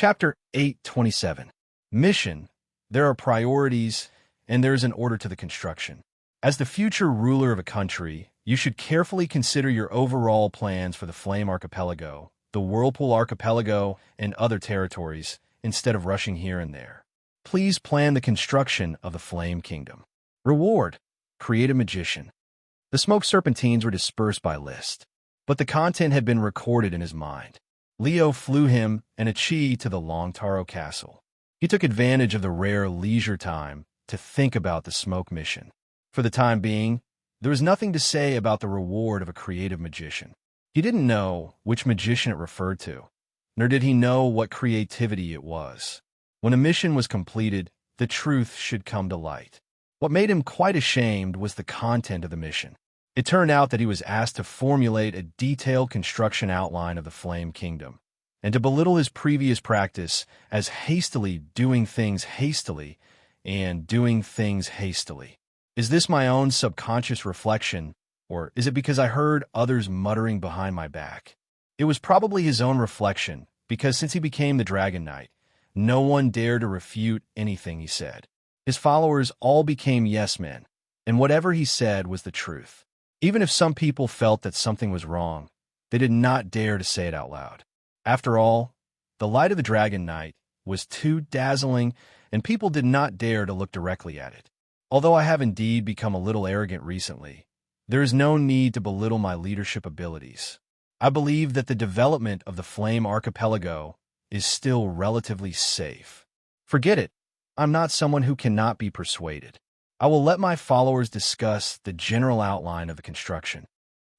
Chapter 827. Mission. There are priorities, and there is an order to the construction. As the future ruler of a country, you should carefully consider your overall plans for the Flame Archipelago, the Whirlpool Archipelago, and other territories, instead of rushing here and there. Please plan the construction of the Flame Kingdom. Reward. Create a magician. The smoke serpentines were dispersed by list, but the content had been recorded in his mind. Leo flew him and a chi to the Long Taro Castle. He took advantage of the rare leisure time to think about the smoke mission. For the time being, there was nothing to say about the reward of a creative magician. He didn't know which magician it referred to, nor did he know what creativity it was. When a mission was completed, the truth should come to light. What made him quite ashamed was the content of the mission. It turned out that he was asked to formulate a detailed construction outline of the Flame Kingdom, and to belittle his previous practice as doing things hastily. Is this my own subconscious reflection, or is it because I heard others muttering behind my back? It was probably his own reflection, because since he became the Dragon Knight, no one dared to refute anything he said. His followers all became yes-men, and whatever he said was the truth. Even if some people felt that something was wrong, they did not dare to say it out loud. After all, the light of the Dragon Knight was too dazzling, and people did not dare to look directly at it. Although I have indeed become a little arrogant recently, there is no need to belittle my leadership abilities. I believe that the development of the Flame Archipelago is still relatively safe. Forget it. I'm not someone who cannot be persuaded. I will let my followers discuss the general outline of the construction.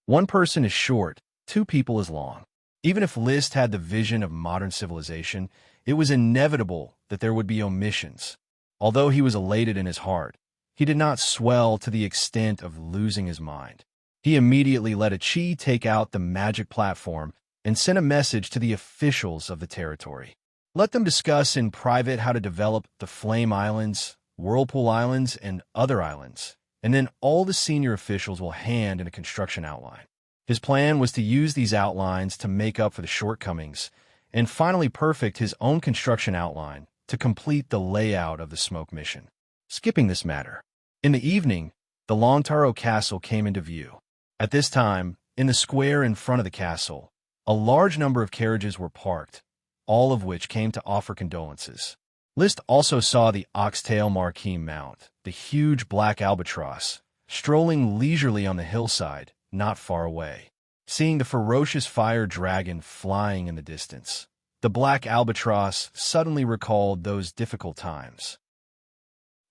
One person is short, two people is long. Even if Liszt had the vision of modern civilization, it was inevitable that there would be omissions. Although he was elated in his heart, he did not swell to the extent of losing his mind. He immediately let a chi take out the magic platform and sent a message to the officials of the territory. Let them discuss in private how to develop the Flame Islands, Whirlpool Islands, and other islands, and then all the senior officials will hand in a construction outline. His plan was to use these outlines to make up for the shortcomings, and finally perfect his own construction outline to complete the layout of the smoke mission. Skipping this matter, in the evening, the Long Taro Castle came into view. At this time, in the square in front of the castle, a large number of carriages were parked, all of which came to offer condolences. Liszt also saw the oxtail marquee mount, the huge black albatross, strolling leisurely on the hillside, not far away. Seeing the ferocious fire dragon flying in the distance, the black albatross suddenly recalled those difficult times.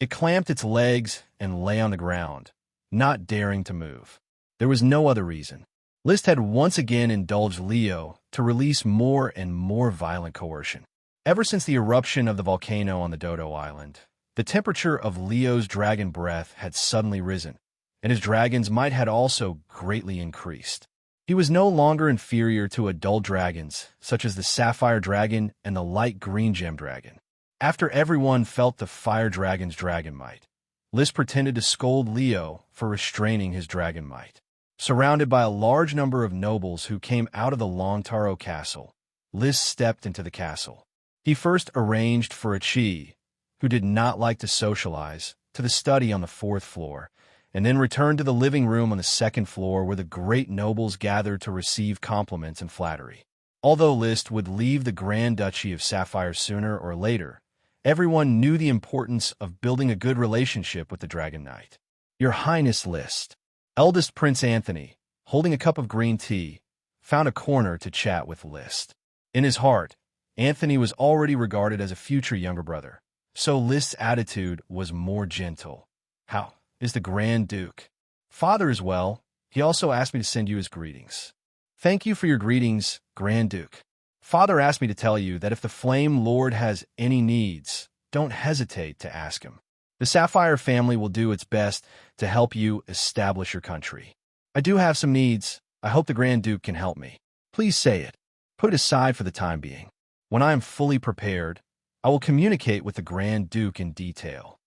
It clamped its legs and lay on the ground, not daring to move. There was no other reason. Liszt had once again indulged Leo to release more and more violent coercion. Ever since the eruption of the volcano on the Dodo Island, the temperature of Leo's dragon breath had suddenly risen, and his dragon's might had also greatly increased. He was no longer inferior to adult dragons, such as the Sapphire Dragon and the Light Green Gem Dragon. After everyone felt the Fire Dragon's dragon might, Liszt pretended to scold Leo for restraining his dragon might. Surrounded by a large number of nobles who came out of the Long Taro Castle, Liszt stepped into the castle. He first arranged for a chi, who did not like to socialize, to the study on the 4th floor, and then returned to the living room on the 2nd floor where the great nobles gathered to receive compliments and flattery. Although Liszt would leave the Grand Duchy of Sapphire sooner or later, everyone knew the importance of building a good relationship with the Dragon Knight. Your Highness Liszt. Eldest Prince Anthony, holding a cup of green tea, found a corner to chat with Liszt. In his heart, Anthony was already regarded as a future younger brother, so Liszt's attitude was more gentle. How is the Grand Duke? Father is well. He also asked me to send you his greetings. Thank you for your greetings, Grand Duke. Father asked me to tell you that if the Flame Lord has any needs, don't hesitate to ask him. The Sapphire family will do its best to help you establish your country. I do have some needs. I hope the Grand Duke can help me. Please say it. Put it aside for the time being. When I am fully prepared, I will communicate with the Grand Duke in detail.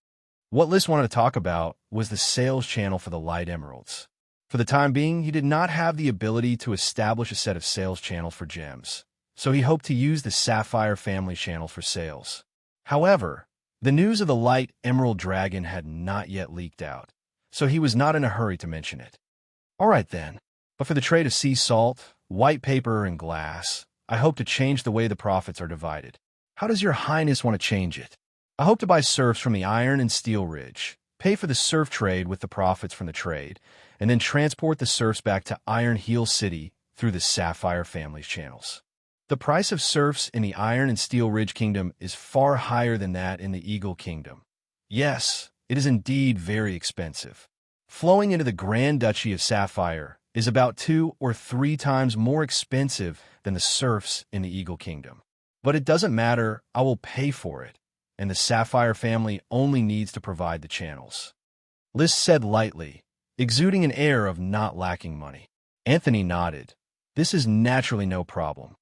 What Liszt wanted to talk about was the sales channel for the Light Emeralds. For the time being, he did not have the ability to establish a set of sales channels for gems, so he hoped to use the Sapphire family channel for sales. However, the news of the light emerald dragon had not yet leaked out, so he was not in a hurry to mention it. All right then, but for the trade of sea salt, white paper, and glass, I hope to change the way the profits are divided. How does your highness want to change it? I hope to buy serfs from the Iron and Steel Ridge, pay for the serf trade with the profits from the trade, and then transport the serfs back to Iron Heel City through the Sapphire family's channels. The price of serfs in the Iron and Steel Ridge Kingdom is far higher than that in the Eagle Kingdom. Yes, it is indeed very expensive. Flowing into the Grand Duchy of Sapphire is about 2 or 3 times more expensive than the serfs in the Eagle Kingdom. But it doesn't matter, I will pay for it, and the Sapphire family only needs to provide the channels. List said lightly, exuding an air of not lacking money. Anthony nodded. This is naturally no problem.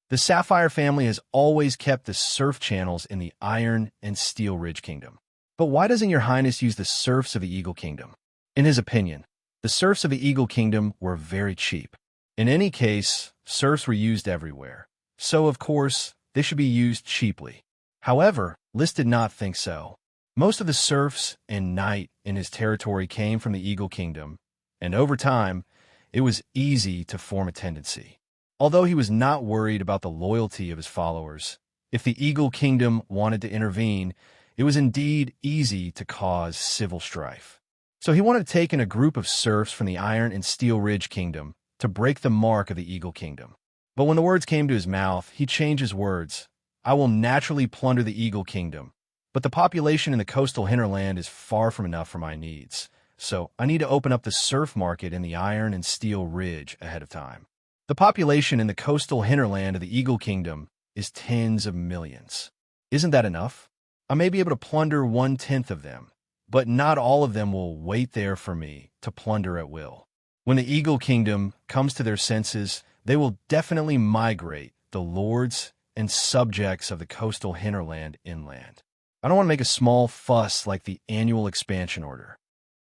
The Sapphire family has always kept the serf channels in the Iron and Steel Ridge Kingdom. But why doesn't your highness use the serfs of the Eagle Kingdom? In his opinion, the serfs of the Eagle Kingdom were very cheap. In any case, serfs were used everywhere, so of course, they should be used cheaply. However, List did not think so. Most of the serfs and knight in his territory came from the Eagle Kingdom, and over time, it was easy to form a tendency. Although he was not worried about the loyalty of his followers, if the Eagle Kingdom wanted to intervene, it was indeed easy to cause civil strife. So he wanted to take in a group of serfs from the Iron and Steel Ridge Kingdom to break the mark of the Eagle Kingdom. But when the words came to his mouth, he changed his words. I will naturally plunder the Eagle Kingdom, but the population in the coastal hinterland is far from enough for my needs, so I need to open up the serf market in the Iron and Steel Ridge ahead of time. The population in the coastal hinterland of the Eagle Kingdom is tens of millions. Isn't that enough? I may be able to plunder 1/10 of them, but not all of them will wait there for me to plunder at will. When the Eagle Kingdom comes to their senses, they will definitely migrate the lords and subjects of the coastal hinterland inland. I don't want to make a small fuss like the annual expansion order.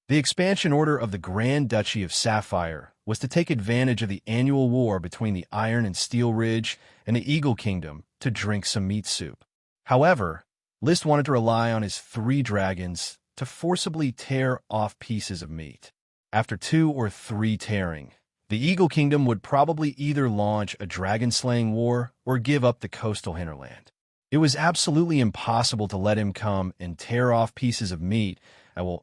The expansion order of the Grand Duchy of Sapphire was to take advantage of the annual war between the Iron and Steel Ridge and the Eagle Kingdom to drink some meat soup. However, List wanted to rely on his 3 dragons to forcibly tear off pieces of meat. After 2 or 3 tearing, the Eagle Kingdom would probably either launch a dragon-slaying war or give up the coastal hinterland. It was absolutely impossible to let him come and tear off pieces of meat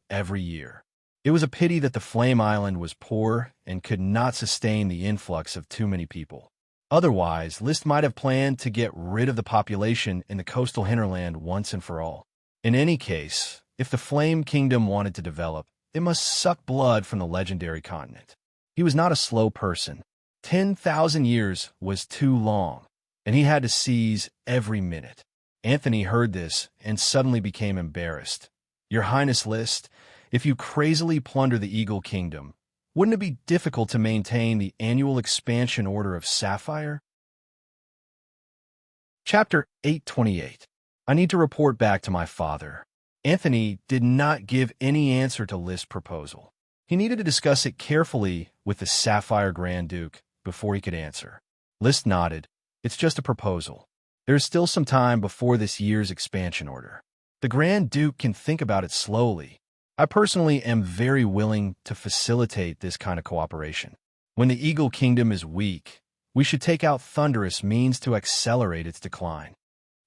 every year. It was a pity that the Flame Island was poor and could not sustain the influx of too many people. Otherwise, List might have planned to get rid of the population in the coastal hinterland once and for all. In any case, if the Flame Kingdom wanted to develop, it must suck blood from the legendary continent. He was not a slow person. 10,000 years was too long, and he had to seize every minute. Anthony heard this and suddenly became embarrassed. Your Highness List, if you crazily plunder the Eagle Kingdom, wouldn't it be difficult to maintain the annual expansion order of Sapphire? Chapter 828. I need to report back to my father. Anthony did not give any answer to List's proposal. He needed to discuss it carefully with the Sapphire Grand Duke before he could answer. List nodded. It's just a proposal. There is still some time before this year's expansion order. The Grand Duke can think about it slowly. I personally am very willing to facilitate this kind of cooperation. When the Eagle Kingdom is weak, we should take out thunderous means to accelerate its decline.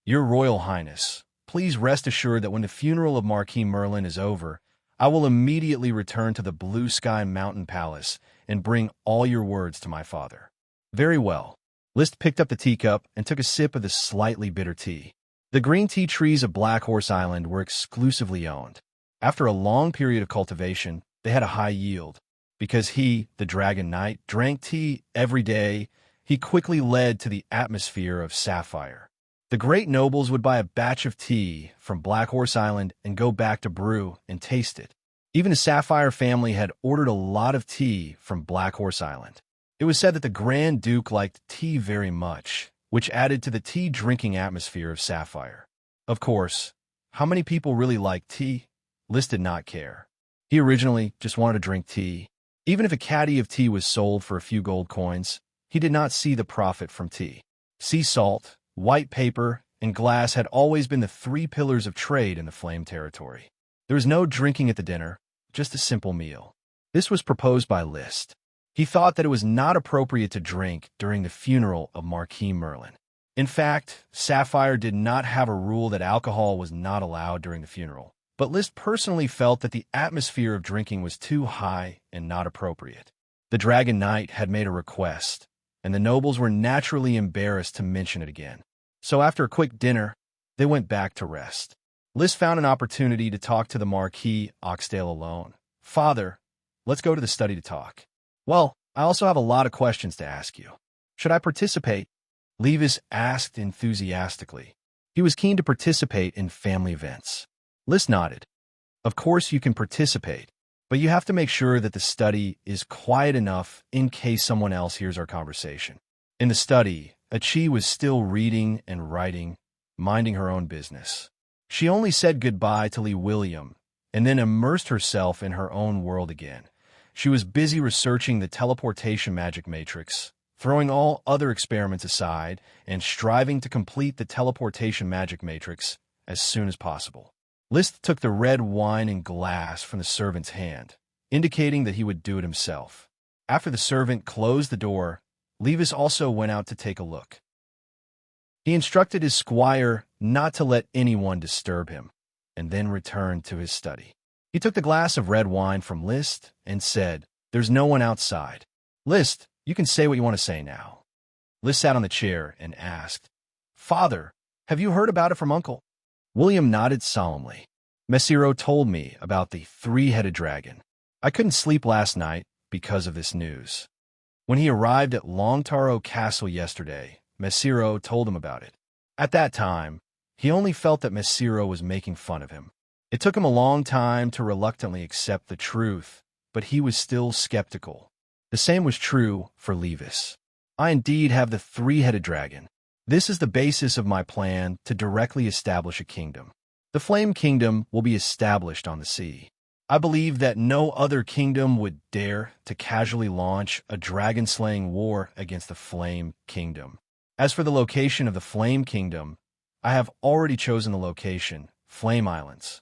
Your Royal Highness, please rest assured that when the funeral of Marquis Merlin is over, I will immediately return to the Blue Sky Mountain Palace and bring all your words to my father. Very well. List picked up the teacup and took a sip of the slightly bitter tea. The green tea trees of Black Horse Island were exclusively owned. After a long period of cultivation, they had a high yield. Because he, the Dragon Knight, drank tea every day, he quickly led to the atmosphere of Sapphire. The great nobles would buy a batch of tea from Black Horse Island and go back to brew and taste it. Even the Sapphire family had ordered a lot of tea from Black Horse Island. It was said that the Grand Duke liked tea very much, which added to the tea-drinking atmosphere of Sapphire. Of course, how many people really like tea? List did not care. He originally just wanted to drink tea. Even if a caddy of tea was sold for a few gold coins, he did not see the profit from tea. Sea salt, white paper, and glass had always been the three pillars of trade in the Flame territory. There was no drinking at the dinner, just a simple meal. This was proposed by Liszt. He thought that it was not appropriate to drink during the funeral of Marquis Merlin. In fact, Sapphire did not have a rule that alcohol was not allowed during the funeral, but Liszt personally felt that the atmosphere of drinking was too high and not appropriate. The Dragon Knight had made a request, and the nobles were naturally embarrassed to mention it again. So after a quick dinner, they went back to rest. Liszt found an opportunity to talk to the Marquis Oxdale alone. "Father, let's go to the study to talk." "Well, I also have a lot of questions to ask you. Should I participate?" Levis asked enthusiastically. He was keen to participate in family events. Liszt nodded. "Of course you can participate, but you have to make sure that the study is quiet enough in case someone else hears our conversation." In the study, Achi was still reading and writing, minding her own business. She only said goodbye to Lee William and then immersed herself in her own world again. She was busy researching the teleportation magic matrix, throwing all other experiments aside and striving to complete the teleportation magic matrix as soon as possible. Liszt took the red wine and glass from the servant's hand, indicating that he would do it himself. After the servant closed the door, Levis also went out to take a look. He instructed his squire not to let anyone disturb him, and then returned to his study. He took the glass of red wine from Liszt and said, "There's no one outside. Liszt, you can say what you want to say now." Liszt sat on the chair and asked, "Father, have you heard about it from Uncle?" William nodded solemnly. "Messiro told me about the three-headed dragon. I couldn't sleep last night because of this news. When he arrived at Longtaro Castle yesterday, Messiro told him about it. At that time, he only felt that Messiro was making fun of him. It took him a long time to reluctantly accept the truth, but he was still skeptical. The same was true for Levis. I indeed have the three-headed dragon. This is the basis of my plan to directly establish a kingdom. The Flame Kingdom will be established on the sea. I believe that no other kingdom would dare to casually launch a dragon-slaying war against the Flame Kingdom. As for the location of the Flame Kingdom, I have already chosen the location, Flame Islands."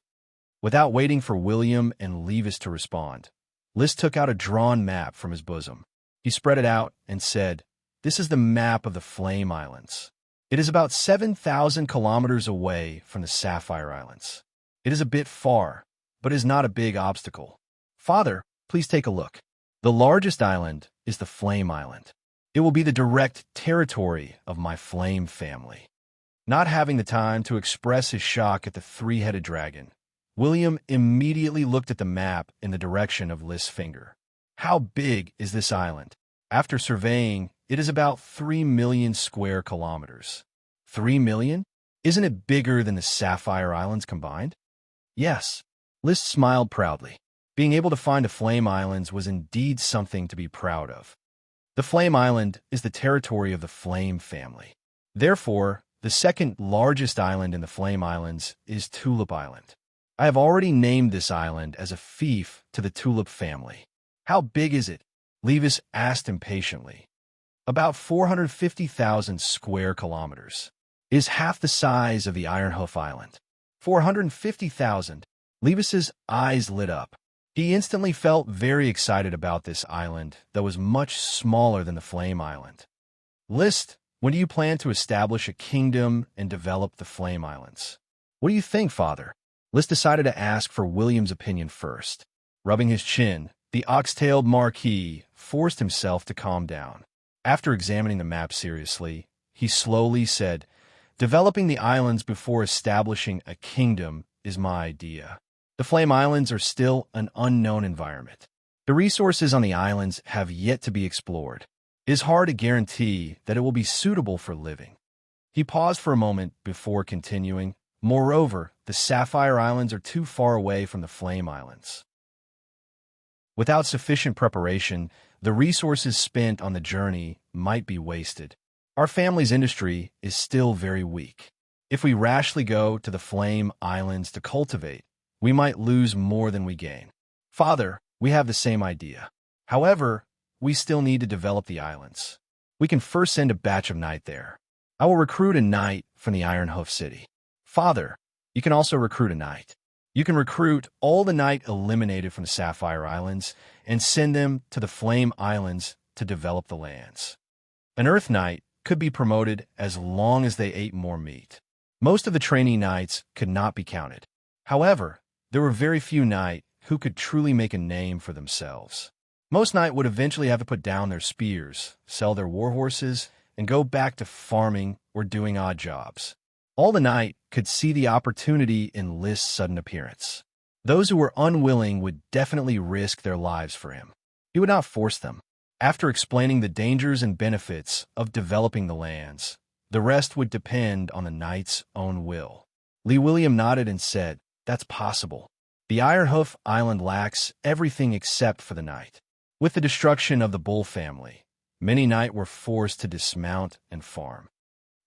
Without waiting for William and Levis to respond, Liszt took out a drawn map from his bosom. He spread it out and said, "This is the map of the Flame Islands. It is about 7,000 kilometers away from the Sapphire Islands. It is a bit far, but is not a big obstacle. Father, please take a look. The largest island is the Flame Island. It will be the direct territory of my Flame family." Not having the time to express his shock at the three-headed dragon, William immediately looked at the map in the direction of Liszt's finger. "How big is this island?" After surveying, it is about 3 million square kilometers. 3 million? Isn't it bigger than the Sapphire Islands combined? Yes. Liszt smiled proudly. Being able to find the Flame Islands was indeed something to be proud of. The Flame Island is the territory of the Flame family. Therefore, the second largest island in the Flame Islands is Tulip Island. I have already named this island as a fief to the Tulip family. "How big is it?" Levis asked impatiently. "About 450,000 square kilometers. It is half the size of the Ironhoof Island." 450,000. Levis's eyes lit up. He instantly felt very excited about this island that was much smaller than the Flame Island. "Liszt, when do you plan to establish a kingdom and develop the Flame Islands?" "What do you think, Father?" Liszt decided to ask for William's opinion first. Rubbing his chin, the ox-tailed Marquis forced himself to calm down. After examining the map seriously, he slowly said, "Developing the islands before establishing a kingdom is my idea. The Flame Islands are still an unknown environment. The resources on the islands have yet to be explored. It is hard to guarantee that it will be suitable for living." He paused for a moment before continuing, "Moreover, the Sapphire Islands are too far away from the Flame Islands. Without sufficient preparation, the resources spent on the journey might be wasted. Our family's industry is still very weak. If we rashly go to the Flame Islands to cultivate, we might lose more than we gain. Father, we have the same idea. However, we still need to develop the islands. We can first send a batch of knight there. I will recruit a knight from the Iron Hoof City. Father, you can also recruit a knight. You can recruit all the knight eliminated from the Sapphire Islands and send them to the Flame Islands to develop the lands. An Earth Knight could be promoted as long as they ate more meat. Most of the trainee knights could not be counted. However, there were very few knight who could truly make a name for themselves. Most knight would eventually have to put down their spears, sell their war horses, and go back to farming or doing odd jobs. All the knight could see the opportunity in List's sudden appearance. Those who were unwilling would definitely risk their lives for him. He would not force them. After explaining the dangers and benefits of developing the lands, the rest would depend on the knight's own will. Lee William nodded and said, "That's possible. The Ironhoof Island lacks everything except for the knight." With the destruction of the Bull family, many knight were forced to dismount and farm.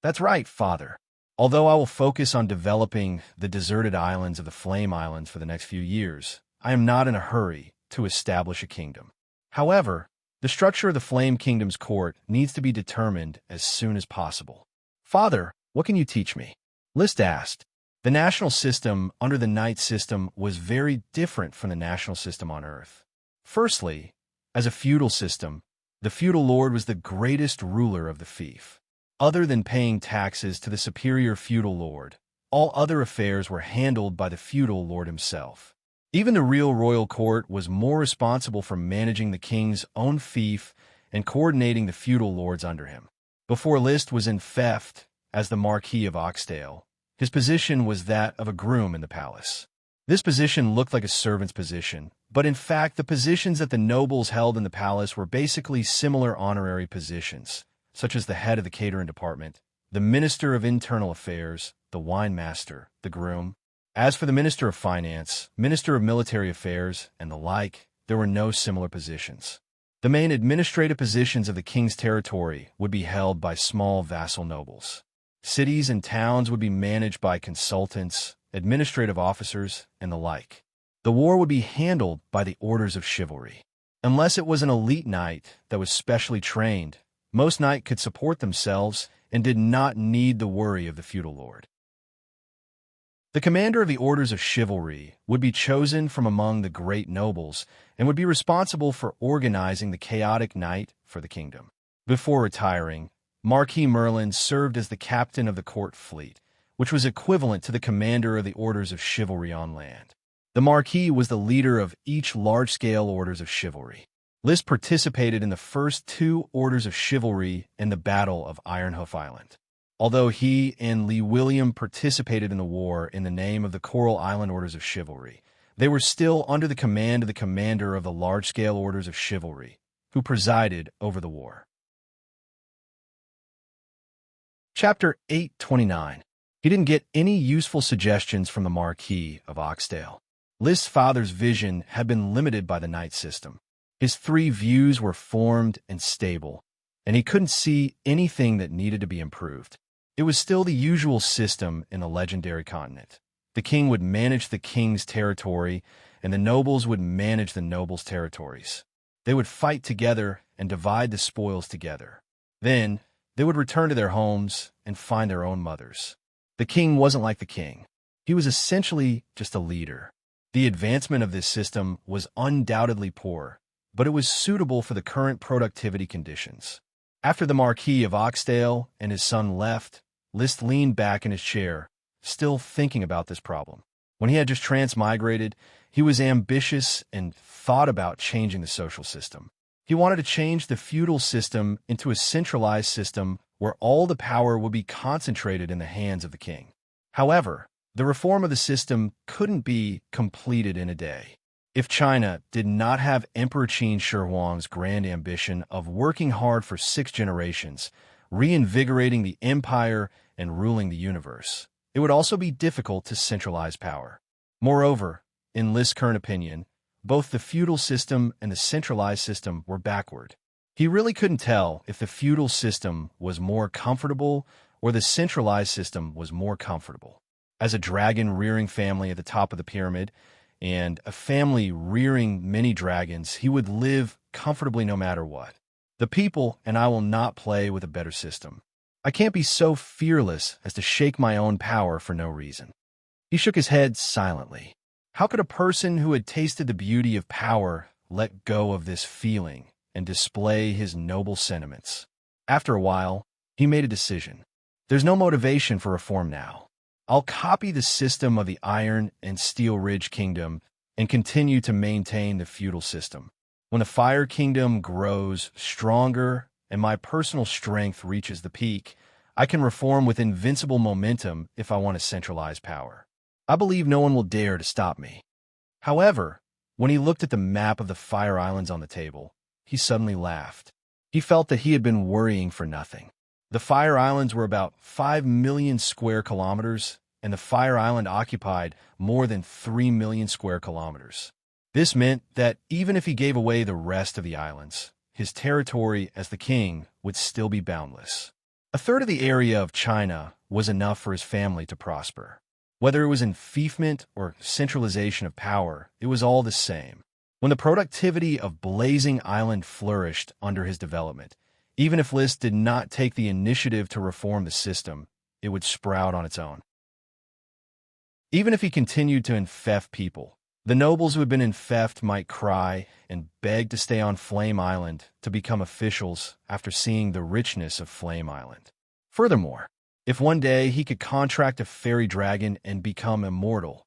"That's right, Father. Although I will focus on developing the deserted islands of the Flame Islands for the next few years, I am not in a hurry to establish a kingdom. However, the structure of the Flame Kingdom's court needs to be determined as soon as possible." "Father, what can you teach me?" List asked. The national system under the Knight system was very different from the national system on Earth. Firstly, as a feudal system, the feudal lord was the greatest ruler of the fief. Other than paying taxes to the superior feudal lord, all other affairs were handled by the feudal lord himself. Even the real royal court was more responsible for managing the king's own fief and coordinating the feudal lords under him. Before List was in theft as the Marquis of Oxdale, his position was that of a groom in the palace. This position looked like a servant's position, but in fact the positions that the nobles held in the palace were basically similar honorary positions, such as the head of the catering department, the Minister of Internal Affairs, the wine master, the groom. As for the Minister of Finance, Minister of Military Affairs, and the like, there were no similar positions. The main administrative positions of the king's territory would be held by small vassal nobles. Cities and towns would be managed by consultants, administrative officers, and the like. The war would be handled by the orders of chivalry. Unless it was an elite knight that was specially trained, most knights could support themselves and did not need the worry of the feudal lord. The commander of the orders of chivalry would be chosen from among the great nobles and would be responsible for organizing the chaotic knight for the kingdom. Before retiring, Marquis Merlin served as the captain of the court fleet, which was equivalent to the commander of the orders of chivalry on land. The Marquis was the leader of each large-scale orders of chivalry. List participated in the first two orders of chivalry in the Battle of Ironhoof Island. Although he and Lee William participated in the war in the name of the Coral Island Orders of Chivalry, they were still under the command of the commander of the large-scale orders of chivalry, who presided over the war. Chapter 829. He didn't get any useful suggestions from the Marquis of Oxdale. List's father's vision had been limited by the knight system. His three views were formed and stable, and he couldn't see anything that needed to be improved. It was still the usual system in the legendary continent. The king would manage the king's territory, and the nobles would manage the nobles' territories. They would fight together and divide the spoils together. Then, they would return to their homes and find their own mothers. The king wasn't like the king. He was essentially just a leader. The advancement of this system was undoubtedly poor, but it was suitable for the current productivity conditions. After the Marquis of Oxdale and his son left, List leaned back in his chair, still thinking about this problem. When he had just transmigrated, he was ambitious and thought about changing the social system. He wanted to change the feudal system into a centralized system where all the power would be concentrated in the hands of the king. However, the reform of the system couldn't be completed in a day. If China did not have Emperor Qin Shi Huang's grand ambition of working hard for 6 generations, reinvigorating the empire and ruling the universe, it would also be difficult to centralize power. Moreover, in List's current opinion, both the feudal system and the centralized system were backward. He really couldn't tell if the feudal system was more comfortable or the centralized system was more comfortable. As a dragon-rearing family at the top of the pyramid, and a family rearing many dragons, he would live comfortably no matter what. The people and I will not play with a better system. I can't be so fearless as to shake my own power for no reason." He shook his head silently. How could a person who had tasted the beauty of power let go of this feeling and display his noble sentiments? After a while, he made a decision. There's no motivation for reform now. I'll copy the system of the Iron and Steel Ridge Kingdom and continue to maintain the feudal system. When the Fire Kingdom grows stronger and my personal strength reaches the peak, I can reform with invincible momentum if I want to centralize power. I believe no one will dare to stop me. However, when he looked at the map of the Fire Islands on the table, he suddenly laughed. He felt that he had been worrying for nothing. The Fire Islands were about 5 million square kilometers, and the Fire Island occupied more than 3 million square kilometers. This meant that even if he gave away the rest of the islands, his territory as the king would still be boundless. A third of the area of China was enough for his family to prosper. Whether it was enfeoffment or centralization of power, it was all the same. When the productivity of Blazing Island flourished under his development, even if List did not take the initiative to reform the system, it would sprout on its own. Even if he continued to infeff people, the nobles who had been infeffed might cry and beg to stay on Flame Island to become officials after seeing the richness of Flame Island. Furthermore, if one day he could contract a fairy dragon and become immortal,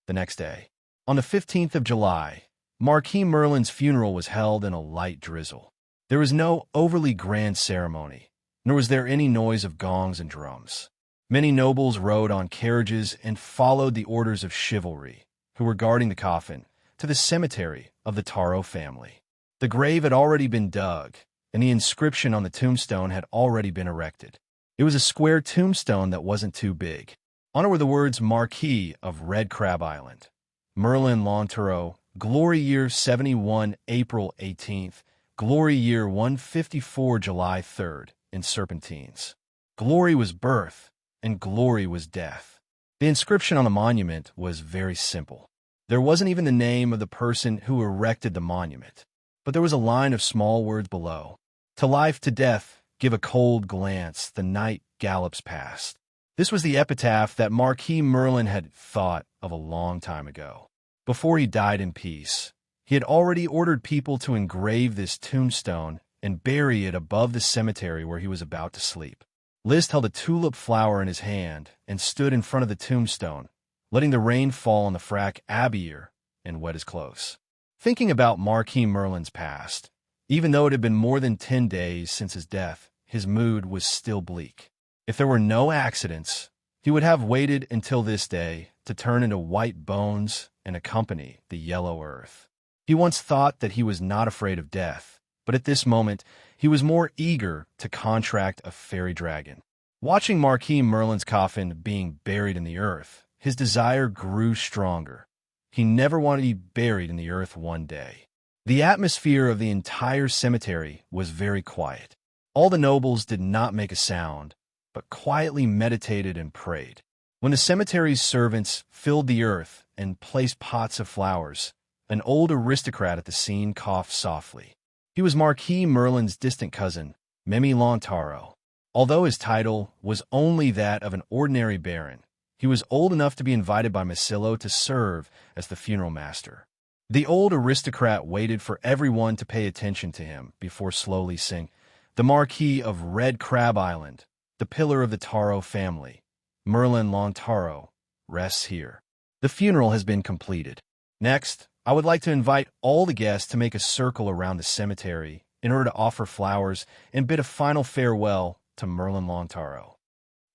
the next day, on the 15th of July, Marquis Merlin's funeral was held in a light drizzle. There was no overly grand ceremony, nor was there any noise of gongs and drums. Many nobles rode on carriages and followed the orders of chivalry, who were guarding the coffin, to the cemetery of the Taro family. The grave had already been dug, and the inscription on the tombstone had already been erected. It was a square tombstone that wasn't too big. On it were the words Marquis of Red Crab Island, Merlin Lontaro, Glory Year 71, April 18th, Glory Year 154, July 3rd, in serpentines. Glory was birth, and glory was death. The inscription on the monument was very simple. There wasn't even the name of the person who erected the monument, but there was a line of small words below. To life, to death, give a cold glance, the night gallops past. This was the epitaph that Marquis Merlin had thought of a long time ago. Before he died in peace, he had already ordered people to engrave this tombstone and bury it above the cemetery where he was about to sleep. List held a tulip flower in his hand and stood in front of the tombstone, letting the rain fall on the frack Abier and wet his clothes. Thinking about Marquis Merlin's past, even though it had been more than 10 days since his death, his mood was still bleak. If there were no accidents, he would have waited until this day to turn into white bones and accompany the yellow earth. He once thought that he was not afraid of death, but at this moment, he was more eager to contract a fairy dragon. Watching Marquis Merlin's coffin being buried in the earth, his desire grew stronger. He never wanted to be buried in the earth one day. The atmosphere of the entire cemetery was very quiet. All the nobles did not make a sound, but quietly meditated and prayed. When the cemetery's servants filled the earth and placed pots of flowers, an old aristocrat at the scene coughed softly. He was Marquis Merlin's distant cousin, Memi Lontaro. Although his title was only that of an ordinary baron, he was old enough to be invited by Massillo to serve as the funeral master. The old aristocrat waited for everyone to pay attention to him before slowly saying, "The Marquis of Red Crab Island, the pillar of the Taro family, Merlin Lontaro, rests here. The funeral has been completed. Next, I would like to invite all the guests to make a circle around the cemetery in order to offer flowers and bid a final farewell to Merlin Lontaro."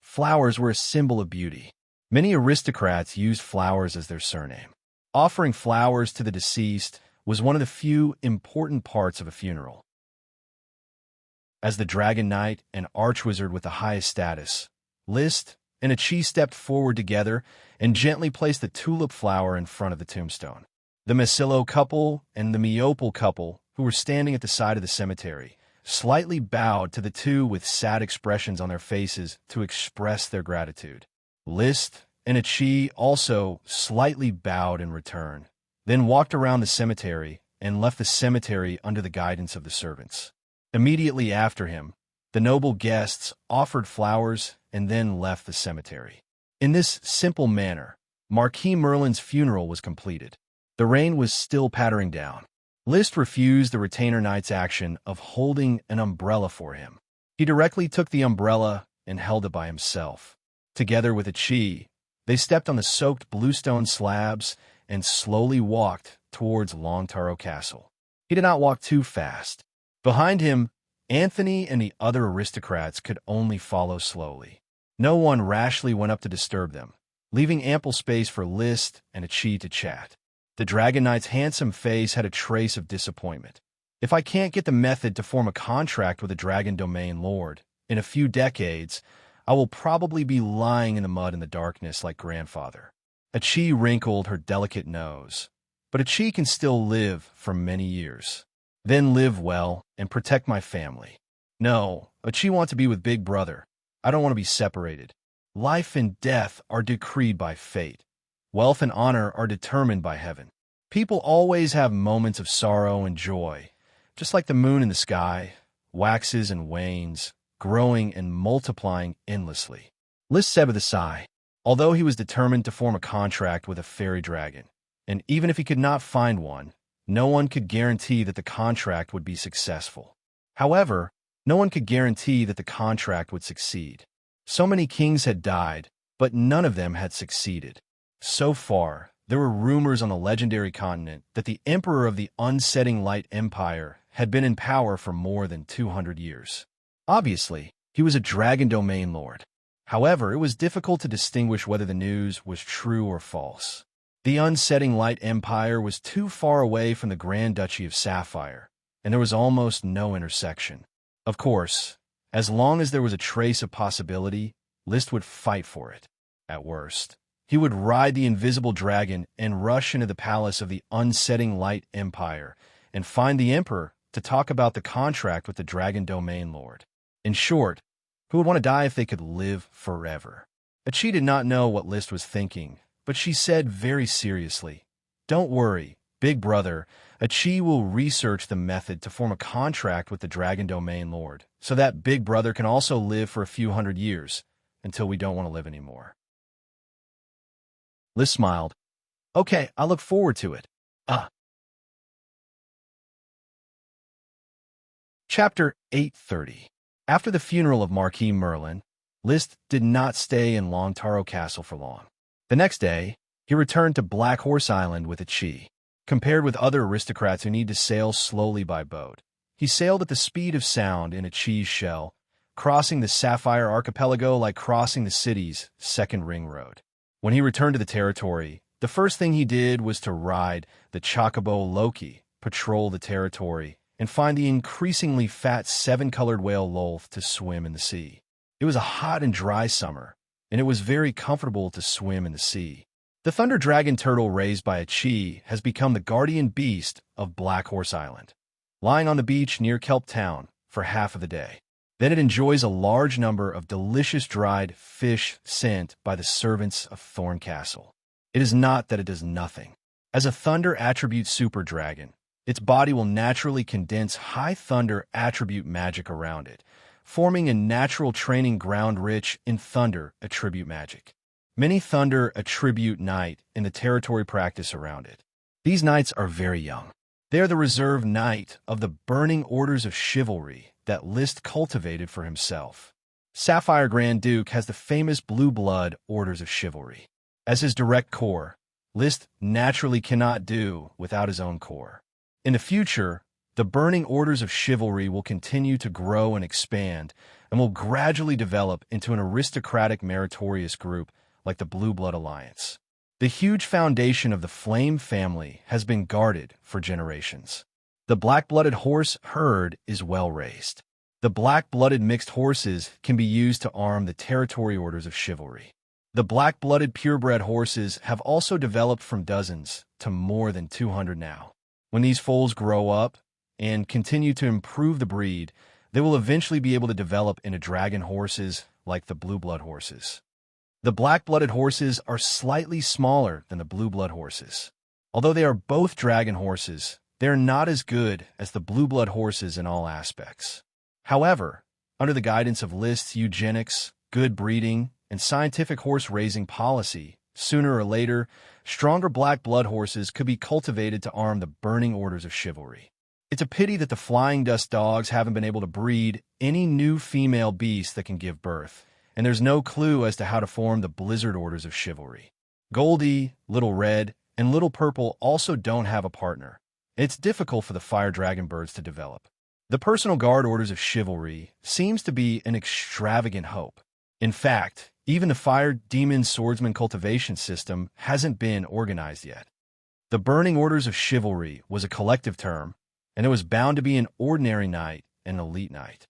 Flowers were a symbol of beauty. Many aristocrats used flowers as their surname. Offering flowers to the deceased was one of the few important parts of a funeral. As the Dragon Knight and Archwizard with the highest status, List and Achi stepped forward together and gently placed the tulip flower in front of the tombstone. The Massillo couple and the Miopal couple, who were standing at the side of the cemetery, slightly bowed to the two with sad expressions on their faces to express their gratitude. List and Achi also slightly bowed in return, then walked around the cemetery and left the cemetery under the guidance of the servants. Immediately after him, the noble guests offered flowers and then left the cemetery. In this simple manner, Marquis Merlin's funeral was completed. The rain was still pattering down. Liszt refused the retainer knight's action of holding an umbrella for him. He directly took the umbrella and held it by himself. Together with Qi, they stepped on the soaked bluestone slabs and slowly walked towards Longtaro Castle. He did not walk too fast. Behind him, Anthony and the other aristocrats could only follow slowly. No one rashly went up to disturb them, leaving ample space for Liszt and Qi to chat. The Dragon Knight's handsome face had a trace of disappointment. If I can't get the method to form a contract with a Dragon Domain Lord, in a few decades, I will probably be lying in the mud in the darkness like grandfather. Qi wrinkled her delicate nose. But Qi can still live for many years. Then live well and protect my family. No, Qi wants to be with Big Brother. I don't want to be separated. Life and death are decreed by fate. Wealth and honor are determined by heaven. People always have moments of sorrow and joy, just like the moon in the sky, waxes and wanes, growing and multiplying endlessly. Liszt said with a sigh, although he was determined to form a contract with a fairy dragon, and even if he could not find one, no one could guarantee that the contract would be successful. However, no one could guarantee that the contract would succeed. So many kings had died, but none of them had succeeded. So far, there were rumors on the legendary continent that the Emperor of the Unsetting Light Empire had been in power for more than 200 years. Obviously, he was a Dragon Domain Lord. However, it was difficult to distinguish whether the news was true or false. The Unsetting Light Empire was too far away from the Grand Duchy of Sapphire, and there was almost no intersection. Of course, as long as there was a trace of possibility, Liszt would fight for it. At worst, he would ride the invisible dragon and rush into the palace of the Unsetting Light Empire and find the Emperor to talk about the contract with the Dragon Domain Lord. In short, who would want to die if they could live forever? Qi did not know what Liszt was thinking, but she said very seriously, "Don't worry, Big Brother. Qi will research the method to form a contract with the Dragon Domain Lord, so that Big Brother can also live for a few hundred years, until we don't want to live anymore." Liszt smiled. "Okay, I look forward to it." Chapter 830. After the funeral of Marquis Merlin, Liszt did not stay in Longtaro Castle for long. The next day, he returned to Black Horse Island with Qi. Compared with other aristocrats who need to sail slowly by boat, he sailed at the speed of sound in Qi's shell, crossing the Sapphire Archipelago like crossing the city's second ring road. When he returned to the territory, the first thing he did was to ride the Chocobo Loki, patrol the territory, and find the increasingly fat seven-colored whale Lolth to swim in the sea. It was a hot and dry summer, and it was very comfortable to swim in the sea. The thunder dragon turtle raised by Qi has become the guardian beast of Black Horse Island, lying on the beach near Kelp Town for half of the day. Then it enjoys a large number of delicious dried fish sent by the servants of Thorn Castle. It is not that it does nothing. As a thunder attribute super dragon, its body will naturally condense high thunder attribute magic around it, forming a natural training ground rich in thunder attribute magic. Many thunder attribute knight in the territory practice around it. These knights are very young. They are the reserve knight of the burning orders of chivalry that Liszt cultivated for himself. Sapphire Grand Duke has the famous blue blood orders of chivalry. As his direct core, Liszt naturally cannot do without his own core. In the future, the burning orders of chivalry will continue to grow and expand and will gradually develop into an aristocratic meritorious group like the Blue Blood Alliance. The huge foundation of the Flame family has been guarded for generations. The black-blooded horse herd is well raised. The black-blooded mixed horses can be used to arm the territory orders of chivalry. The black-blooded purebred horses have also developed from dozens to more than 200 now. When these foals grow up and continue to improve the breed, they will eventually be able to develop into dragon horses like the blue blood horses. The black-blooded horses are slightly smaller than the blue blood horses. Although they are both dragon horses, they're not as good as the blue blood horses in all aspects. However, under the guidance of List's eugenics, good breeding, and scientific horse-raising policy, sooner or later, stronger black blood horses could be cultivated to arm the burning orders of chivalry. It's a pity that the Flying Dust dogs haven't been able to breed any new female beast that can give birth, and there's no clue as to how to form the Blizzard orders of chivalry. Goldie, Little Red, and Little Purple also don't have a partner. It's difficult for the Fire Dragon birds to develop. The Personal Guard orders of chivalry seems to be an extravagant hope. In fact, even the Fire Demon Swordsman cultivation system hasn't been organized yet. The Burning Orders of Chivalry was a collective term, and it was bound to be an ordinary knight and an elite knight.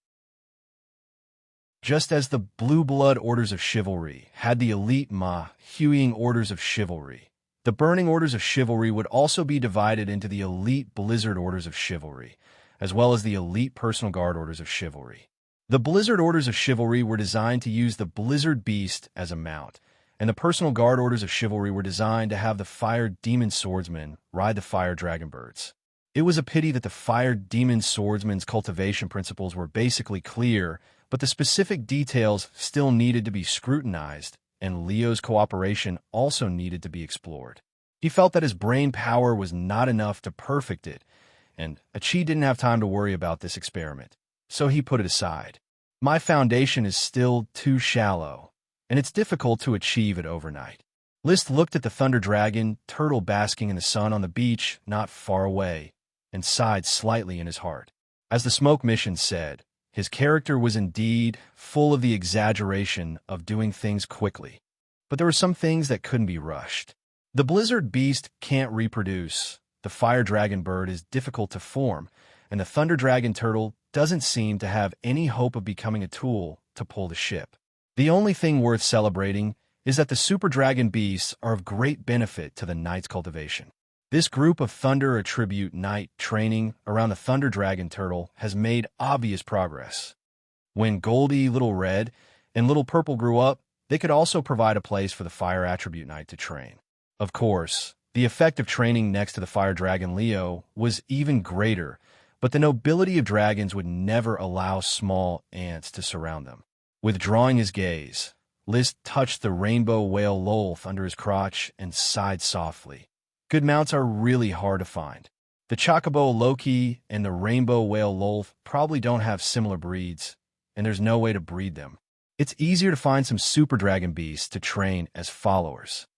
Just as the Blue Blood Orders of Chivalry had the elite Hueying Orders of Chivalry, the Burning Orders of Chivalry would also be divided into the elite Blizzard Orders of Chivalry, as well as the elite Personal Guard Orders of Chivalry. The Blizzard Orders of Chivalry were designed to use the Blizzard Beast as a mount, and the Personal Guard Orders of Chivalry were designed to have the Fire Demon Swordsman ride the Fire Dragon birds. It was a pity that the Fire Demon Swordsman's cultivation principles were basically clear, but the specific details still needed to be scrutinized, and Leo's cooperation also needed to be explored. He felt that his brain power was not enough to perfect it, and Achi didn't have time to worry about this experiment, so he put it aside. My foundation is still too shallow, and it's difficult to achieve it overnight. List looked at the Thunder Dragon turtle basking in the sun on the beach not far away, and sighed slightly in his heart. As the Smoke Mission said, his character was indeed full of the exaggeration of doing things quickly, but there were some things that couldn't be rushed. The Blizzard Beast can't reproduce, the Fire Dragon bird is difficult to form, and the Thunder Dragon turtle doesn't seem to have any hope of becoming a tool to pull the ship. The only thing worth celebrating is that the Super Dragon beasts are of great benefit to the Knight's cultivation. This group of Thunder Attribute Knight training around the Thunder Dragon turtle has made obvious progress. When Goldie, Little Red, and Little Purple grew up, they could also provide a place for the Fire Attribute Knight to train. Of course, the effect of training next to the Fire Dragon Leo was even greater, but the nobility of dragons would never allow small ants to surround them. Withdrawing his gaze, List touched the rainbow whale Lolth under his crotch and sighed softly. Good mounts are really hard to find. The Chocobo Loki and the rainbow whale Lolth probably don't have similar breeds, and there's no way to breed them. It's easier to find some super dragon beasts to train as followers.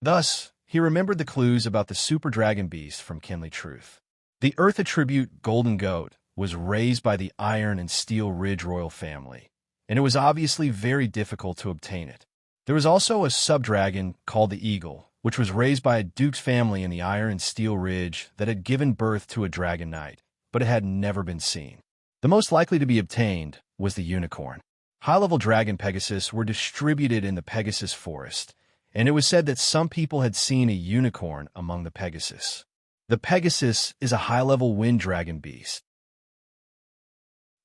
Thus, he remembered the clues about the super dragon beast from Kinley Truth. The Earth Attribute Golden Goat was raised by the Iron and Steel Ridge royal family, and it was obviously very difficult to obtain it. There was also a sub-dragon called the Eagle, which was raised by a duke's family in the Iron and Steel Ridge that had given birth to a dragon knight, but it had never been seen. The most likely to be obtained was the unicorn. High-level dragon Pegasus were distributed in the Pegasus Forest, and it was said that some people had seen a unicorn among the Pegasus. The Pegasus is a high-level wind dragon beast.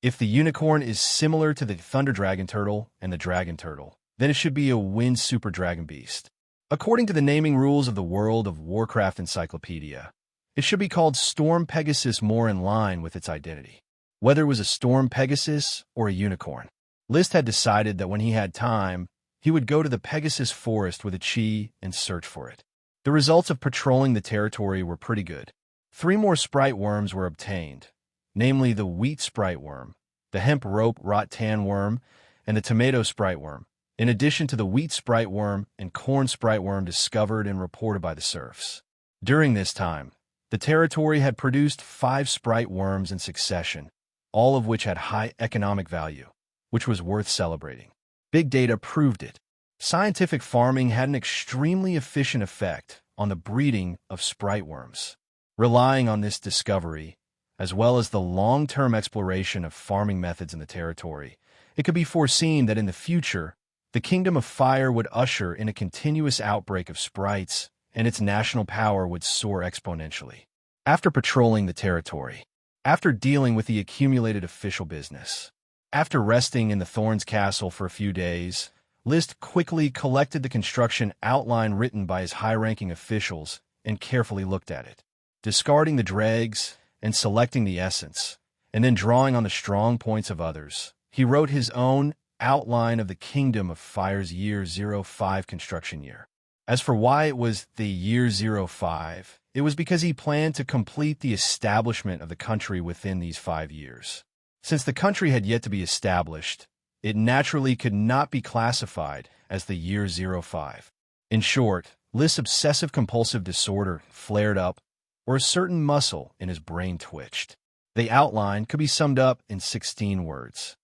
If the unicorn is similar to the Thunder Dragon Turtle and the Dragon Turtle, then it should be a wind super dragon beast. According to the naming rules of the World of Warcraft Encyclopedia, it should be called Storm Pegasus, more in line with its identity. Whether it was a Storm Pegasus or a unicorn, List had decided that when he had time, he would go to the Pegasus Forest with Achi and search for it. The results of patrolling the territory were pretty good. 3 more sprite worms were obtained, namely the Wheat Sprite Worm, the Hemp Rope Rot Tan Worm, and the Tomato Sprite Worm, in addition to the Wheat Sprite Worm and Corn Sprite Worm discovered and reported by the serfs. During this time, the territory had produced 5 Sprite Worms in succession, all of which had high economic value, which was worth celebrating. Big data proved it. Scientific farming had an extremely efficient effect on the breeding of Sprite Worms. Relying on this discovery, as well as the long-term exploration of farming methods in the territory, it could be foreseen that in the future, the Kingdom of Fire would usher in a continuous outbreak of sprites, and its national power would soar exponentially. After patrolling the territory, after dealing with the accumulated official business, after resting in the Thorns Castle for a few days, List quickly collected the construction outline written by his high-ranking officials and carefully looked at it. discarding the dregs and selecting the essence, and then drawing on the strong points of others. He wrote his own outline of the Kingdom of Fire's Year 05 construction year. As for why it was the Year 05, it was because he planned to complete the establishment of the country within these 5 years. Since the country had yet to be established, it naturally could not be classified as the Year 05. In short, List's obsessive-compulsive disorder flared up, or a certain muscle in his brain twitched. The outline could be summed up in 16 words.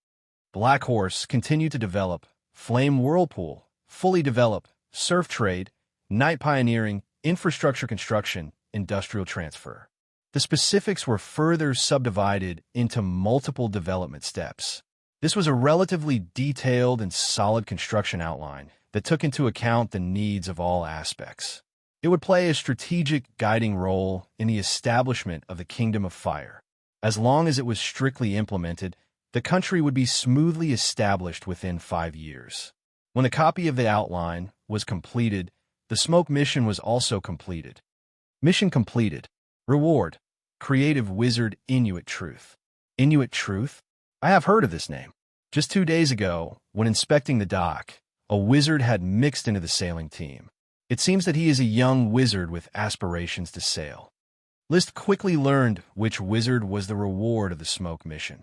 Black Horse continued to develop, Flame Whirlpool, fully develop, surf trade, night pioneering, infrastructure construction, industrial transfer. The specifics were further subdivided into multiple development steps. This was a relatively detailed and solid construction outline that took into account the needs of all aspects. It would play a strategic guiding role in the establishment of the Kingdom of Fire. As long as it was strictly implemented, the country would be smoothly established within 5 years. When the copy of the outline was completed, the smoke mission was also completed. Mission completed. Reward. Creative Wizard Inuit Truth. Inuit Truth? I have heard of this name. Just 2 days ago, when inspecting the dock, a wizard had mixed into the sailing team. It seems that he is a young wizard with aspirations to sail. List quickly learned which wizard was the reward of the smoke mission.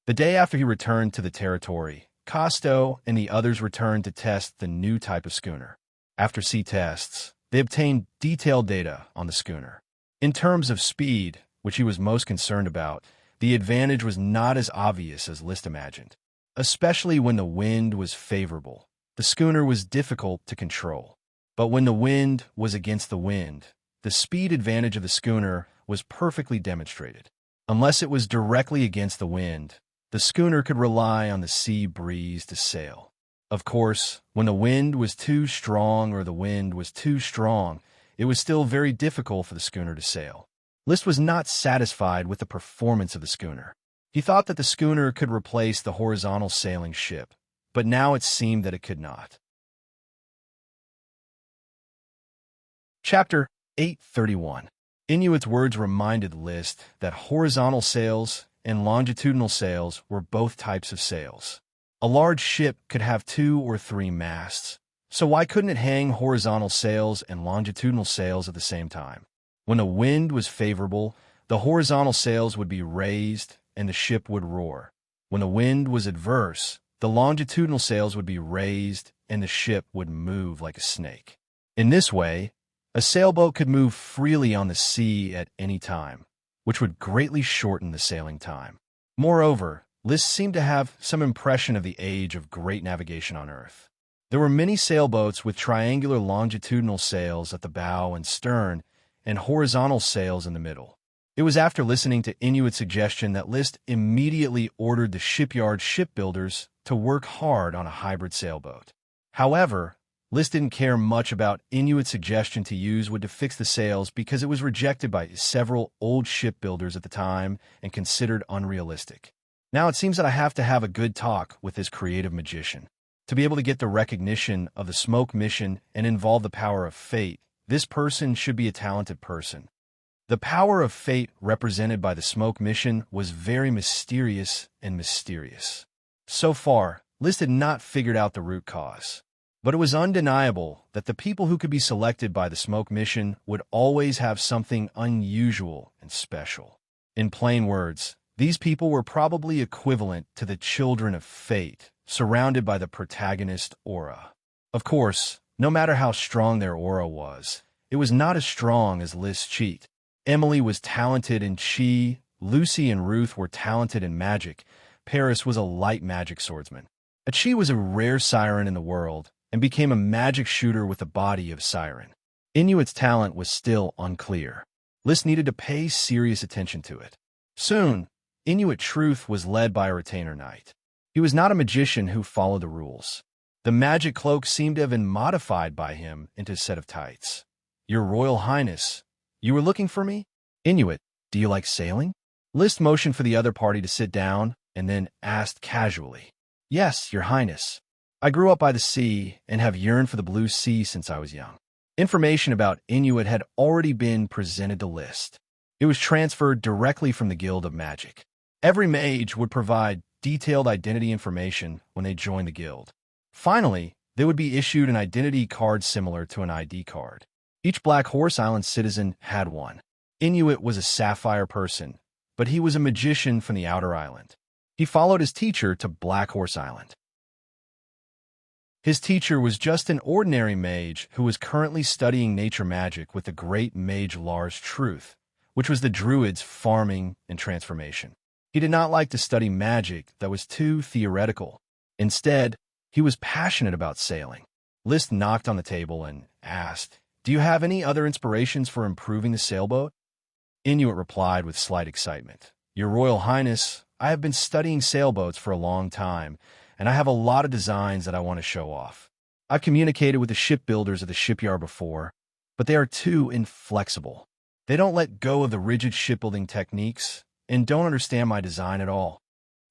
The day after he returned to the territory, Costo and the others returned to test the new type of schooner. After sea tests, they obtained detailed data on the schooner. In terms of speed, which he was most concerned about, the advantage was not as obvious as List imagined. Especially when the wind was favorable, the schooner was difficult to control. But when the wind was against the wind, the speed advantage of the schooner was perfectly demonstrated. Unless it was directly against the wind, the schooner could rely on the sea breeze to sail. Of course, when the wind was too strong or the wind was too strong, it was still very difficult for the schooner to sail. List was not satisfied with the performance of the schooner. He thought that the schooner could replace the horizontal sailing ship, but now it seemed that it could not. Chapter 831. Inuit's words reminded List that horizontal sails and longitudinal sails were both types of sails. A large ship could have 2 or 3 masts, so why couldn't it hang horizontal sails and longitudinal sails at the same time? When the wind was favorable, the horizontal sails would be raised and the ship would roar. When the wind was adverse, the longitudinal sails would be raised and the ship would move like a snake. In this way, a sailboat could move freely on the sea at any time, which would greatly shorten the sailing time. Moreover, List seemed to have some impression of the age of great navigation on Earth. There were many sailboats with triangular longitudinal sails at the bow and stern and horizontal sails in the middle. It was after listening to Inuit's suggestion that List immediately ordered the shipyard shipbuilders to work hard on a hybrid sailboat. However, List didn't care much about Inuit's suggestion to use wood to fix the sails because it was rejected by several old shipbuilders at the time and considered unrealistic. Now it seems that I have to have a good talk with this creative magician. To be able to get the recognition of the smoke mission and involve the power of fate, this person should be a talented person. The power of fate represented by the smoke mission was very mysterious and mysterious. So far, List had not figured out the root cause. But it was undeniable that the people who could be selected by the smoke mission would always have something unusual and special. In plain words, these people were probably equivalent to the children of fate, surrounded by the protagonist aura. Of course, no matter how strong their aura was, it was not as strong as List's cheat. Emily was talented in chi, Lucy and Ruth were talented in magic, Paris was a light magic swordsman. A chi was a rare siren in the world, and became a magic shooter with the body of siren. Inuit's talent was still unclear. List needed to pay serious attention to it. Soon, Inuit Truth was led by a retainer knight. He was not a magician who followed the rules. The magic cloak seemed to have been modified by him into a set of tights. Your Royal Highness, you were looking for me? Inuit, do you like sailing? List motioned for the other party to sit down and then asked casually. Yes, Your Highness. I grew up by the sea and have yearned for the blue sea since I was young. Information about Inuit had already been presented to List. It was transferred directly from the Guild of Magic. Every mage would provide detailed identity information when they joined the guild. Finally, they would be issued an identity card similar to an ID card. Each Black Horse Island citizen had one. Inuit was a sapphire person, but he was a magician from the outer island. He followed his teacher to Black Horse Island. His teacher was just an ordinary mage who was currently studying nature magic with the great mage Lars Truth, which was the druids' farming and transformation. He did not like to study magic that was too theoretical. Instead, he was passionate about sailing. List knocked on the table and asked, "Do you have any other inspirations for improving the sailboat?" Inuit replied with slight excitement, "Your Royal Highness, I have been studying sailboats for a long time, and I have a lot of designs that I want to show off. I've communicated with the shipbuilders at the shipyard before, but they are too inflexible. They don't let go of the rigid shipbuilding techniques and don't understand my design at all."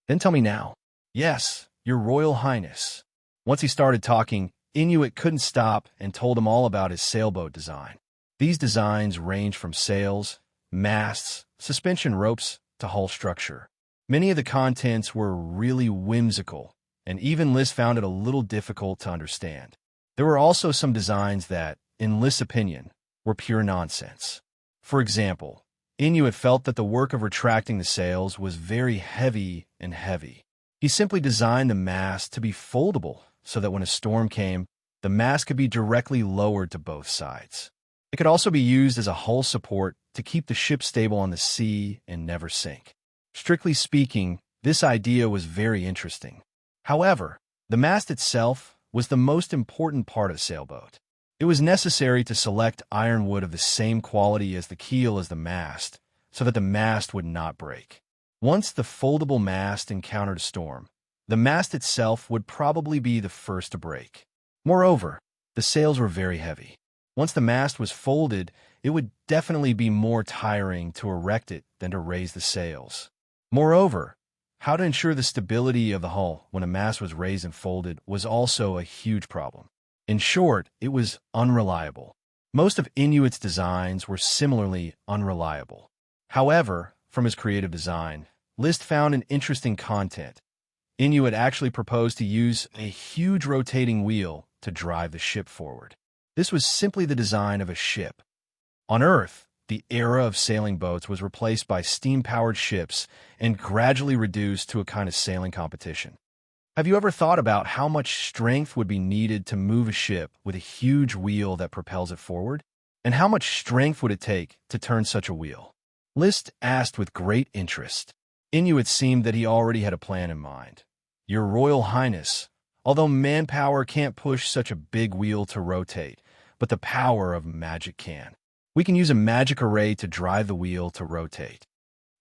"Then tell me now." "Yes, Your Royal Highness." Once he started talking, Inuit couldn't stop and told him all about his sailboat design. These designs range from sails, masts, suspension ropes, to hull structure. Many of the contents were really whimsical, and even List found it a little difficult to understand. There were also some designs that, in List's opinion, were pure nonsense. For example, Inuit felt that the work of retracting the sails was very heavy and heavy. He simply designed the mast to be foldable so that when a storm came, the mast could be directly lowered to both sides. It could also be used as a hull support to keep the ship stable on the sea and never sink. Strictly speaking, this idea was very interesting. However, the mast itself was the most important part of a sailboat. It was necessary to select ironwood of the same quality as the keel as the mast, so that the mast would not break. Once the foldable mast encountered a storm, the mast itself would probably be the first to break. Moreover, the sails were very heavy. Once the mast was folded, it would definitely be more tiring to erect it than to raise the sails. Moreover, how to ensure the stability of the hull when a mast was raised and folded was also a huge problem. In short, it was unreliable. Most of Inuit's designs were similarly unreliable. However, from his creative design, List found an interesting content. Inuit actually proposed to use a huge rotating wheel to drive the ship forward. This was simply the design of a ship. On Earth, the era of sailing boats was replaced by steam-powered ships and gradually reduced to a kind of sailing competition. Have you ever thought about how much strength would be needed to move a ship with a huge wheel that propels it forward? And how much strength would it take to turn such a wheel? List asked with great interest. Inuit seemed that he already had a plan in mind. "Your Royal Highness, although manpower can't push such a big wheel to rotate, but the power of magic can. We can use a magic array to drive the wheel to rotate."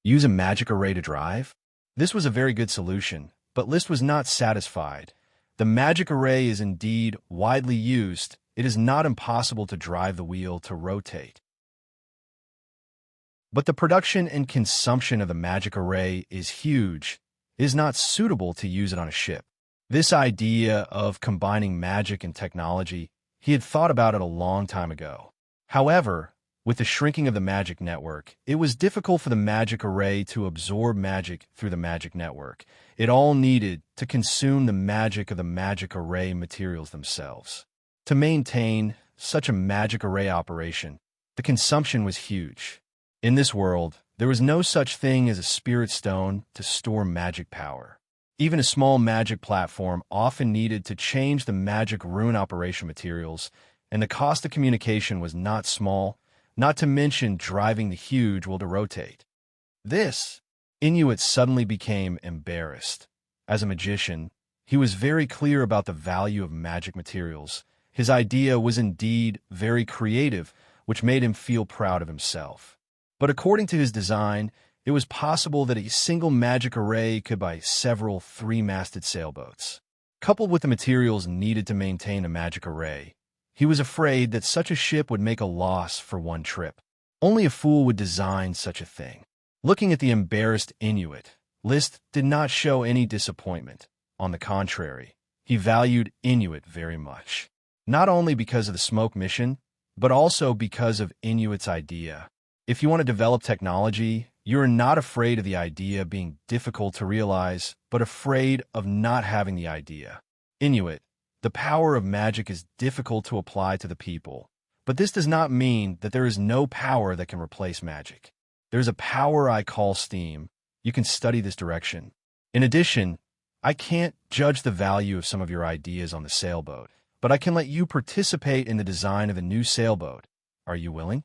Use a magic array to drive? This was a very good solution, but List was not satisfied. The magic array is indeed widely used. It is not impossible to drive the wheel to rotate. But the production and consumption of the magic array is huge. It is not suitable to use it on a ship. This idea of combining magic and technology, he had thought about it a long time ago. However, with the shrinking of the magic network, it was difficult for the magic array to absorb magic through the magic network. It all needed to consume the magic of the magic array materials themselves. To maintain such a magic array operation, the consumption was huge. In this world, there was no such thing as a spirit stone to store magic power. Even a small magic platform often needed to change the magic rune operation materials, and the cost of communication was not small, not to mention driving the huge wheel to rotate. Inuit suddenly became embarrassed. As a magician, he was very clear about the value of magic materials. His idea was indeed very creative, which made him feel proud of himself. But according to his design, it was possible that a single magic array could buy several three-masted sailboats. Coupled with the materials needed to maintain a magic array, he was afraid that such a ship would make a loss for one trip. Only a fool would design such a thing. Looking at the embarrassed Inuit, List did not show any disappointment. On the contrary, he valued Inuit very much. Not only because of the smoke mission, but also because of Inuit's idea. If you want to develop technology, you're not afraid of the idea being difficult to realize, but afraid of not having the idea. Inuit, the power of magic is difficult to apply to the people, but this does not mean that there is no power that can replace magic. There's a power I call steam. You can study this direction. In addition, I can't judge the value of some of your ideas on the sailboat, but I can let you participate in the design of a new sailboat. Are you willing?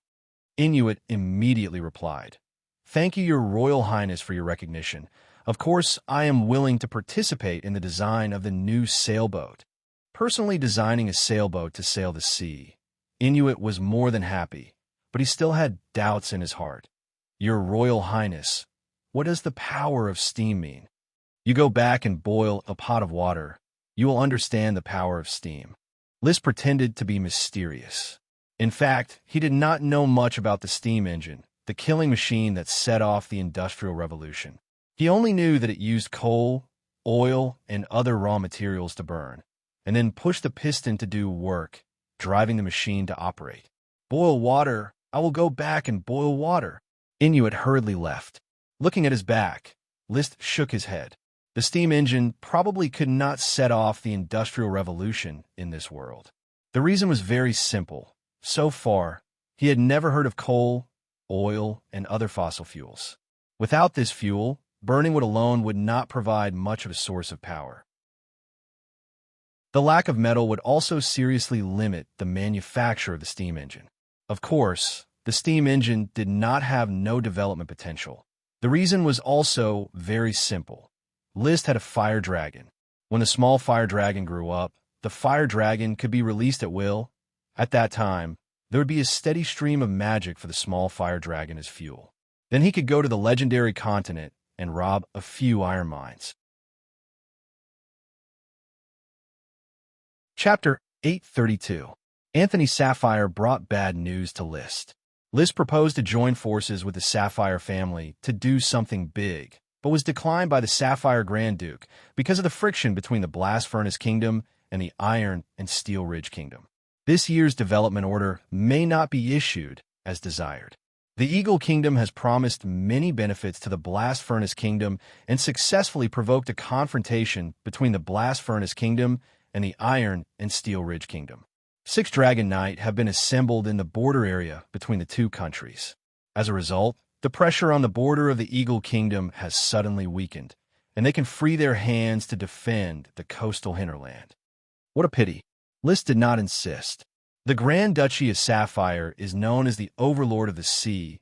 Inuit immediately replied, "Thank you, Your Royal Highness, for your recognition. Of course, I am willing to participate in the design of the new sailboat." Personally designing a sailboat to sail the sea, Inuit was more than happy, but he still had doubts in his heart. "Your Royal Highness, what does the power of steam mean?" "You go back and boil a pot of water. You will understand the power of steam." List pretended to be mysterious. In fact, he did not know much about the steam engine, the killing machine that set off the Industrial Revolution. He only knew that it used coal, oil, and other raw materials to burn, and then pushed the piston to do work, driving the machine to operate. "Boil water. I will go back and boil water." Inuit hurriedly left. Looking at his back, List shook his head. The steam engine probably could not set off the Industrial Revolution in this world. The reason was very simple. So far, he had never heard of coal, oil, and other fossil fuels. Without this fuel, burning wood alone would not provide much of a source of power. The lack of metal would also seriously limit the manufacture of the steam engine. Of course, the steam engine did not have no development potential. The reason was also very simple. List had a fire dragon. When the small fire dragon grew up, the fire dragon could be released at will. At that time, there would be a steady stream of magic for the small fire dragon as fuel. Then he could go to the legendary continent and rob a few iron mines. Chapter 832. Anthony Sapphire brought bad news to List. List proposed to join forces with the Sapphire family to do something big, but was declined by the Sapphire Grand Duke because of the friction between the Blast Furnace Kingdom and the Iron and Steel Ridge Kingdom. This year's development order may not be issued as desired. The Eagle Kingdom has promised many benefits to the Blast Furnace Kingdom and successfully provoked a confrontation between the Blast Furnace Kingdom and the Iron and Steel Ridge Kingdom. 6 Dragon Knight have been assembled in the border area between the two countries. As a result, the pressure on the border of the Eagle Kingdom has suddenly weakened, and they can free their hands to defend the coastal hinterland. What a pity. List did not insist. The Grand Duchy of Sapphire is known as the Overlord of the Sea,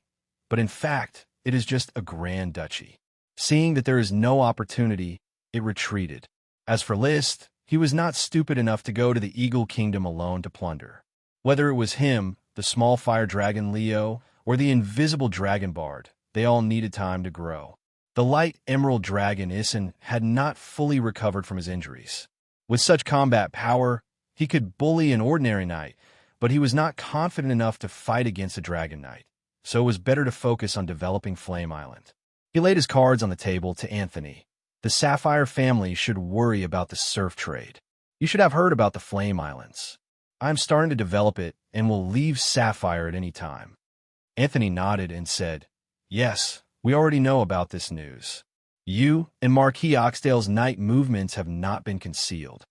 but in fact, it is just a Grand Duchy. Seeing that there is no opportunity, it retreated. As for List, he was not stupid enough to go to the Eagle Kingdom alone to plunder. Whether it was him, the small fire dragon Leo, or the invisible dragon Bard, they all needed time to grow. The light emerald dragon Isin had not fully recovered from his injuries. With such combat power, he could bully an ordinary knight, but he was not confident enough to fight against a dragon knight, so it was better to focus on developing Flame Island. He laid his cards on the table to Anthony. The Sapphire family should worry about the surf trade. You should have heard about the Flame Islands. I'm starting to develop it and will leave Sapphire at any time. Anthony nodded and said, "Yes, we already know about this news. You and Marquis Oxdale's night movements have not been concealed.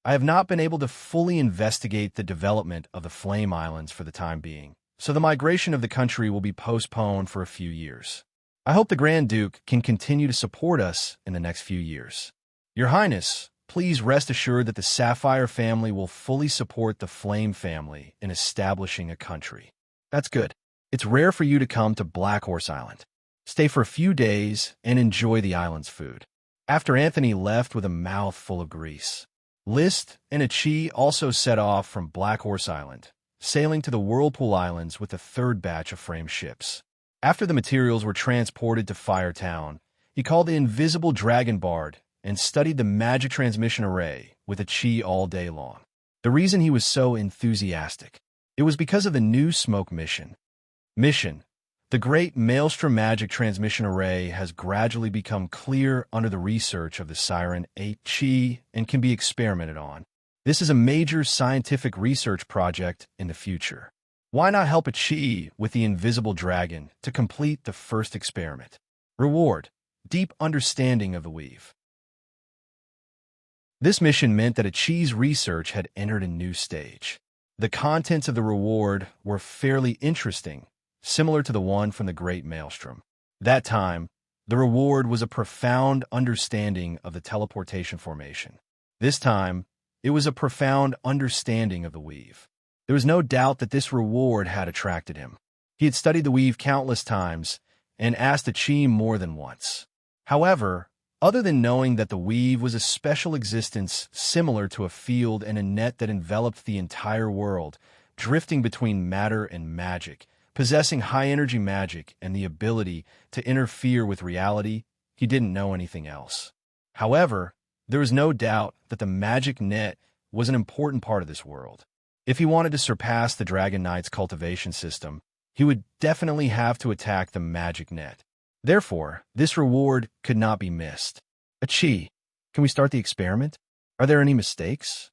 I have not been able to fully investigate the development of the Flame Islands for the time being, so the migration of the country will be postponed for a few years. I hope the Grand Duke can continue to support us in the next few years. Your Highness, please rest assured that the Sapphire family will fully support the Flame family in establishing a country." "That's good. It's rare for you to come to Black Horse Island. Stay for a few days and enjoy the island's food." After Anthony left with a mouth full of grease, List and Achi also set off from Black Horse Island, sailing to the Whirlpool Islands with a third batch of frame ships. After the materials were transported to Firetown, he called the invisible Dragon Bard and studied the magic transmission array with Achi all day long. The reason he was so enthusiastic, it was because of the new smoke mission. The great Maelstrom magic transmission array has gradually become clear under the research of the Siren Achi and can be experimented on. This is a major scientific research project in the future. Why not help a Chi with the invisible dragon to complete the first experiment? Reward: deep understanding of the weave. This mission meant that a Chi's research had entered a new stage. The contents of the reward were fairly interesting, similar to the one from the Great Maelstrom. That time, the reward was a profound understanding of the teleportation formation. This time, it was a profound understanding of the weave. There was no doubt that this reward had attracted him. He had studied the weave countless times and asked the Chi more than once. However, other than knowing that the weave was a special existence similar to a field and a net that enveloped the entire world, drifting between matter and magic, possessing high-energy magic and the ability to interfere with reality, he didn't know anything else. However, there was no doubt that the magic net was an important part of this world. If he wanted to surpass the Dragon Knight's cultivation system, he would definitely have to attack the magic net. Therefore, this reward could not be missed. A Chi, can we start the experiment? Are there any mistakes?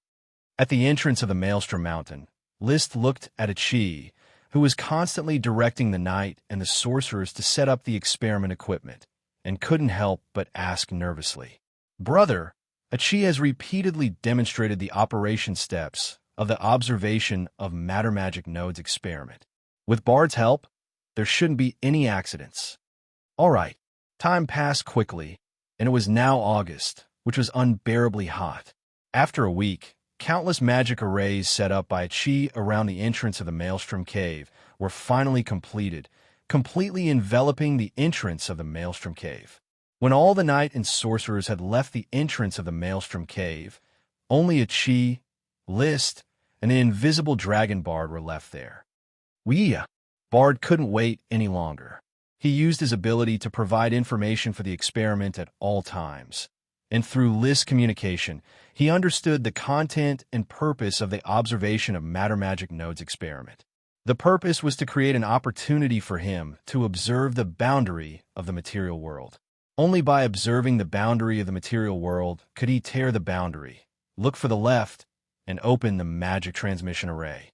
At the entrance of the Maelstrom Mountain, List looked at a Chi, who was constantly directing the knight and the sorcerers to set up the experiment equipment, and couldn't help but ask nervously, "Brother, a Chi has repeatedly demonstrated the operation steps of the observation of matter magic nodes experiment. With Bard's help, there shouldn't be any accidents." All right, time passed quickly, and it was now August, which was unbearably hot. After a week, countless magic arrays set up by a Chi around the entrance of the Maelstrom Cave were finally completed, completely enveloping the entrance of the Maelstrom Cave. When all the knight and sorcerers had left the entrance of the Maelstrom Cave, only a Chi, List, and the invisible dragon Bard were left there. Wuxia. Bard couldn't wait any longer. He used his ability to provide information for the experiment at all times, and through List's communication, he understood the content and purpose of the observation of matter magic nodes experiment. The purpose was to create an opportunity for him to observe the boundary of the material world. Only by observing the boundary of the material world could he tear the boundary, look for the left, and open the magic transmission array.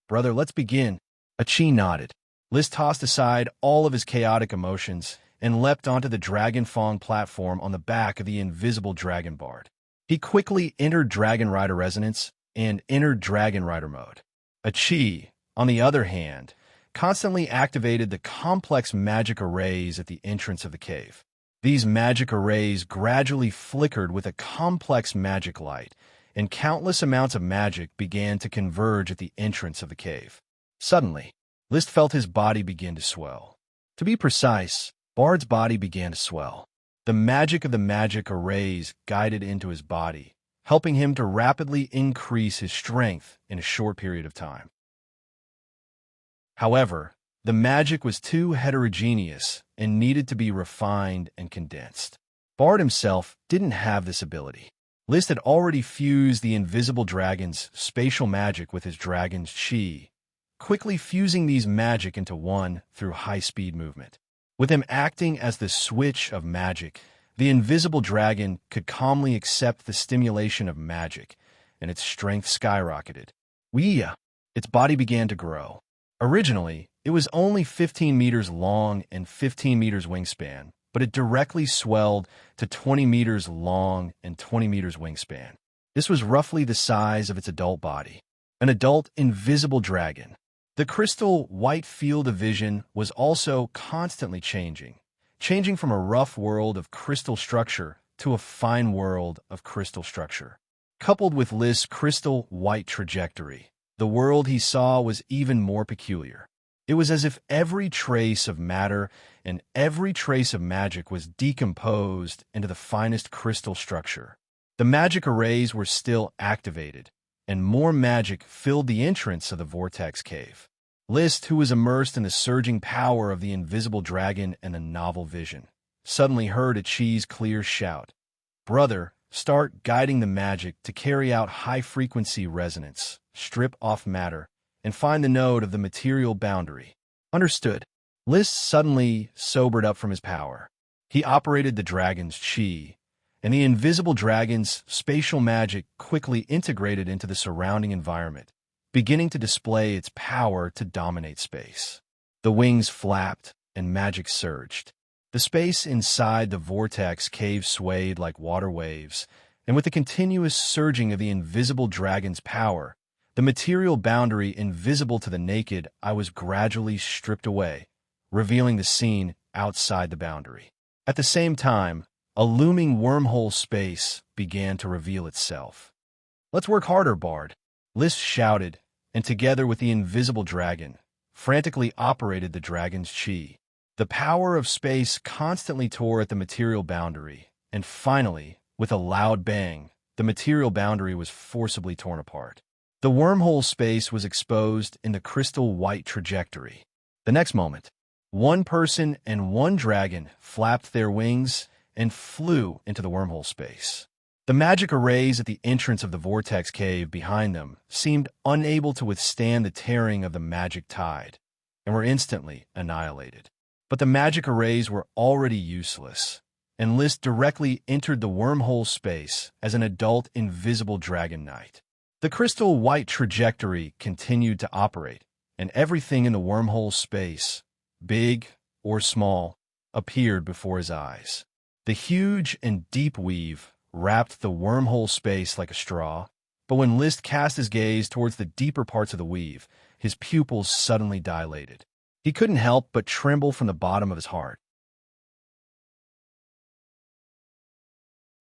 "Brother, let's begin." A Chi nodded. List tossed aside all of his chaotic emotions and leapt onto the Dragon Fong platform on the back of the invisible Dragon Bard. He quickly entered Dragon Rider Resonance and entered Dragon Rider mode. A Chi, on the other hand, constantly activated the complex magic arrays at the entrance of the cave. These magic arrays gradually flickered with a complex magic light, and countless amounts of magic began to converge at the entrance of the cave. Suddenly, List felt his body begin to swell. To be precise, Bard's body began to swell. The magic of the magic arrays guided into his body, helping him to rapidly increase his strength in a short period of time. However, the magic was too heterogeneous and needed to be refined and condensed. Bard himself didn't have this ability. List had already fused the invisible dragon's spatial magic with his dragon's Chi, quickly fusing these magic into one through high-speed movement. With him acting as the switch of magic, the invisible dragon could calmly accept the stimulation of magic, and its strength skyrocketed. Wuxia. Its body began to grow. Originally, it was only 15 meters long and 15 meters wingspan, but it directly swelled to 20 meters long and 20 meters wingspan. This was roughly the size of its adult body. An adult invisible dragon. The crystal white field of vision was also constantly changing from a rough world of crystal structure to a fine world of crystal structure. Coupled with List's crystal white trajectory, the world he saw was even more peculiar. It was as if every trace of matter and every trace of magic was decomposed into the finest crystal structure. The magic arrays were still activated, and more magic filled the entrance of the vortex cave. List, who was immersed in the surging power of the invisible dragon and the novel vision, suddenly heard a Chi's clear shout. "Brother, start guiding the magic to carry out high-frequency resonance, strip off matter, and find the node of the material boundary." Understood. List suddenly sobered up from his power. He operated the dragon's Chi, and the invisible dragon's spatial magic quickly integrated into the surrounding environment, beginning to display its power to dominate space. The wings flapped, and magic surged. The space inside the vortex cave swayed like water waves, and with the continuous surging of the invisible dragon's power, the material boundary invisible to the naked eye was gradually stripped away, revealing the scene outside the boundary. At the same time, a looming wormhole space began to reveal itself. "Let's work harder, Bard," List shouted, and together with the invisible dragon, frantically operated the dragon's chi. The power of space constantly tore at the material boundary, and finally, with a loud bang, the material boundary was forcibly torn apart. The wormhole space was exposed in the crystal white trajectory. The next moment, one person and one dragon flapped their wings and flew into the wormhole space. The magic arrays at the entrance of the vortex cave behind them seemed unable to withstand the tearing of the magic tide, and were instantly annihilated. But the magic arrays were already useless, and List directly entered the wormhole space as an adult invisible dragon knight. The crystal white trajectory continued to operate, and everything in the wormhole space, big or small, appeared before his eyes. The huge and deep weave wrapped the wormhole space like a straw, but when List cast his gaze towards the deeper parts of the weave, his pupils suddenly dilated. He couldn't help but tremble from the bottom of his heart.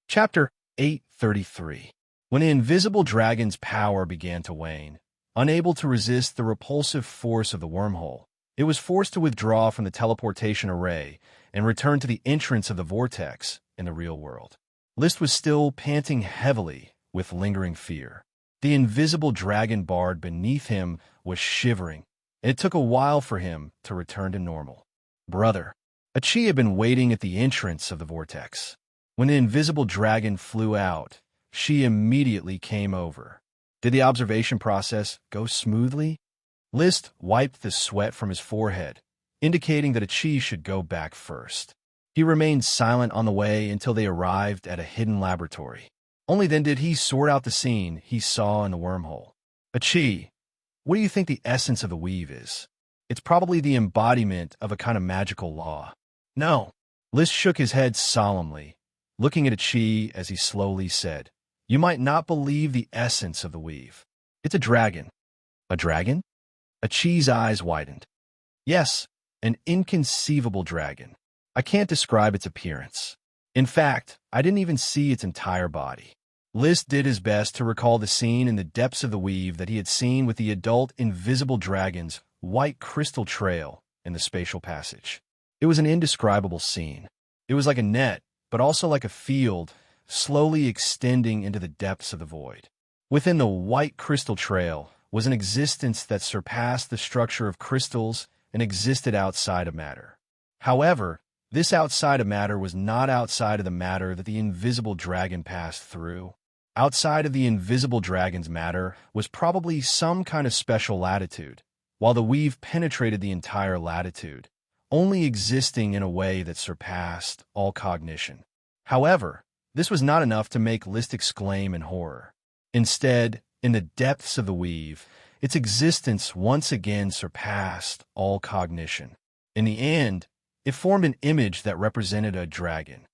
Chapter 833. When the invisible dragon's power began to wane, unable to resist the repulsive force of the wormhole, it was forced to withdraw from the teleportation array and return to the entrance of the vortex in the real world. List was still panting heavily with lingering fear. The invisible dragon bard beneath him was shivering, and it took a while for him to return to normal. "Brother." A chi had been waiting at the entrance of the vortex. When the invisible dragon flew out, she immediately came over. Did the observation process go smoothly? List wiped the sweat from his forehead, indicating that a chi should go back first. He remained silent on the way until they arrived at a hidden laboratory. Only then did he sort out the scene he saw in the wormhole. "A chi, what do you think the essence of the weave is?" "It's probably the embodiment of a kind of magical law." "No." List shook his head solemnly, looking at a chi as he slowly said, "You might not believe the essence of the weave. It's a dragon." "A dragon?" A chi's eyes widened. "Yes, an inconceivable dragon. I can't describe its appearance. In fact, I didn't even see its entire body." List did his best to recall the scene in the depths of the weave that he had seen with the adult invisible dragon's white crystal trail in the spatial passage. It was an indescribable scene. It was like a net, but also like a field, slowly extending into the depths of the void. Within the white crystal trail was an existence that surpassed the structure of crystals and existed outside of matter. However, this outside of matter was not outside of the matter that the invisible dragon passed through. Outside of the invisible dragon's matter was probably some kind of special latitude, while the weave penetrated the entire latitude, only existing in a way that surpassed all cognition. However, this was not enough to make List exclaim in horror. Instead, in the depths of the weave, its existence once again surpassed all cognition. In the end, it formed an image that represented a dragon.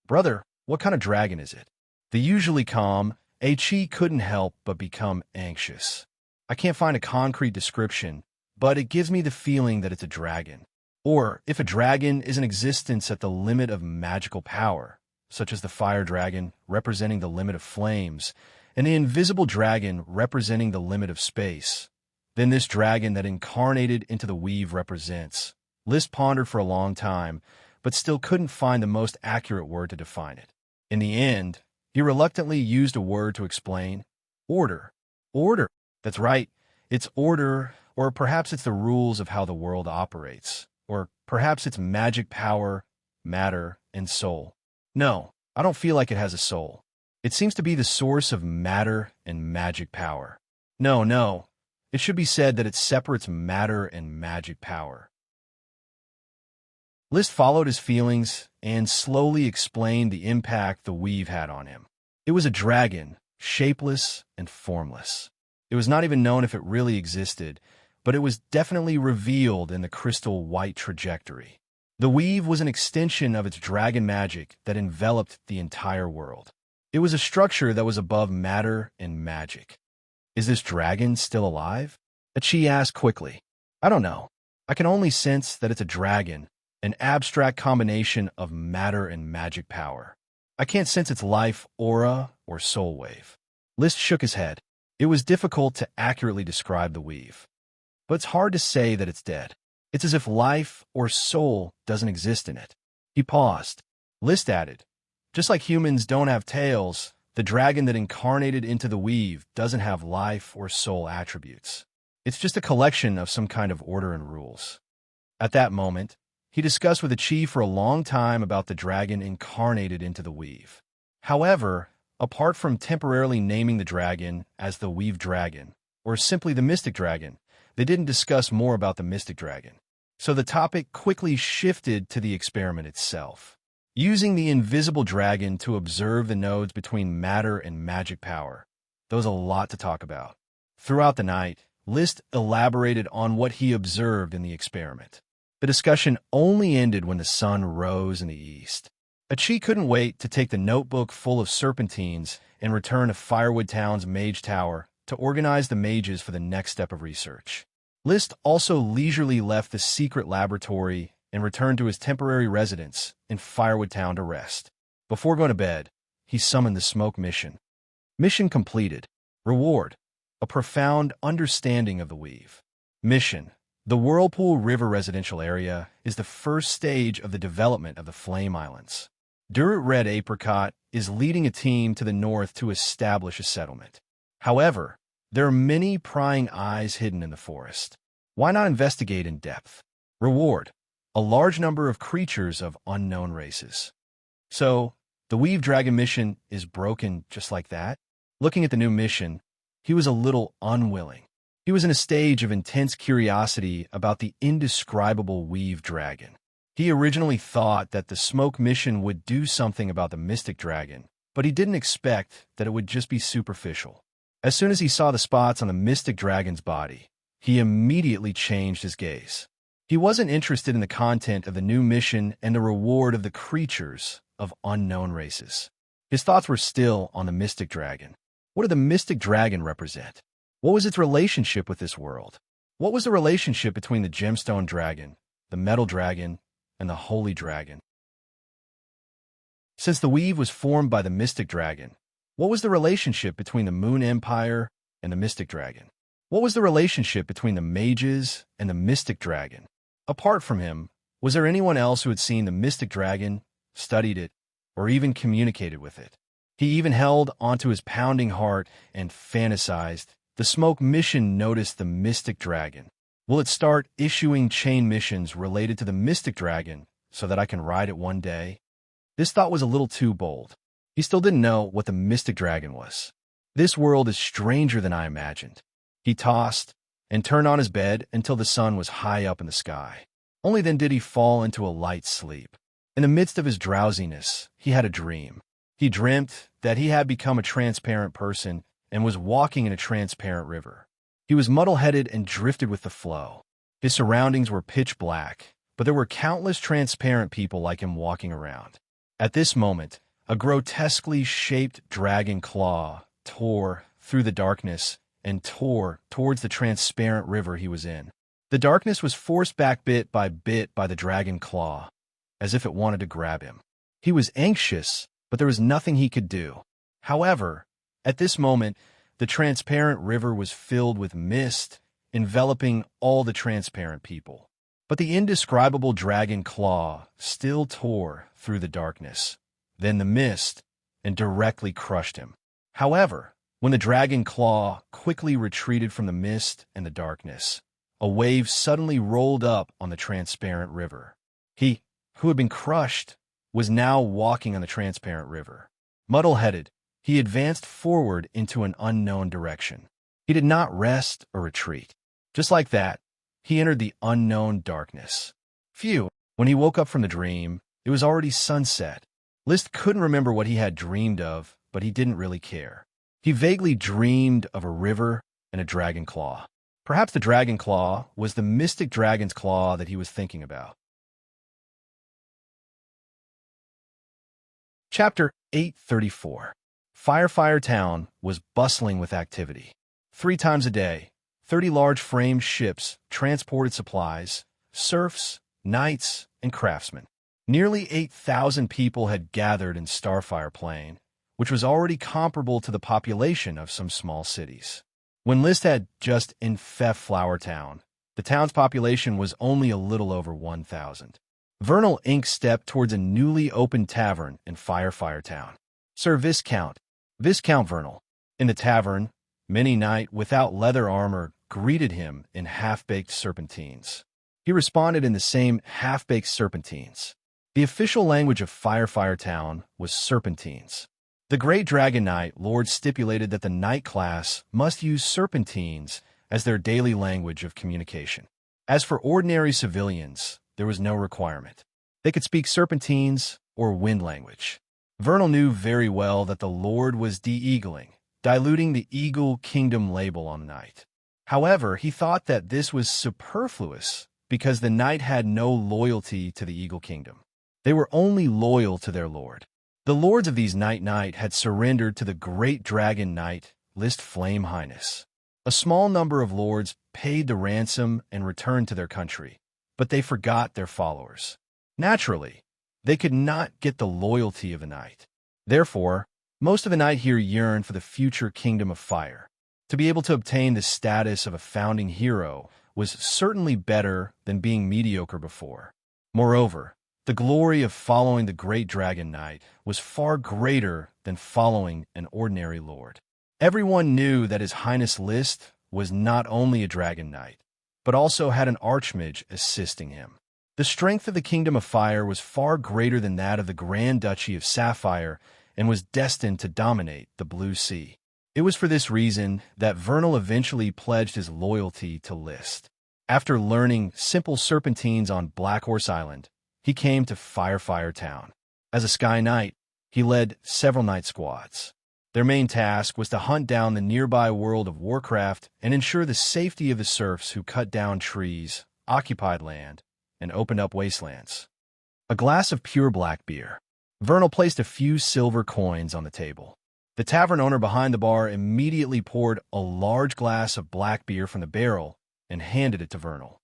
"Brother, what kind of dragon is it?" The usually calm Chi couldn't help but become anxious. "I can't find a concrete description, but it gives me the feeling that it's a dragon. Or if a dragon is an existence at the limit of magical power, such as the fire dragon representing the limit of flames, and the invisible dragon representing the limit of space, then this dragon that incarnated into the weave represents." List pondered for a long time, but still couldn't find the most accurate word to define it. In the end, he reluctantly used a word to explain. "Order." "Order." That's right. It's order, or perhaps it's the rules of how the world operates. Or perhaps it's magic power, matter, and soul. "No, I don't feel like it has a soul. It seems to be the source of matter and magic power." No. It should be said that it separates matter and magic power." List followed his feelings and slowly explained the impact the weave had on him. It was a dragon, shapeless and formless. It was not even known if it really existed, but it was definitely revealed in the crystal white trajectory. The weave was an extension of its dragon magic that enveloped the entire world. It was a structure that was above matter and magic. Is this dragon still alive? Qi asked quickly. I don't know. I can only sense that it's a dragon, an abstract combination of matter and magic power. I can't sense its life, aura, or soul wave. List shook his head. It was difficult to accurately describe the weave. But it's hard to say that it's dead. It's as if life or soul doesn't exist in it. He paused. List added, just like humans don't have tails, the dragon that incarnated into the weave doesn't have life or soul attributes. It's just a collection of some kind of order and rules. At that moment, he discussed with the chief for a long time about the dragon incarnated into the weave. However, apart from temporarily naming the dragon as the Weave Dragon, or simply the Mystic Dragon, they didn't discuss more about the Mystic Dragon. So the topic quickly shifted to the experiment itself. Using the invisible dragon to observe the nodes between matter and magic power. There was a lot to talk about. Throughout the night, List elaborated on what he observed in the experiment. The discussion only ended when the sun rose in the east. Qi couldn't wait to take the notebook full of serpentines and return to Firewood Town's Mage Tower to organize the mages for the next step of research. List also leisurely left the secret laboratory and returned to his temporary residence in Firewood Town to rest. Before going to bed, he summoned the smoke mission. Mission completed. Reward: a profound understanding of the weave. Mission: the Whirlpool River residential area is the first stage of the development of the Flame Islands. Durut Red Apricot is leading a team to the north to establish a settlement. However, there are many prying eyes hidden in the forest. Why not investigate in depth? Reward: a large number of creatures of unknown races. So, the Weave Dragon mission is broken just like that? Looking at the new mission, he was a little unwilling. He was in a stage of intense curiosity about the indescribable Weave Dragon. He originally thought that the smoke mission would do something about the Mystic Dragon, but he didn't expect that it would just be superficial. As soon as he saw the spots on the Mystic Dragon's body, he immediately changed his gaze. He wasn't interested in the content of the new mission and the reward of the creatures of unknown races. His thoughts were still on the Mystic Dragon. What did the Mystic Dragon represent? What was its relationship with this world? What was the relationship between the Gemstone Dragon, the Metal Dragon, and the Holy Dragon? Since the weave was formed by the Mystic Dragon, what was the relationship between the Moon Empire and the Mystic Dragon? What was the relationship between the mages and the Mystic Dragon? Apart from him, was there anyone else who had seen the Mystic Dragon, studied it, or even communicated with it? He even held onto his pounding heart and fantasized. The smoke mission noticed the Mystic Dragon. Will it start issuing chain missions related to the Mystic Dragon so that I can ride it one day? This thought was a little too bold. He still didn't know what the Mystic Dragon was. This world is stranger than I imagined. He tossed and turned on his bed until the sun was high up in the sky. Only then did he fall into a light sleep. In the midst of his drowsiness, he had a dream. He dreamt that he had become a transparent person and was walking in a transparent river. He was muddle-headed and drifted with the flow. His surroundings were pitch black, but there were countless transparent people like him walking around. At this moment, a grotesquely shaped dragon claw tore through the darkness and tore towards the transparent river he was in. The darkness was forced back bit by the dragon claw, as if it wanted to grab him. He was anxious, but there was nothing he could do. However, at this moment, the transparent river was filled with mist, enveloping all the transparent people. But the indescribable dragon claw still tore through the darkness, then the mist, and directly crushed him. However, when the dragon claw quickly retreated from the mist and the darkness, a wave suddenly rolled up on the transparent river. He, who had been crushed, was now walking on the transparent river. Muddle-headed, he advanced forward into an unknown direction. He did not rest or retreat. Just like that, he entered the unknown darkness. Phew! When he woke up from the dream, it was already sunset. List couldn't remember what he had dreamed of, but he didn't really care. He vaguely dreamed of a river and a dragon claw. Perhaps the dragon claw was the mystic dragon's claw that he was thinking about. Chapter 834. Firefire Town was bustling with activity. 3 times a day, 30 large framed ships transported supplies, serfs, knights, and craftsmen. Nearly 8,000 people had gathered in Starfire Plain, which was already comparable to the population of some small cities. When List had just infeft Flower Town, the town's population was only a little over 1,000. Vernal Inc. stepped towards a newly opened tavern in Firefire Town. Sir Viscount Vernal. In the tavern, many knight without leather armor greeted him in half-baked serpentines. He responded in the same half-baked serpentines. The official language of Firefire Town was serpentines. The Great Dragon Knight Lord stipulated that the knight class must use serpentines as their daily language of communication. As for ordinary civilians, there was no requirement. They could speak serpentines or wind language. Vernal knew very well that the Lord was de-eagling, diluting the Eagle Kingdom label on the knight. However, he thought that this was superfluous because the knight had no loyalty to the Eagle Kingdom. They were only loyal to their lord. The lords of these knight had surrendered to the Great Dragon Knight, List Flame Highness. A small number of lords paid the ransom and returned to their country, but they forgot their followers. Naturally, they could not get the loyalty of a knight. Therefore, most of the knight here yearned for the future Kingdom of Fire. To be able to obtain the status of a founding hero was certainly better than being mediocre before. Moreover, the glory of following the Great Dragon Knight was far greater than following an ordinary lord. Everyone knew that His Highness List was not only a Dragon Knight, but also had an Archmage assisting him. The strength of the Kingdom of Fire was far greater than that of the Grand Duchy of Sapphire and was destined to dominate the Blue Sea. It was for this reason that Vernal eventually pledged his loyalty to List. After learning simple serpentines on Black Horse Island, he came to Firefire Town. As a Sky Knight, he led several knight squads. Their main task was to hunt down the nearby world of Warcraft and ensure the safety of the serfs who cut down trees, occupied land, and opened up wastelands. A glass of pure black beer. Vernal placed a few silver coins on the table. The tavern owner behind the bar immediately poured a large glass of black beer from the barrel and handed it to Vernal.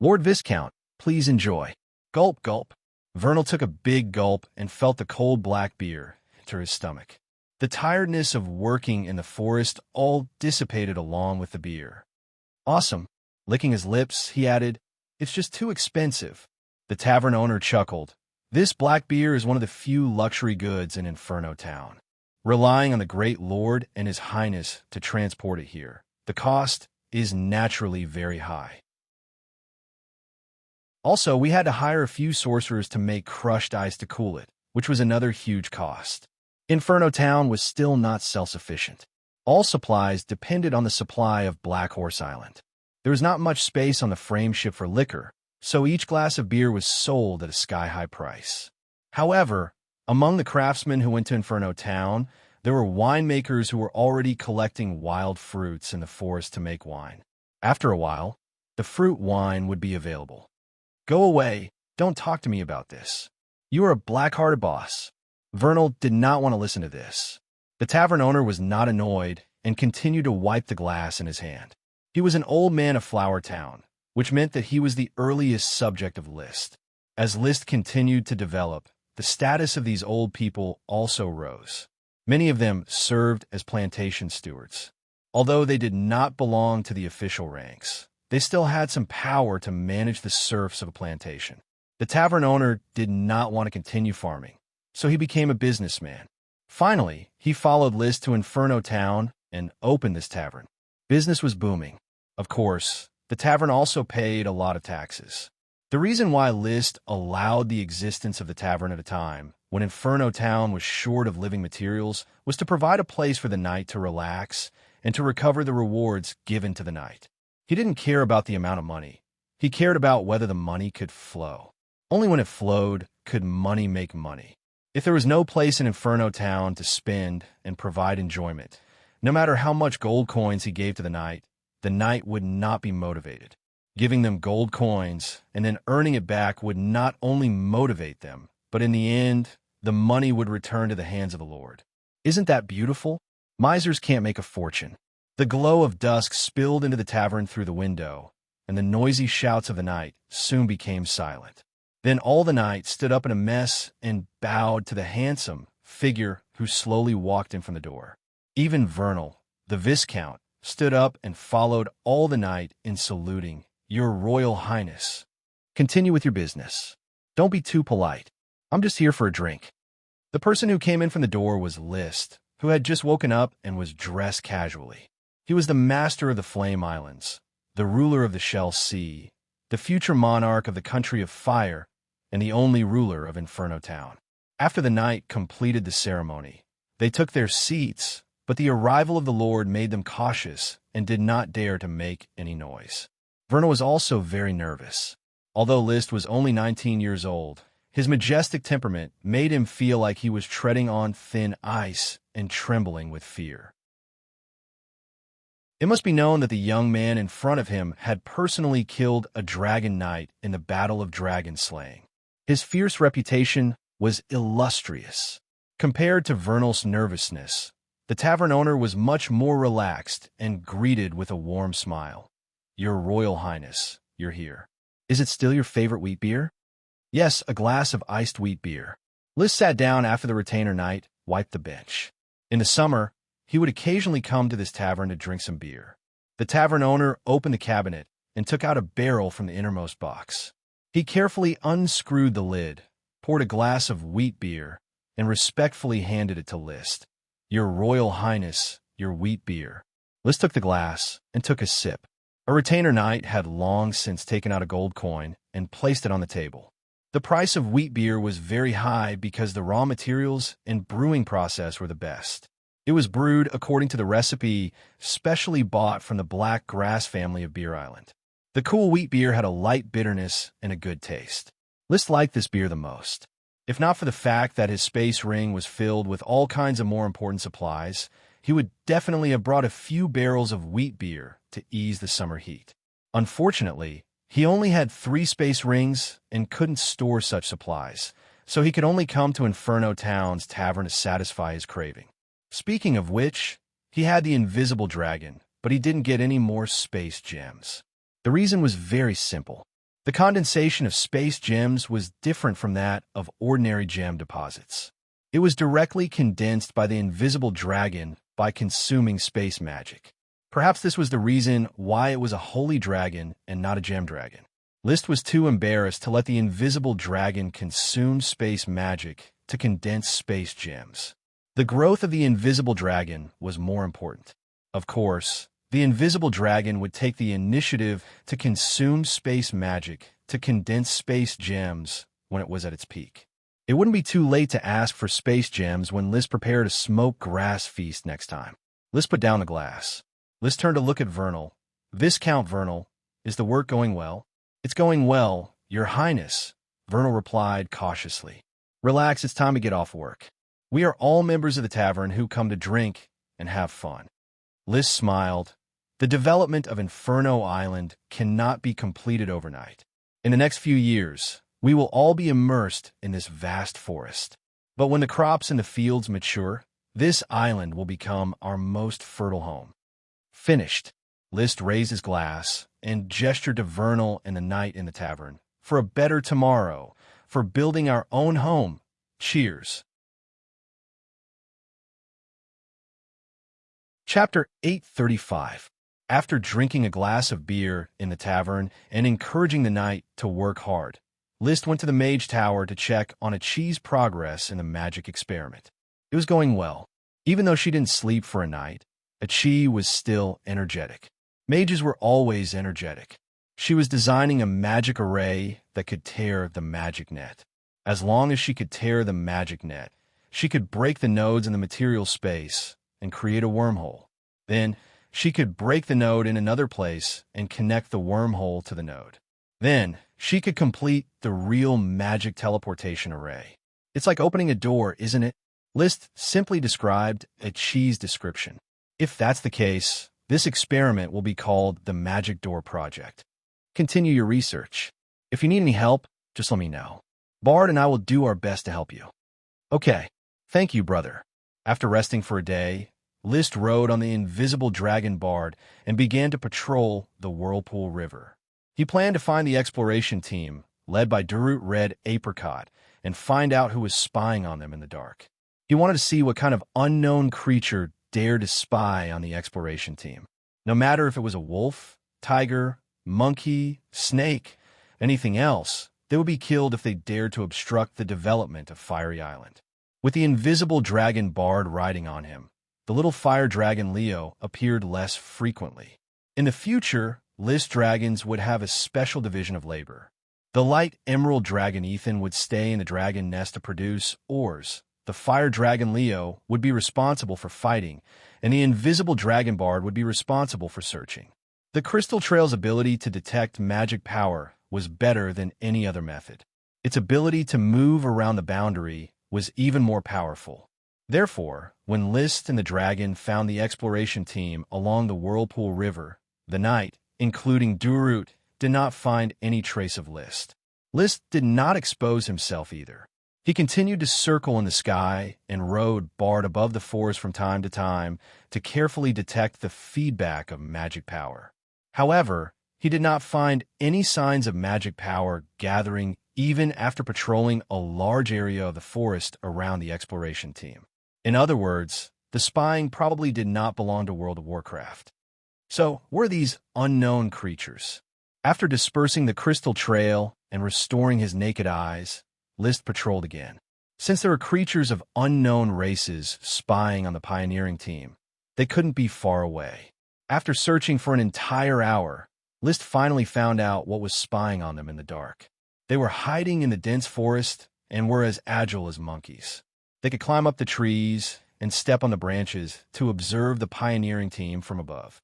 "Lord Viscount, please enjoy." Gulp, gulp. Vernal took a big gulp and felt the cold black beer enter his stomach. The tiredness of working in the forest all dissipated along with the beer. "Awesome." Licking his lips, he added, "It's just too expensive." The tavern owner chuckled. "This black beer is one of the few luxury goods in Inferno Town. Relying on the Great Lord and His Highness to transport it here, the cost is naturally very high. Also, we had to hire a few sorcerers to make crushed ice to cool it, which was another huge cost. Inferno Town was still not self-sufficient. All supplies depended on the supply of Black Horse Island. There was not much space on the frame ship for liquor, so each glass of beer was sold at a sky-high price. However, among the craftsmen who went to Inferno Town, there were winemakers who were already collecting wild fruits in the forest to make wine. After a while, the fruit wine would be available. "Go away, don't talk to me about this. You are a black-hearted boss." Vernal did not want to listen to this. The tavern owner was not annoyed and continued to wipe the glass in his hand. He was an old man of Flower Town, which meant that he was the earliest subject of List. As List continued to develop, the status of these old people also rose. Many of them served as plantation stewards. Although they did not belong to the official ranks, they still had some power to manage the serfs of a plantation. The tavern owner did not want to continue farming, so he became a businessman. Finally, he followed List to Inferno Town and opened this tavern. Business was booming. Of course, the tavern also paid a lot of taxes. The reason why List allowed the existence of the tavern at a time when Inferno Town was short of living materials was to provide a place for the knight to relax and to recover the rewards given to the knight. He didn't care about the amount of money. He cared about whether the money could flow. Only when it flowed could money make money. If there was no place in Inferno Town to spend and provide enjoyment, No matter how much gold coins he gave to the knight would not be motivated. Giving them gold coins and then earning it back would not only motivate them, but in the end, the money would return to the hands of the Lord. Isn't that beautiful? Misers can't make a fortune. The glow of dusk spilled into the tavern through the window, and the noisy shouts of the night soon became silent. Then all the knights stood up in a mess and bowed to the handsome figure who slowly walked in from the door. Even Vernal, the Viscount, stood up and followed all the night in saluting, "Your Royal Highness. Continue with your business. Don't be too polite. I'm just here for a drink." The person who came in from the door was List, who had just woken up and was dressed casually. He was the master of the Flame Islands, the ruler of the Shell Sea, the future monarch of the Country of Fire, and the only ruler of Inferno Town. After the knight completed the ceremony, they took their seats, but the arrival of the Lord made them cautious and did not dare to make any noise. Vernal was also very nervous. Although List was only 19 years old, his majestic temperament made him feel like he was treading on thin ice and trembling with fear. It must be known that the young man in front of him had personally killed a dragon knight in the Battle of Dragon Slaying. His fierce reputation was illustrious. Compared to Vernal's nervousness, the tavern owner was much more relaxed and greeted with a warm smile. "Your Royal Highness, you're here. Is it still your favorite wheat beer?" "Yes, a glass of iced wheat beer." List sat down after the retainer knight wiped the bench. In the summer, he would occasionally come to this tavern to drink some beer. The tavern owner opened the cabinet and took out a barrel from the innermost box. He carefully unscrewed the lid, poured a glass of wheat beer, and respectfully handed it to List. "Your Royal Highness, your wheat beer." List took the glass and took a sip. A retainer knight had long since taken out a gold coin and placed it on the table. The price of wheat beer was very high because the raw materials and brewing process were the best. It was brewed according to the recipe specially bought from the Black Grass family of Beer Island. The cool wheat beer had a light bitterness and a good taste. List liked this beer the most. If not for the fact that his space ring was filled with all kinds of more important supplies, he would definitely have brought a few barrels of wheat beer to ease the summer heat. Unfortunately, he only had 3 space rings and couldn't store such supplies, so he could only come to Inferno Town's tavern to satisfy his craving. Speaking of which, he had the invisible dragon, but he didn't get any more space gems. The reason was very simple. The condensation of space gems was different from that of ordinary gem deposits. It was directly condensed by the invisible dragon by consuming space magic. Perhaps this was the reason why it was a holy dragon and not a gem dragon. List was too embarrassed to let the invisible dragon consume space magic to condense space gems. The growth of the invisible dragon was more important. Of course, the invisible dragon would take the initiative to consume space magic to condense space gems when it was at its peak. It wouldn't be too late to ask for space gems when List prepared a smoked grass feast next time. List put down the glass. List turned to look at Vernal. "Viscount Vernal, is the work going well?" "It's going well, Your Highness," Vernal replied cautiously. "Relax, it's time to get off work. We are all members of the tavern who come to drink and have fun." List smiled. The development of Inferno Island cannot be completed overnight. In the next few years, we will all be immersed in this vast forest. But when the crops in the fields mature, this island will become our most fertile home. Finished. List raised his glass and gestured to Vernal and the knight in the tavern. "For a better tomorrow, for building our own home. Cheers." Chapter 835. After drinking a glass of beer in the tavern and encouraging the knight to work hard, List went to the Mage Tower to check on Achi's progress in the magic experiment. It was going well. Even though she didn't sleep for a night, Achi was still energetic. Mages were always energetic. She was designing a magic array that could tear the magic net. As long as she could tear the magic net, she could break the nodes in the material space and create a wormhole. Then, she could break the node in another place and connect the wormhole to the node. Then, she could complete the real magic teleportation array. "It's like opening a door, isn't it?" List simply described Achi's description. If that's the case, this experiment will be called the Magic Door Project. Continue your research. If you need any help, just let me know. Bard and I will do our best to help you. Okay, thank you, brother. After resting for a day, List rode on the invisible dragon Bard and began to patrol the Whirlpool River. He planned to find the exploration team, led by Durut Red Apricot, and find out who was spying on them in the dark. He wanted to see what kind of unknown creature dared to spy on the exploration team. No matter if it was a wolf, tiger, monkey, snake, anything else, they would be killed if they dared to obstruct the development of Fiery Island. With the invisible dragon Bard riding on him, the little fire dragon Leo appeared less frequently. In the future, List dragons would have a special division of labor. The light emerald dragon Ethan would stay in the dragon nest to produce ores. The fire dragon Leo would be responsible for fighting, and the invisible dragon Bard would be responsible for searching. The Crystal Trail's ability to detect magic power was better than any other method. Its ability to move around the boundary was even more powerful. Therefore, when List and the dragon found the exploration team along the Whirlpool River, the knight, including Durut, did not find any trace of List. List did not expose himself either. He continued to circle in the sky and rode Bard above the forest from time to carefully detect the feedback of magic power. However, he did not find any signs of magic power gathering even after patrolling a large area of the forest around the exploration team. In other words, the spying probably did not belong to World of Warcraft. So, were these unknown creatures? After dispersing the Crystal Trail and restoring his naked eyes, List patrolled again. Since there were creatures of unknown races spying on the pioneering team, they couldn't be far away. After searching for an entire hour, List finally found out what was spying on them in the dark. They were hiding in the dense forest and were as agile as monkeys. They could climb up the trees and step on the branches to observe the pioneering team from above.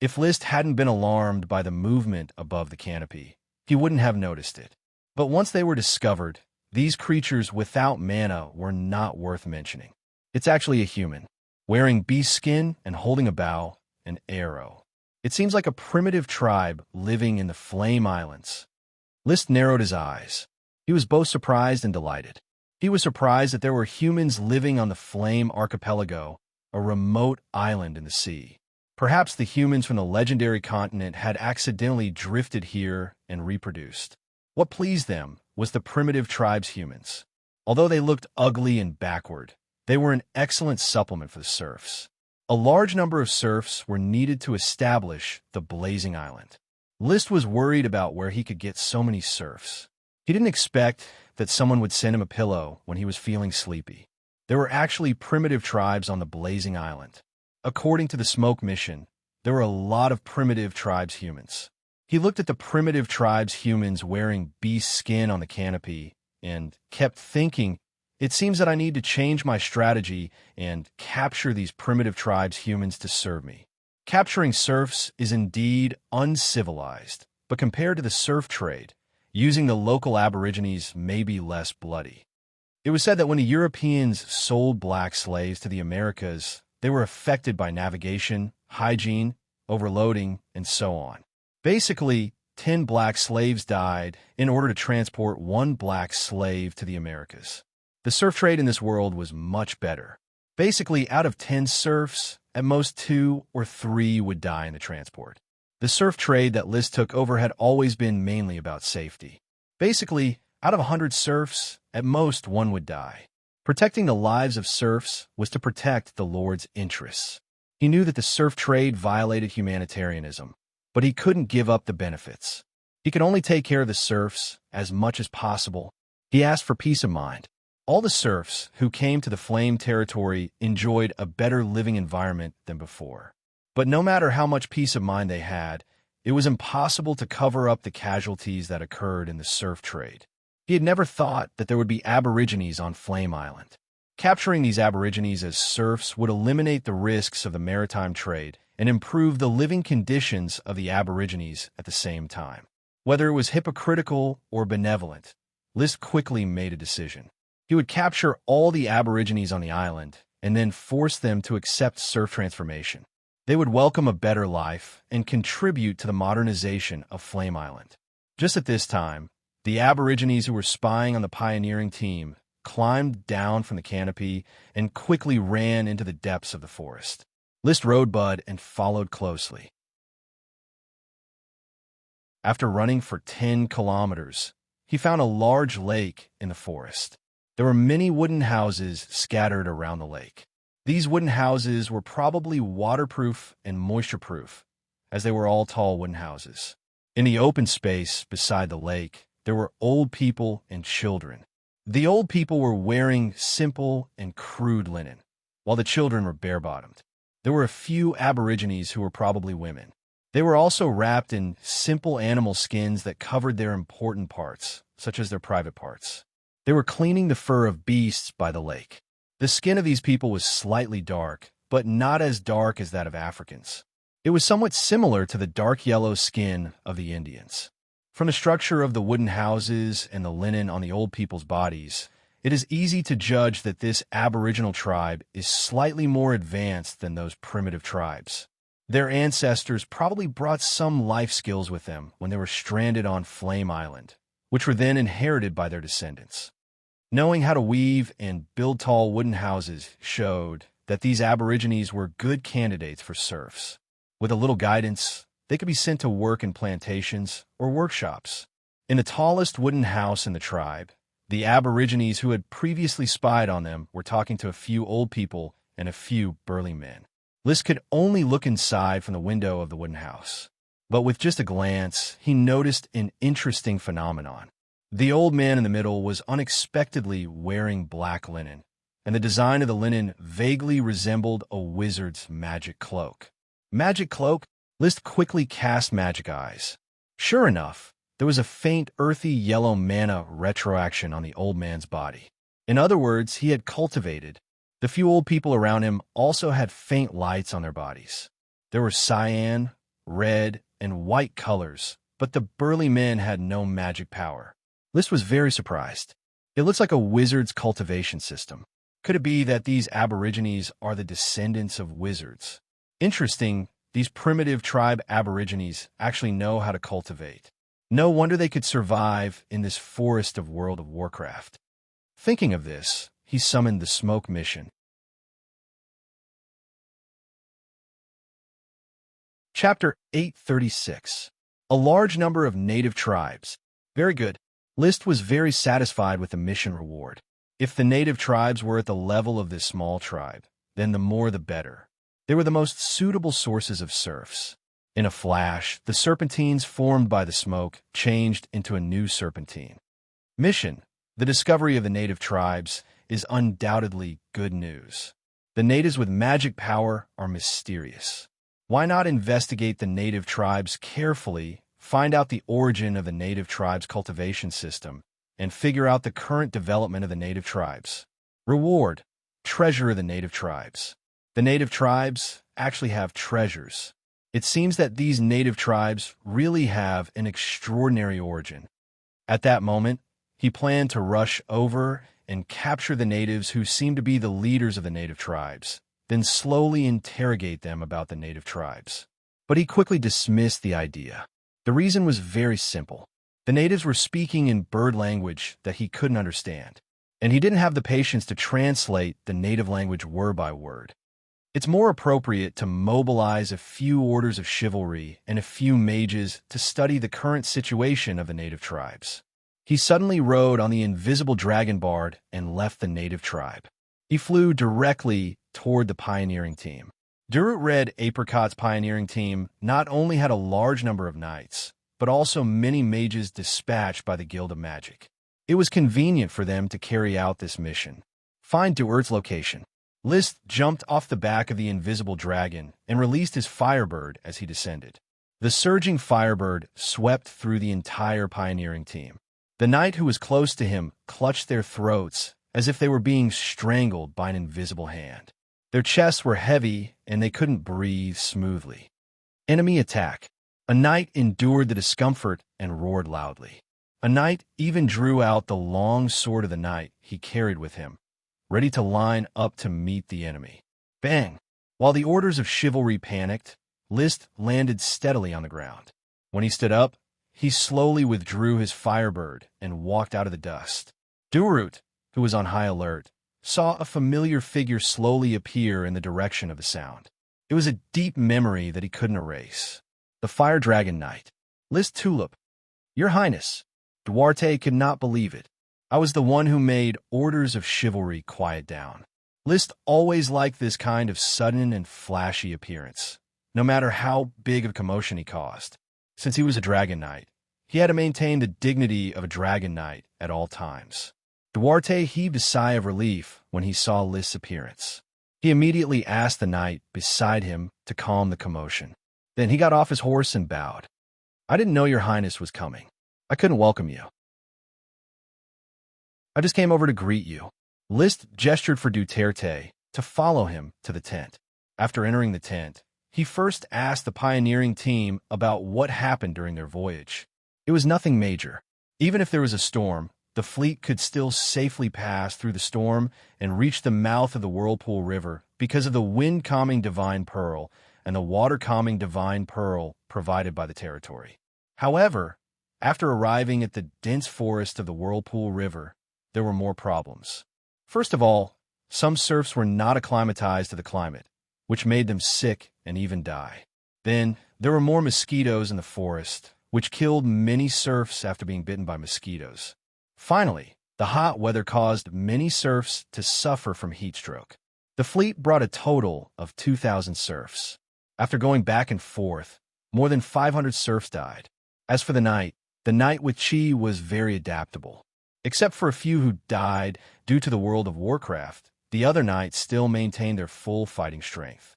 If List hadn't been alarmed by the movement above the canopy, he wouldn't have noticed it. But once they were discovered, these creatures without mana were not worth mentioning. It's actually a human, wearing beast skin and holding a bow, an arrow. It seems like a primitive tribe living in the Flame Islands. List narrowed his eyes. He was both surprised and delighted. He was surprised that there were humans living on the Flame Archipelago, a remote island in the sea. Perhaps the humans from the legendary continent had accidentally drifted here and reproduced. What pleased them was the primitive tribe's humans. Although they looked ugly and backward, they were an excellent supplement for the serfs. A large number of serfs were needed to establish the Blazing Island. List was worried about where he could get so many serfs. He didn't expect that someone would send him a pillow when he was feeling sleepy. There were actually primitive tribes on the Blazing Island. According to the Smoke Mission, there were a lot of primitive tribes humans. He looked at the primitive tribes humans wearing beast skin on the canopy and kept thinking, it seems that I need to change my strategy and capture these primitive tribes humans to serve me. Capturing serfs is indeed uncivilized, but compared to the serf trade, using the local aborigines may be less bloody. It was said that when the Europeans sold black slaves to the Americas, they were affected by navigation, hygiene, overloading, and so on. Basically, 10 black slaves died in order to transport 1 black slave to the Americas. The serf trade in this world was much better. Basically, out of 10 serfs, at most 2 or 3 would die in the transport. The serf trade that List took over had always been mainly about safety. Basically, out of 100 serfs, at most 1 would die. Protecting the lives of serfs was to protect the Lord's interests. He knew that the serf trade violated humanitarianism, but he couldn't give up the benefits. He could only take care of the serfs as much as possible. He asked for peace of mind. All the serfs who came to the Flame territory enjoyed a better living environment than before. But no matter how much peace of mind they had, it was impossible to cover up the casualties that occurred in the serf trade. He had never thought that there would be aborigines on Flame Island. Capturing these aborigines as serfs would eliminate the risks of the maritime trade and improve the living conditions of the aborigines at the same time. Whether it was hypocritical or benevolent, List quickly made a decision. He would capture all the aborigines on the island and then force them to accept serf transformation. They would welcome a better life and contribute to the modernization of Flame Island. Just at this time, the Aborigines who were spying on the pioneering team climbed down from the canopy and quickly ran into the depths of the forest. List rode Bud and followed closely. After running for 10 kilometers, he found a large lake in the forest. There were many wooden houses scattered around the lake. These wooden houses were probably waterproof and moisture-proof, as they were all tall wooden houses. In the open space beside the lake, there were old people and children. The old people were wearing simple and crude linen, while the children were bare-bottomed. There were a few Aborigines who were probably women. They were also wrapped in simple animal skins that covered their important parts, such as their private parts. They were cleaning the fur of beasts by the lake. The skin of these people was slightly dark, but not as dark as that of Africans. It was somewhat similar to the dark yellow skin of the Indians. From the structure of the wooden houses and the linen on the old people's bodies, it is easy to judge that this Aboriginal tribe is slightly more advanced than those primitive tribes. Their ancestors probably brought some life skills with them when they were stranded on Flame Island, which were then inherited by their descendants. Knowing how to weave and build tall wooden houses showed that these Aborigines were good candidates for serfs. With a little guidance, they could be sent to work in plantations or workshops. In the tallest wooden house in the tribe, the Aborigines who had previously spied on them were talking to a few old people and a few burly men. List could only look inside from the window of the wooden house. But with just a glance, he noticed an interesting phenomenon. The old man in the middle was unexpectedly wearing black linen, and the design of the linen vaguely resembled a wizard's magic cloak. Magic cloak? List quickly cast magic eyes. Sure enough, there was a faint earthy yellow mana retroaction on the old man's body. In other words, he had cultivated. The few old people around him also had faint lights on their bodies. There were cyan, red, and white colors, but the burly men had no magic power. List was very surprised. It looks like a wizard's cultivation system. Could it be that these Aborigines are the descendants of wizards? Interesting, these primitive tribe Aborigines actually know how to cultivate. No wonder they could survive in this forest of World of Warcraft. Thinking of this, he summoned the Smoke Mission. Chapter 836. A large number of native tribes. Very good. List was very satisfied with the mission reward. If the native tribes were at the level of this small tribe, then the more the better. They were the most suitable sources of serfs. In a flash, the serpentines formed by the smoke changed into a new serpentine. Mission: the discovery of the native tribes is undoubtedly good news. The natives with magic power are mysterious. Why not investigate the native tribes carefully, find out the origin of the native tribes' cultivation system, and figure out the current development of the native tribes? Reward: treasure of the native tribes. The native tribes actually have treasures. It seems that these native tribes really have an extraordinary origin. At that moment, he planned to rush over and capture the natives who seemed to be the leaders of the native tribes, then slowly interrogate them about the native tribes. But he quickly dismissed the idea. The reason was very simple. The natives were speaking in bird language that he couldn't understand, and he didn't have the patience to translate the native language word by word. It's more appropriate to mobilize a few orders of chivalry and a few mages to study the current situation of the native tribes. He suddenly rode on the invisible dragon bard and left the native tribe. He flew directly toward the pioneering team. Durut Red Apricot's pioneering team not only had a large number of knights, but also many mages dispatched by the Guild of Magic. It was convenient for them to carry out this mission. Find Durut's location. List jumped off the back of the invisible dragon and released his firebird as he descended. The surging firebird swept through the entire pioneering team. The knight who was close to him clutched their throats as if they were being strangled by an invisible hand. Their chests were heavy and they couldn't breathe smoothly. Enemy attack. A knight endured the discomfort and roared loudly. A knight even drew out the long sword of the knight he carried with him, ready to line up to meet the enemy. Bang! While the orders of chivalry panicked, List landed steadily on the ground. When he stood up, he slowly withdrew his firebird and walked out of the dust. Durut, who was on high alert, saw a familiar figure slowly appear in the direction of the sound. It was a deep memory that he couldn't erase. The Fire Dragon Knight. List Tulip. Your Highness. Duarte could not believe it. I was the one who made orders of chivalry quiet down. List always liked this kind of sudden and flashy appearance, no matter how big of a commotion he caused. Since he was a Dragon Knight, he had to maintain the dignity of a Dragon Knight at all times. Duarte heaved a sigh of relief when he saw List's appearance. He immediately asked the knight beside him to calm the commotion. Then he got off his horse and bowed. I didn't know your highness was coming. I couldn't welcome you. I just came over to greet you. List gestured for Duterte to follow him to the tent. After entering the tent, he first asked the pioneering team about what happened during their voyage. It was nothing major. Even if there was a storm, the fleet could still safely pass through the storm and reach the mouth of the Whirlpool River because of the wind-calming Divine Pearl and the water-calming Divine Pearl provided by the territory. However, after arriving at the dense forest of the Whirlpool River, there were more problems. First of all, some serfs were not acclimatized to the climate, which made them sick and even die. Then, there were more mosquitoes in the forest, which killed many serfs after being bitten by mosquitoes. Finally, the hot weather caused many serfs to suffer from heat stroke. The fleet brought a total of 2,000 serfs. After going back and forth, more than 500 serfs died. As for the knight with chi was very adaptable. Except for a few who died due to the World of Warcraft, the other knights still maintained their full fighting strength.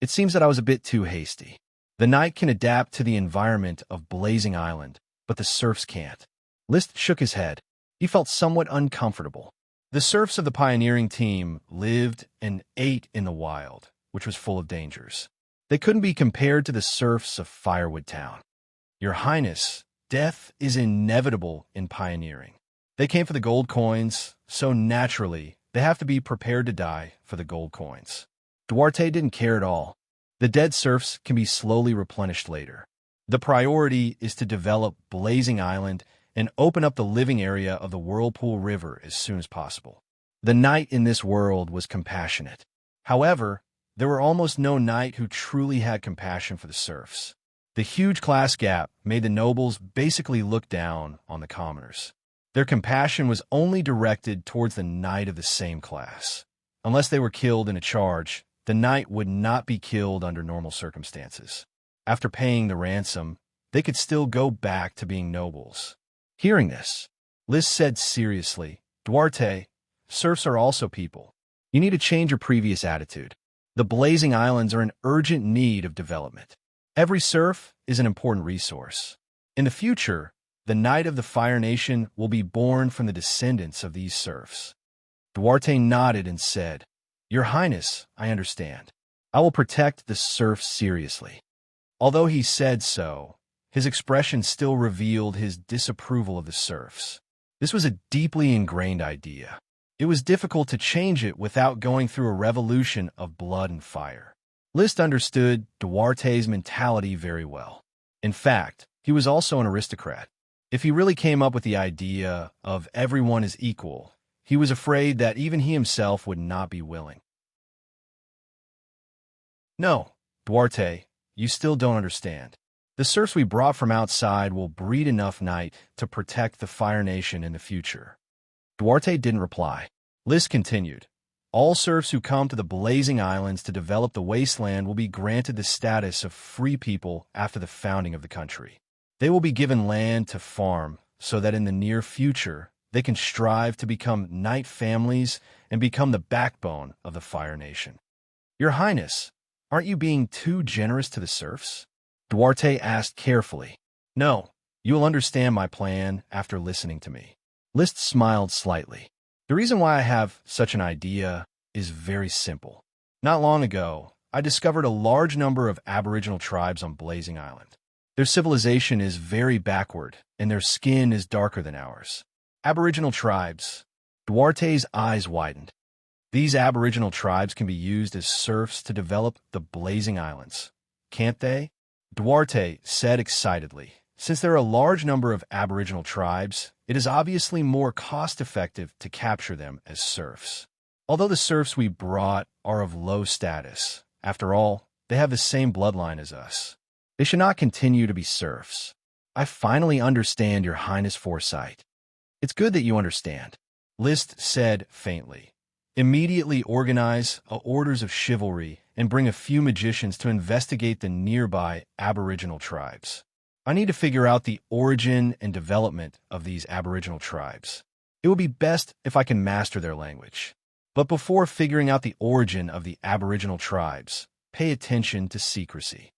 It seems that I was a bit too hasty. The knight can adapt to the environment of Blazing Island, but the serfs can't. List shook his head. He felt somewhat uncomfortable. The serfs of the pioneering team lived and ate in the wild, which was full of dangers. They couldn't be compared to the serfs of Firewood Town. Your Highness, death is inevitable in pioneering. They came for the gold coins, so naturally, they have to be prepared to die for the gold coins. Duarte didn't care at all. The dead serfs can be slowly replenished later. The priority is to develop Blazing Island and open up the living area of the Whirlpool River as soon as possible. The knight in this world was compassionate. However, there were almost no knight who truly had compassion for the serfs. The huge class gap made the nobles basically look down on the commoners. Their compassion was only directed towards the knight of the same class. Unless they were killed in a charge, the knight would not be killed under normal circumstances. After paying the ransom, they could still go back to being nobles. Hearing this, Liz said seriously, Duarte, serfs are also people. You need to change your previous attitude. The Blazing Islands are in urgent need of development. Every serf is an important resource. In the future, the Knight of the Fire Nation will be born from the descendants of these serfs. Duarte nodded and said, Your Highness, I understand. I will protect the serfs seriously. Although he said so, his expression still revealed his disapproval of the serfs. This was a deeply ingrained idea. It was difficult to change it without going through a revolution of blood and fire. Liszt understood Duarte's mentality very well. In fact, he was also an aristocrat. If he really came up with the idea of everyone is equal, he was afraid that even he himself would not be willing. No, Duarte, you still don't understand. The serfs we brought from outside will breed enough knight to protect the Fire Nation in the future. Duarte didn't reply. Liz continued. All serfs who come to the Blazing Islands to develop the wasteland will be granted the status of free people after the founding of the country. They will be given land to farm so that in the near future they can strive to become knight families and become the backbone of the Fire Nation. Your Highness, aren't you being too generous to the serfs? Duarte asked carefully. No, you will understand my plan after listening to me. Liszt smiled slightly. The reason why I have such an idea is very simple. Not long ago, I discovered a large number of Aboriginal tribes on Blazing Island. Their civilization is very backward, and their skin is darker than ours. Aboriginal tribes. Duarte's eyes widened. These aboriginal tribes can be used as serfs to develop the Blazing Islands, can't they? Duarte said excitedly. Since there are a large number of aboriginal tribes, it is obviously more cost-effective to capture them as serfs. Although the serfs we brought are of low status, after all, they have the same bloodline as us. They should not continue to be serfs. I finally understand Your Highness' foresight. It's good that you understand, List said faintly. Immediately organize orders of chivalry and bring a few magicians to investigate the nearby aboriginal tribes. I need to figure out the origin and development of these aboriginal tribes. It would be best if I can master their language. But before figuring out the origin of the aboriginal tribes, pay attention to secrecy.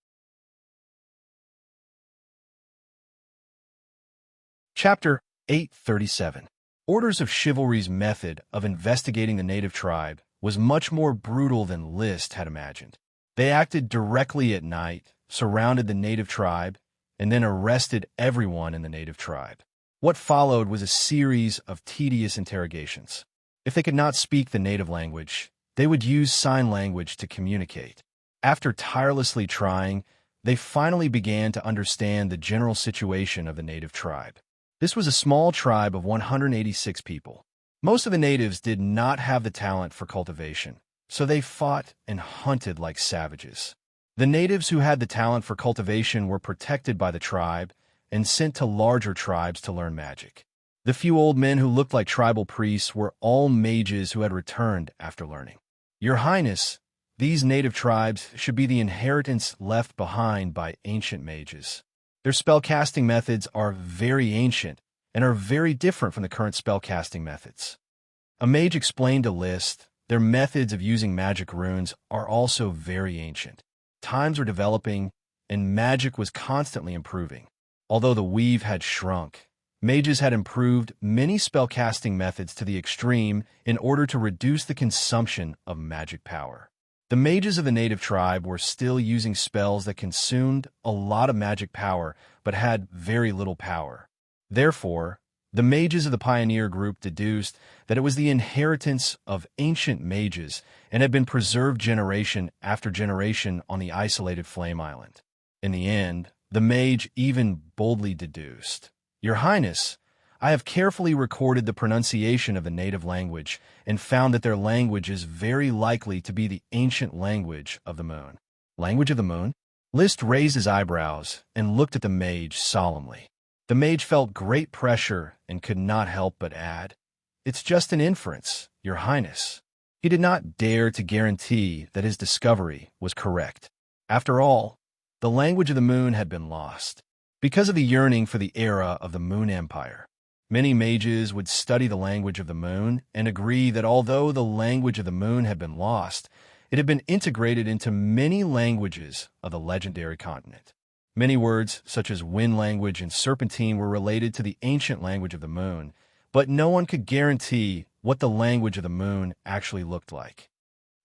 Chapter 837. Orders of Chivalry's method of investigating the native tribe was much more brutal than List had imagined. They acted directly at night, surrounded the native tribe, and then arrested everyone in the native tribe. What followed was a series of tedious interrogations. If they could not speak the native language, they would use sign language to communicate. After tirelessly trying, they finally began to understand the general situation of the native tribe. This was a small tribe of 186 people. Most of the natives did not have the talent for cultivation, so they fought and hunted like savages. The natives who had the talent for cultivation were protected by the tribe and sent to larger tribes to learn magic. The few old men who looked like tribal priests were all mages who had returned after learning. Your Highness, these native tribes should be the inheritance left behind by ancient mages. Their spellcasting methods are very ancient and are very different from the current spellcasting methods. A mage explained to List, their methods of using magic runes are also very ancient. Times were developing, and magic was constantly improving. Although the weave had shrunk, mages had improved many spellcasting methods to the extreme in order to reduce the consumption of magic power. The mages of the native tribe were still using spells that consumed a lot of magic power but had very little power. Therefore, the mages of the pioneer group deduced that it was the inheritance of ancient mages and had been preserved generation after generation on the isolated Flame Island. In the end, the mage even boldly deduced, Your Highness, I have carefully recorded the pronunciation of the native language and found that their language is very likely to be the ancient language of the moon. Language of the moon? List raised his eyebrows and looked at the mage solemnly. The mage felt great pressure and could not help but add, It's just an inference, Your Highness. He did not dare to guarantee that his discovery was correct. After all, the language of the moon had been lost. Because of the yearning for the era of the Moon Empire, many mages would study the language of the moon and agree that although the language of the moon had been lost, it had been integrated into many languages of the legendary continent. Many words, such as wind language and serpentine, were related to the ancient language of the moon, but no one could guarantee what the language of the moon actually looked like.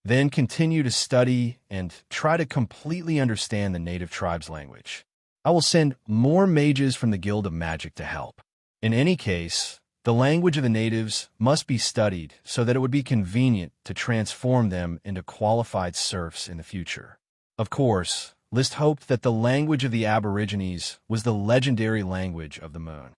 Then continue to study and try to completely understand the native tribe's language. I will send more mages from the Guild of Magic to help. In any case, the language of the natives must be studied so that it would be convenient to transform them into qualified serfs in the future. Of course, List hoped that the language of the Aborigines was the legendary language of the moon.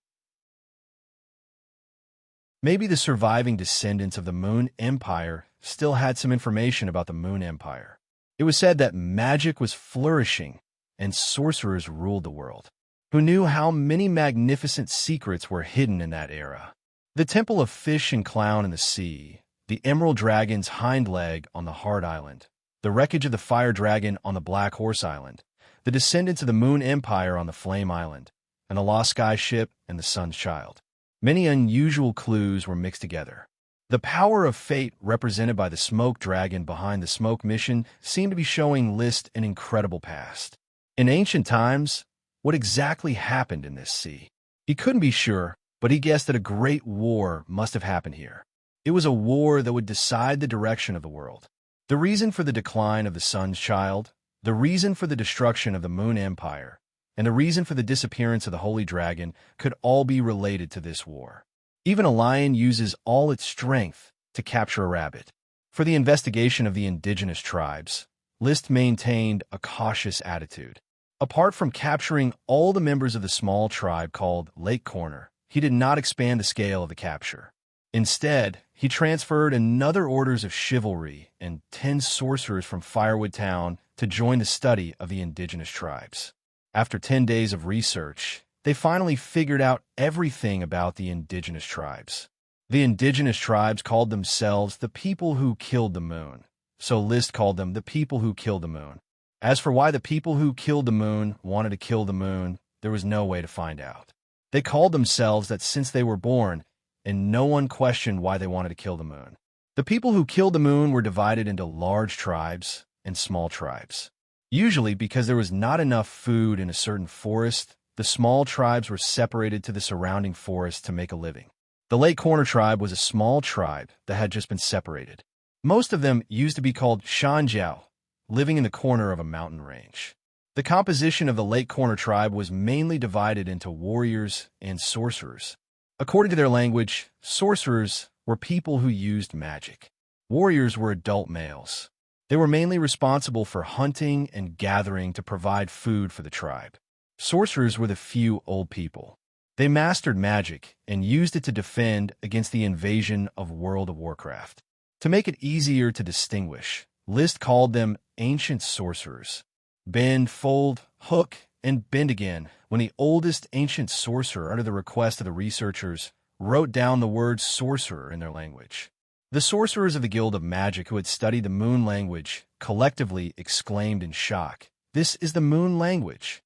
Maybe the surviving descendants of the Moon Empire still had some information about the Moon Empire. It was said that magic was flourishing and sorcerers ruled the world. Who knew how many magnificent secrets were hidden in that era? The Temple of Fish and Clown in the Sea, the Emerald Dragon's hind leg on the Hard Island, the wreckage of the Fire Dragon on the Black Horse Island, the descendants of the Moon Empire on the Flame Island, and the Lost Sky Ship and the Sun's Child. Many unusual clues were mixed together. The power of fate represented by the Smoke Dragon behind the Smoke Mission seemed to be showing List an incredible past. In ancient times, what exactly happened in this sea? He couldn't be sure, but he guessed that a great war must have happened here. It was a war that would decide the direction of the world. The reason for the decline of the Sun's Child, the reason for the destruction of the Moon Empire, and the reason for the disappearance of the Holy Dragon could all be related to this war. Even a lion uses all its strength to capture a rabbit. For the investigation of the indigenous tribes, List maintained a cautious attitude. Apart from capturing all the members of the small tribe called Lake Corner, he did not expand the scale of the capture. Instead, he transferred another orders of chivalry and 10 sorcerers from Firewood Town to join the study of the indigenous tribes. After 10 days of research, they finally figured out everything about the indigenous tribes. The indigenous tribes called themselves the people who killed the moon, so List called them the people who killed the moon. As for why the people who killed the moon wanted to kill the moon, there was no way to find out. They called themselves that since they were born, and no one questioned why they wanted to kill the moon. The people who killed the moon were divided into large tribes and small tribes. Usually because there was not enough food in a certain forest, the small tribes were separated to the surrounding forest to make a living. The Lake Corner tribe was a small tribe that had just been separated. Most of them used to be called Xianxia, living in the corner of a mountain range. The composition of the Lake Corner tribe was mainly divided into warriors and sorcerers. According to their language, sorcerers were people who used magic. Warriors were adult males. They were mainly responsible for hunting and gathering to provide food for the tribe. Sorcerers were the few old people. They mastered magic and used it to defend against the invasion of World of Warcraft. To make it easier to distinguish, List called them ancient sorcerers. Bend, fold, hook, and bend again when the oldest ancient sorcerer, under the request of the researchers, wrote down the word sorcerer in their language. The sorcerers of the Guild of Magic who had studied the moon language collectively exclaimed in shock, "This is the moon language."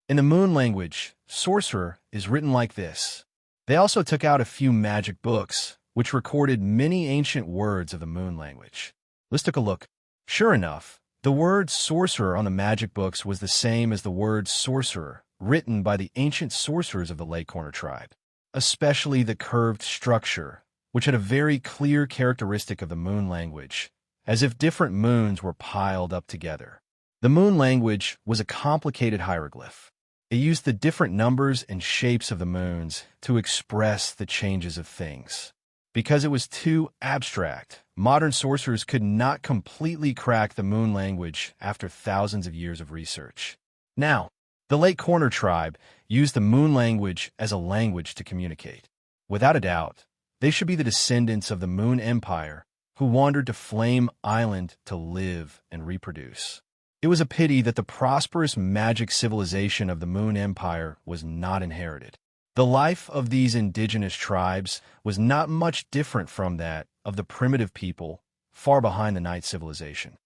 In the moon language, sorcerer is written like this. They also took out a few magic books, which recorded many ancient words of the moon language. Let's take a look. Sure enough, the word sorcerer on the magic books was the same as the word sorcerer, written by the ancient sorcerers of the Lake Corner tribe, especially the curved structure, which had a very clear characteristic of the moon language, as if different moons were piled up together. The moon language was a complicated hieroglyph. It used the different numbers and shapes of the moons to express the changes of things. Because it was too abstract, modern sorcerers could not completely crack the moon language after thousands of years of research. Now, the Lake Corner tribe used the moon language as a language to communicate. Without a doubt, they should be the descendants of the Moon Empire who wandered to Flame Island to live and reproduce. It was a pity that the prosperous magic civilization of the Moon Empire was not inherited. The life of these indigenous tribes was not much different from that of the primitive people far behind the Night civilization.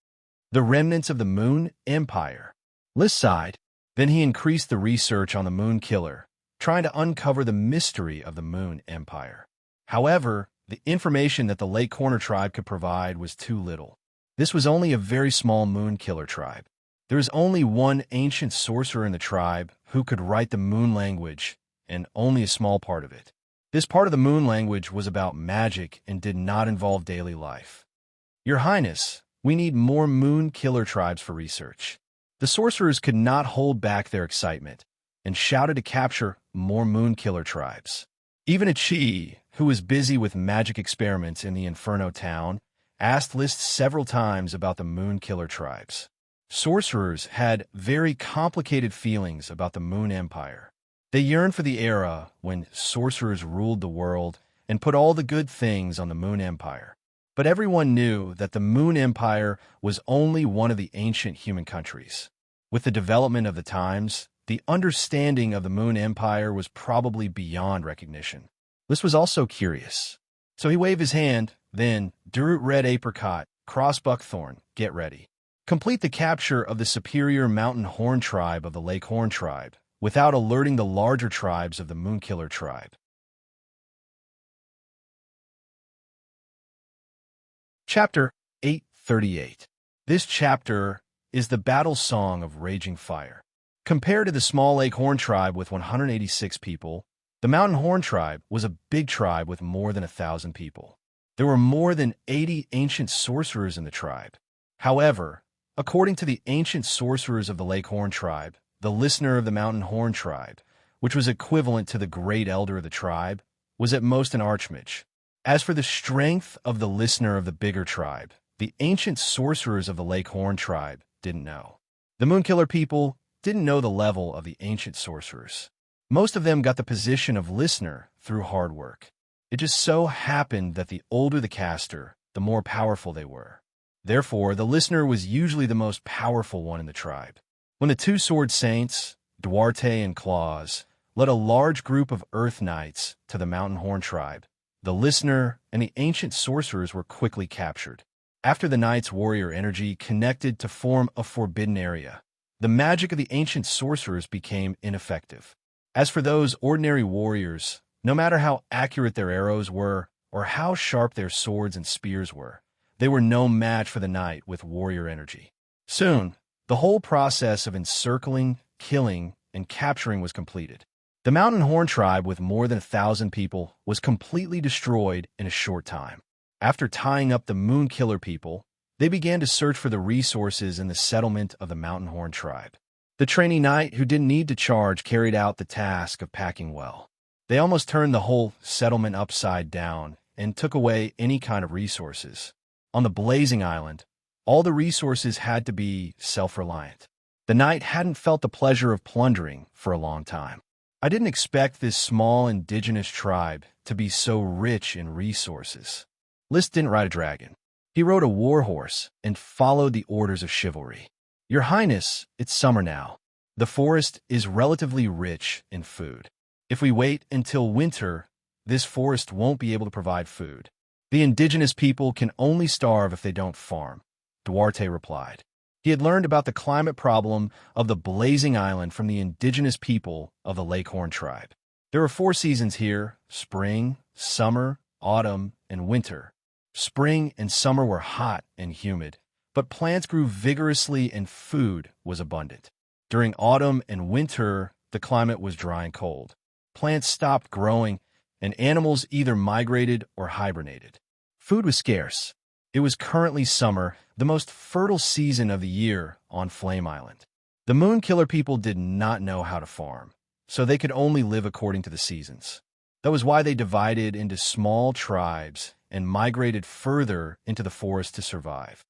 The remnants of the Moon Empire. List sighed. Then he increased the research on the Moon Killer, trying to uncover the mystery of the Moon Empire. However, the information that the Lake Corner tribe could provide was too little. This was only a very small Moon Killer tribe. There is only one ancient sorcerer in the tribe who could write the moon language, and only a small part of it. This part of the moon language was about magic and did not involve daily life. Your Highness, we need more Moon Killer tribes for research. The sorcerers could not hold back their excitement and shouted to capture more Moon Killer tribes. Even a Chi, who was busy with magic experiments in the Inferno town, asked List several times about the Moon Killer tribes. Sorcerers had very complicated feelings about the Moon Empire. They yearned for the era when sorcerers ruled the world and put all the good things on the Moon Empire. But everyone knew that the Moon Empire was only one of the ancient human countries. With the development of the times, the understanding of the Moon Empire was probably beyond recognition. List was also curious. So he waved his hand, then, Durut Red Apricot, Cross Buckthorn, get ready. Complete the capture of the superior Mountain Horn tribe of the Lake Horn tribe, without alerting the larger tribes of the Moonkiller tribe. Chapter 838. This chapter is the battle song of Raging Fire. Compared to the small Lake Horn tribe with 186 people, the Mountain Horn tribe was a big tribe with more than 1,000 people. There were more than 80 ancient sorcerers in the tribe. However, according to the ancient sorcerers of the Lake Horn tribe, the listener of the Mountain Horn tribe, which was equivalent to the great elder of the tribe, was at most an archmage. As for the strength of the listener of the bigger tribe, the ancient sorcerers of the Lake Horn tribe didn't know. The Moonkiller people didn't know the level of the ancient sorcerers. Most of them got the position of listener through hard work. It just so happened that the older the caster, the more powerful they were. Therefore, the listener was usually the most powerful one in the tribe. When the two sword saints, Duarte and Claus, led a large group of Earth Knights to the Mountain Horn tribe, the listener and the ancient sorcerers were quickly captured. After the Knights' warrior energy connected to form a forbidden area, the magic of the ancient sorcerers became ineffective. As for those ordinary warriors, no matter how accurate their arrows were or how sharp their swords and spears were, they were no match for the knight with warrior energy. Soon, the whole process of encircling, killing, and capturing was completed. The Mountain Horn tribe, with more than 1,000 people, was completely destroyed in a short time. After tying up the Moonkiller people, they began to search for the resources in the settlement of the Mountain Horn tribe. The trainee knight who didn't need to charge carried out the task of packing well. They almost turned the whole settlement upside down and took away any kind of resources. On the Blazing Island, all the resources had to be self-reliant. The knight hadn't felt the pleasure of plundering for a long time. I didn't expect this small indigenous tribe to be so rich in resources. List didn't ride a dragon. He rode a war horse and followed the orders of chivalry. Your Highness, it's summer now. The forest is relatively rich in food. If we wait until winter, this forest won't be able to provide food. The indigenous people can only starve if they don't farm, Duarte replied. He had learned about the climate problem of the Blazing Island from the indigenous people of the Lake Horn tribe. There are 4 seasons here: spring, summer, autumn, and winter. Spring and summer were hot and humid, but plants grew vigorously and food was abundant. During autumn and winter, the climate was dry and cold. Plants stopped growing, and animals either migrated or hibernated. Food was scarce. It was currently summer, the most fertile season of the year on Flame Island. The Moonkiller people did not know how to farm, so they could only live according to the seasons. That was why they divided into small tribes and migrated further into the forest to survive.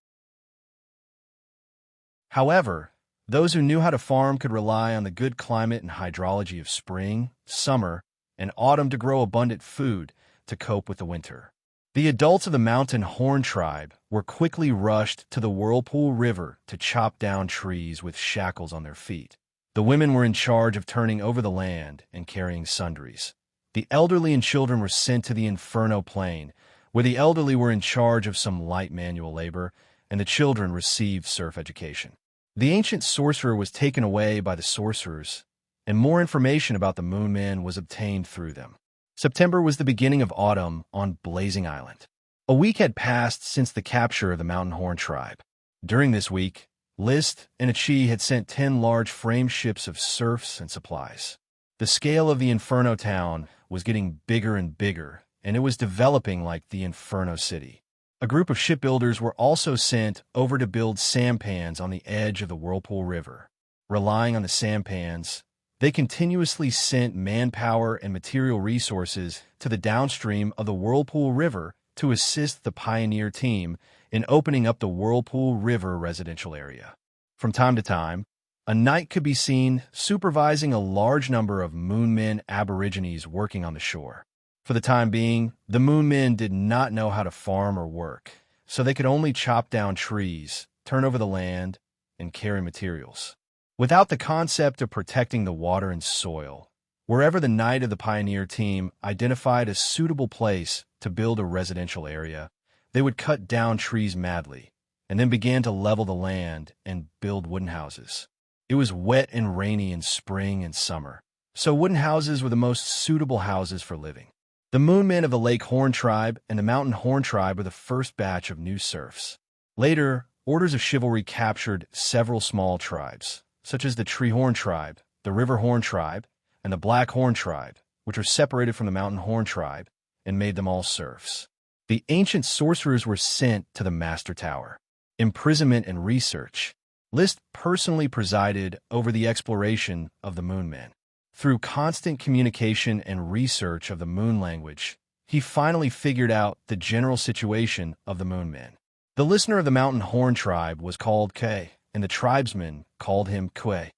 However, those who knew how to farm could rely on the good climate and hydrology of spring, summer, and autumn to grow abundant food to cope with the winter. The adults of the Mountain Horn tribe were quickly rushed to the Whirlpool River to chop down trees with shackles on their feet. The women were in charge of turning over the land and carrying sundries. The elderly and children were sent to the Inferno Plain, where the elderly were in charge of some light manual labor, and the children received serf education. The ancient sorcerer was taken away by the sorcerers, and more information about the Moon Men was obtained through them. September was the beginning of autumn on Blazing Island. A week had passed since the capture of the Mountain Horn tribe. During this week, List and Achi had sent 10 large frame ships of serfs and supplies. The scale of the Inferno town was getting bigger and bigger, and it was developing like the Inferno City. A group of shipbuilders were also sent over to build sampans on the edge of the Whirlpool River. Relying on the sampans, they continuously sent manpower and material resources to the downstream of the Whirlpool River to assist the pioneer team in opening up the Whirlpool River residential area. From time to time, a knight could be seen supervising a large number of Moon Men aborigines working on the shore. For the time being, the Moon Men did not know how to farm or work, so they could only chop down trees, turn over the land, and carry materials. Without the concept of protecting the water and soil, wherever the knight of the pioneer team identified a suitable place to build a residential area, they would cut down trees madly, and then began to level the land and build wooden houses. It was wet and rainy in spring and summer, so wooden houses were the most suitable houses for living. The Moon Men of the Lake Horn tribe and the Mountain Horn tribe were the first batch of new serfs. Later, orders of chivalry captured several small tribes, such as the Treehorn tribe, the River Horn tribe, and the Black Horn tribe, which were separated from the Mountain Horn tribe, and made them all serfs. The ancient sorcerers were sent to the Master Tower. Imprisonment and research. List personally presided over the exploration of the Moon Men. Through constant communication and research of the Moon language, he finally figured out the general situation of the Moon Men. The listener of the Mountain Horn tribe was called Kei, and the tribesmen called him Kuei.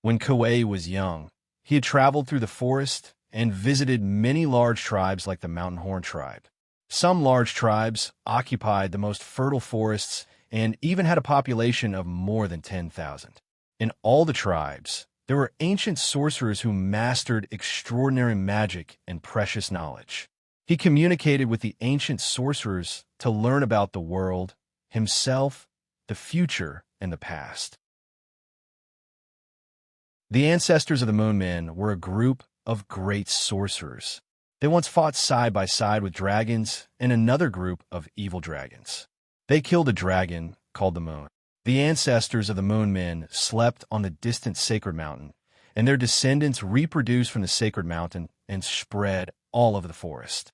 When Kuei was young, he had traveled through the forest and visited many large tribes like the Mountain Horn tribe. Some large tribes occupied the most fertile forests and even had a population of more than 10,000. In all the tribes, there were ancient sorcerers who mastered extraordinary magic and precious knowledge. He communicated with the ancient sorcerers to learn about the world, himself, the future, and the past. The ancestors of the Moon Men were a group of great sorcerers. They once fought side by side with dragons and another group of evil dragons. They killed a dragon called the Moon. The ancestors of the Moon Men slept on the distant sacred mountain, and their descendants reproduced from the sacred mountain and spread all over the forest.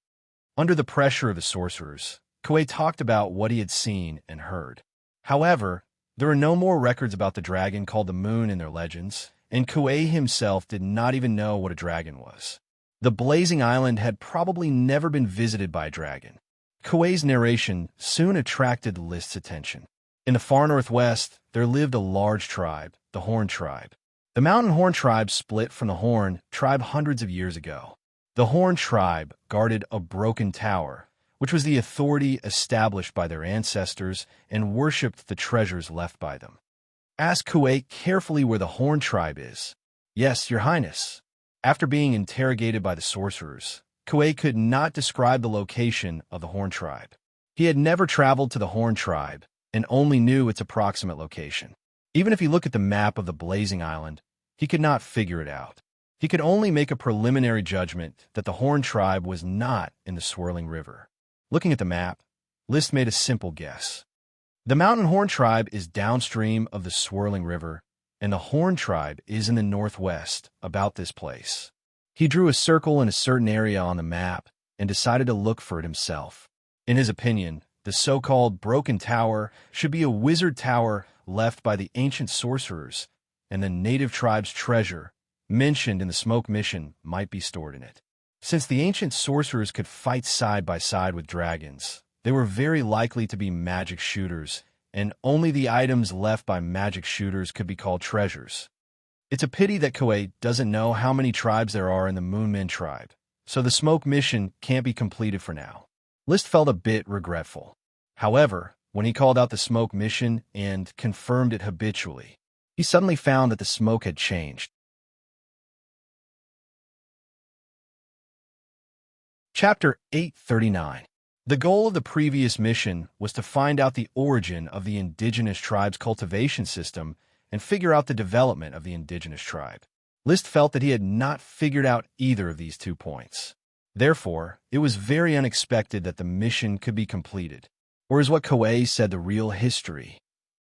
Under the pressure of the sorcerers, Kuei talked about what he had seen and heard. However, there are no more records about the dragon called the Moon in their legends, and Kuei himself did not even know what a dragon was. The Blazing Island had probably never been visited by a dragon. Kuei's narration soon attracted List's attention. In the far northwest, there lived a large tribe, the Horn tribe. The Mountain Horn tribe split from the Horn tribe hundreds of years ago. The Horn tribe guarded a broken tower, which was the authority established by their ancestors, and worshipped the treasures left by them. Ask Kuei carefully where the Horn tribe is. Yes, Your Highness. After being interrogated by the sorcerers, Kuei could not describe the location of the Horn tribe. He had never traveled to the Horn tribe and only knew its approximate location. Even if he looked at the map of the Blazing Island, he could not figure it out. He could only make a preliminary judgment that the Horn tribe was not in the swirling river. Looking at the map, List made a simple guess. The Mountain Horn tribe is downstream of the swirling river, and the Horn tribe is in the northwest, about this place. He drew a circle in a certain area on the map and decided to look for it himself. In his opinion, the so-called broken tower should be a wizard tower left by the ancient sorcerers, and the native tribe's treasure, mentioned in the smoke mission, might be stored in it. Since the ancient sorcerers could fight side by side with dragons, they were very likely to be magic shooters, and only the items left by magic shooters could be called treasures. It's a pity that Kuei doesn't know how many tribes there are in the Moon Men tribe, so the smoke mission can't be completed for now. List felt a bit regretful. However, when he called out the smoke mission and confirmed it habitually, he suddenly found that the smoke had changed. Chapter 839. The goal of the previous mission was to find out the origin of the indigenous tribe's cultivation system and figure out the development of the indigenous tribe. List felt that he had not figured out either of these 2 points. Therefore, it was very unexpected that the mission could be completed. Or is what Kuei said the real history?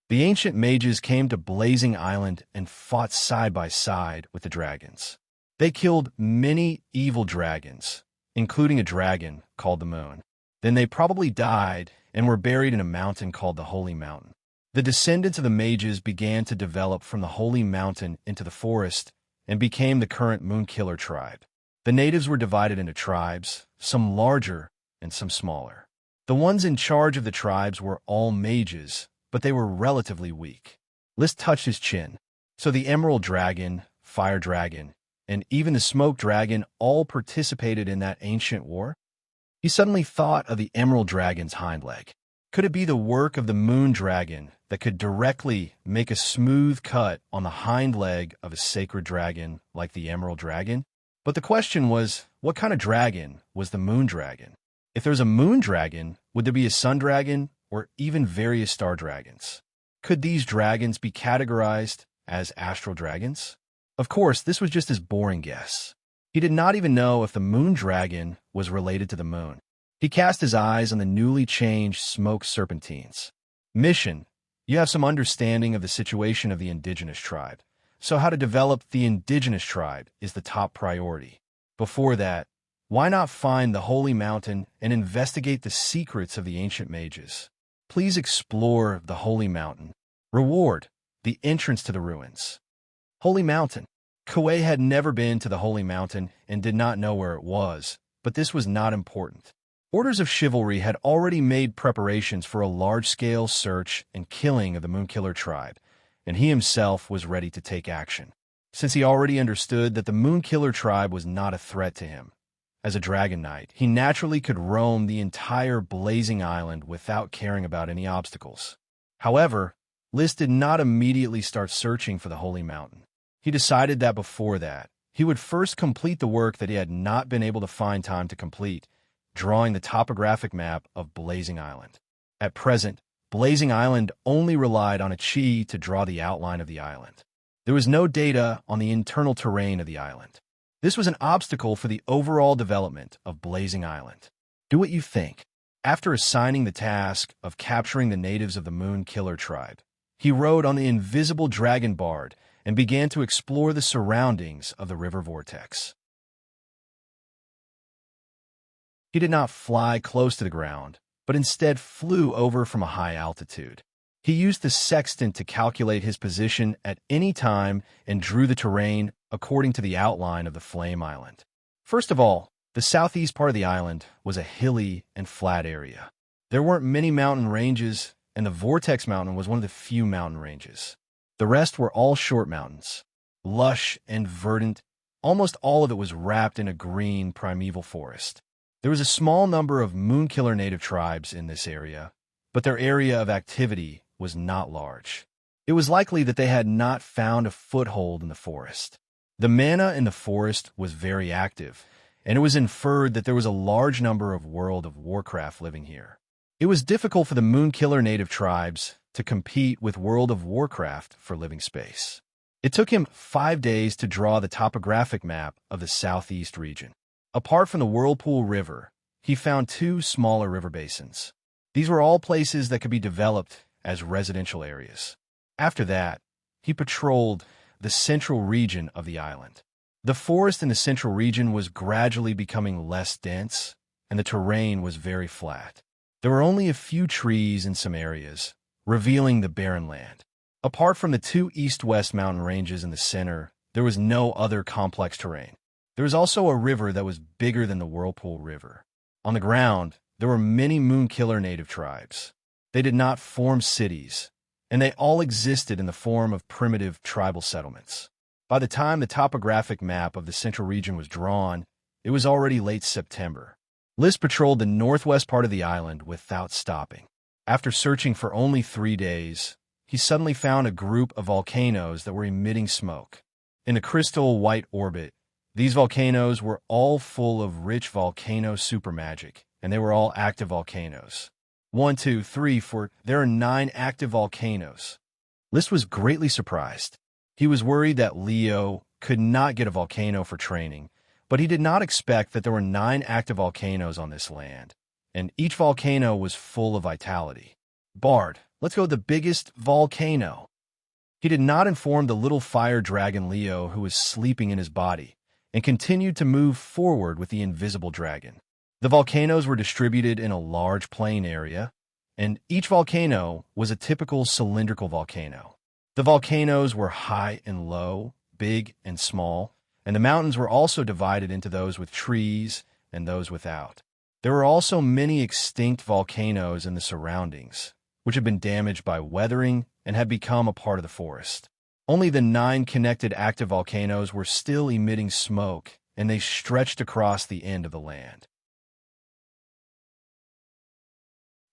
The ancient mages came to Blazing Island and fought side by side with the dragons. They killed many evil dragons, including a dragon called the Moon. Then they probably died and were buried in a mountain called the Holy Mountain. The descendants of the mages began to develop from the Holy Mountain into the forest and became the current Moonkiller tribe. The natives were divided into tribes, some larger and some smaller. The ones in charge of the tribes were all mages, but they were relatively weak. List touched his chin. So the Emerald Dragon, Fire Dragon, and even the Smoke Dragon all participated in that ancient war? He suddenly thought of the Emerald Dragon's hind leg. Could it be the work of the Moon Dragon that could directly make a smooth cut on the hind leg of a sacred dragon like the Emerald Dragon? But the question was, what kind of dragon was the Moon Dragon? If there's a Moon Dragon, would there be a Sun Dragon or even various star dragons? Could these dragons be categorized as astral dragons? Of course, this was just his boring guess. He did not even know if the Moon Dragon was related to the moon. He cast his eyes on the newly changed smoke serpentines. Mission: you have some understanding of the situation of the indigenous tribe. So how to develop the indigenous tribe is the top priority. Before that, why not find the Holy Mountain and investigate the secrets of the ancient mages? Please explore the Holy Mountain. Reward: the entrance to the ruins. Holy Mountain. Kuei had never been to the Holy Mountain and did not know where it was, but this was not important. Orders of Chivalry had already made preparations for a large-scale search and killing of the Moonkiller tribe, and he himself was ready to take action, since he already understood that the Moonkiller tribe was not a threat to him. As a Dragon Knight, he naturally could roam the entire Blazing Island without caring about any obstacles. However, Lys did not immediately start searching for the Holy Mountain. He decided that before that, he would first complete the work that he had not been able to find time to complete, drawing the topographic map of Blazing Island. At present, Blazing Island only relied on a chi to draw the outline of the island. There was no data on the internal terrain of the island. This was an obstacle for the overall development of Blazing Island. Do what you think. After assigning the task of capturing the natives of the Moonkiller tribe, he rode on the invisible dragon bard and began to explore the surroundings of the river vortex. He did not fly close to the ground, but instead flew over from a high altitude. He used the sextant to calculate his position at any time and drew the terrain according to the outline of the Flame Island. First of all, the southeast part of the island was a hilly and flat area. There weren't many mountain ranges, and the Vortex Mountain was one of the few mountain ranges. The rest were all short mountains, lush and verdant. Almost all of it was wrapped in a green primeval forest. There was a small number of Moonkiller native tribes in this area, but their area of activity was not large. It was likely that they had not found a foothold in the forest. The mana in the forest was very active, and it was inferred that there was a large number of World of Warcraft living here. It was difficult for the Moonkiller native tribes to compete with World of Warcraft for living space. It took him 5 days to draw the topographic map of the southeast region. Apart from the Whirlpool River, he found 2 smaller river basins. These were all places that could be developed as residential areas. After that, he patrolled the central region of the island. The forest in the central region was gradually becoming less dense, and the terrain was very flat. There were only a few trees in some areas, revealing the barren land. Apart from the 2 east-west mountain ranges in the center, there was no other complex terrain. There was also a river that was bigger than the Whirlpool River. On the ground, there were many Moonkiller native tribes. They did not form cities, and they all existed in the form of primitive tribal settlements. By the time the topographic map of the central region was drawn, it was already late September. Lys patrolled the northwest part of the island without stopping. After searching for only 3 days, he suddenly found a group of volcanoes that were emitting smoke. In the crystal white orbit, these volcanoes were all full of rich volcano supermagic, and they were all active volcanoes. 1, 2, 3, 4, there are 9 active volcanoes. Lys was greatly surprised. He was worried that Leo could not get a volcano for training, but he did not expect that there were 9 active volcanoes on this land, and each volcano was full of vitality. Bard, let's go to the biggest volcano. He did not inform the little fire dragon Leo, who was sleeping in his body, and continued to move forward with the invisible dragon. The volcanoes were distributed in a large plain area, and each volcano was a typical cylindrical volcano. The volcanoes were high and low, big and small, and the mountains were also divided into those with trees and those without. There were also many extinct volcanoes in the surroundings, which had been damaged by weathering and had become a part of the forest. Only the 9 connected active volcanoes were still emitting smoke, and they stretched across the end of the land.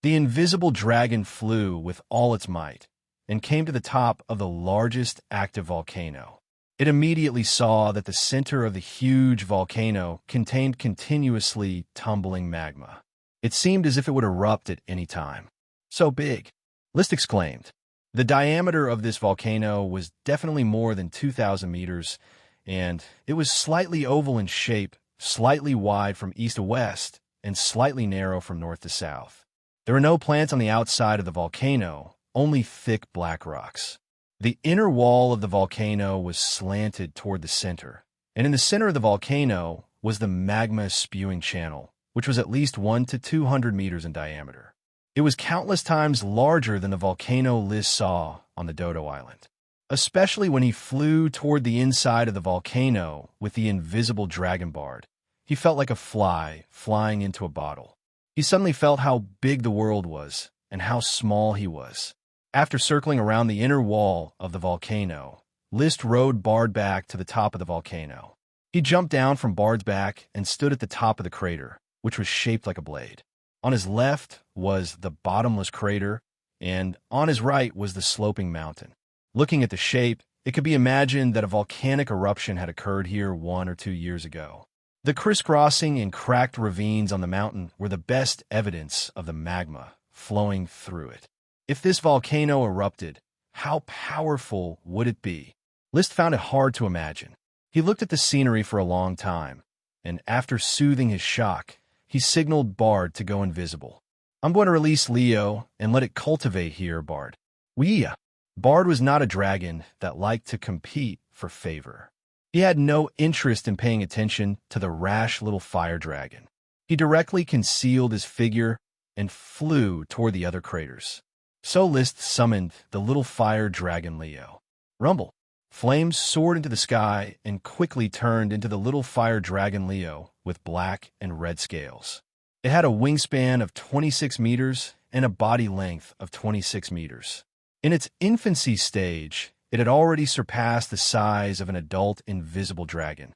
The invisible dragon flew with all its might and came to the top of the largest active volcano. It immediately saw that the center of the huge volcano contained continuously tumbling magma. It seemed as if it would erupt at any time. So big, Lys exclaimed. The diameter of this volcano was definitely more than 2,000 meters, and it was slightly oval in shape, slightly wide from east to west, and slightly narrow from north to south. There were no plants on the outside of the volcano, only thick black rocks. The inner wall of the volcano was slanted toward the center, and in the center of the volcano was the magma spewing channel, which was at least 100 to 200 meters in diameter. It was countless times larger than the volcano Lys saw on the Dodo Island, especially when he flew toward the inside of the volcano with the invisible dragon bard. he felt like a fly flying into a bottle. He suddenly felt how big the world was and how small he was. After circling around the inner wall of the volcano, List rode Bard back to the top of the volcano. He jumped down from Bard's back and stood at the top of the crater, which was shaped like a blade. On his left was the bottomless crater, and on his right was the sloping mountain. Looking at the shape, it could be imagined that a volcanic eruption had occurred here 1 or 2 years ago. The crisscrossing and cracked ravines on the mountain were the best evidence of the magma flowing through it. If this volcano erupted, how powerful would it be? List found it hard to imagine. He looked at the scenery for a long time, and after soothing his shock, he signaled Bard to go invisible. I'm going to release Leo and let it cultivate here, Bard. Wuxia. Bard was not a dragon that liked to compete for favor. He had no interest in paying attention to the rash little fire dragon. He directly concealed his figure and flew toward the other craters. So List summoned the little fire dragon Leo. Rumble. Flames soared into the sky and quickly turned into the little fire dragon Leo with black and red scales. It had a wingspan of 26 meters and a body length of 26 meters. In its infancy stage, it had already surpassed the size of an adult invisible dragon.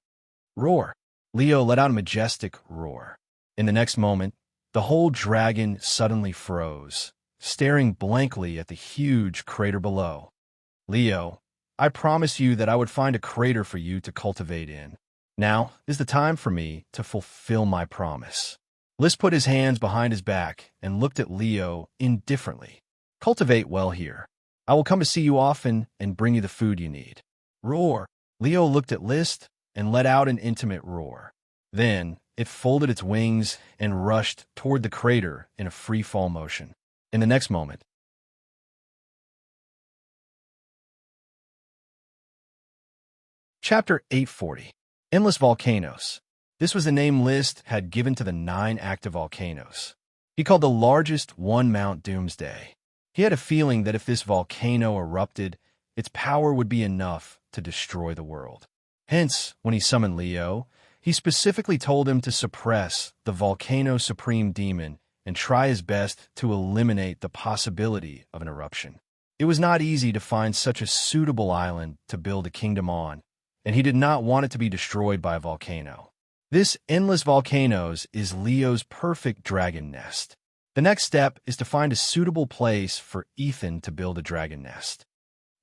Roar! Leo let out a majestic roar. In the next moment, the whole dragon suddenly froze, staring blankly at the huge crater below. Leo, I promised you that I would find a crater for you to cultivate in. Now is the time for me to fulfill my promise. List put his hands behind his back and looked at Leo indifferently. Cultivate well here. I will come to see you often and bring you the food you need. Roar! Leo looked at List and let out an intimate roar. Then it folded its wings and rushed toward the crater in a free-fall motion. In the next moment, Chapter 840. Endless Volcanoes. This was the name List had given to the 9 active volcanoes. He called the largest one Mount Doomsday. He had a feeling that if this volcano erupted, its power would be enough to destroy the world. Hence, when he summoned Leo, he specifically told him to suppress the volcano supreme demon and try his best to eliminate the possibility of an eruption. It was not easy to find such a suitable island to build a kingdom on, and he did not want it to be destroyed by a volcano. This Endless Volcanoes is Leo's perfect dragon nest. The next step is to find a suitable place for Ethan to build a dragon nest.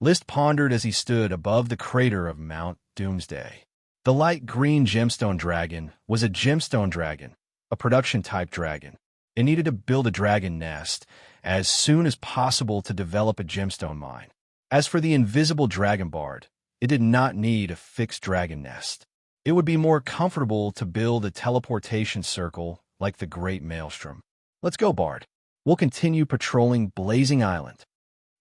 List pondered as he stood above the crater of Mount Doomsday. The light green gemstone dragon was a gemstone dragon, a production-type dragon. It needed to build a dragon nest as soon as possible to develop a gemstone mine. As for the invisible dragon Bard, it did not need a fixed dragon nest. It would be more comfortable to build a teleportation circle like the Great Maelstrom. Let's go, Bard. We'll continue patrolling Blazing Island.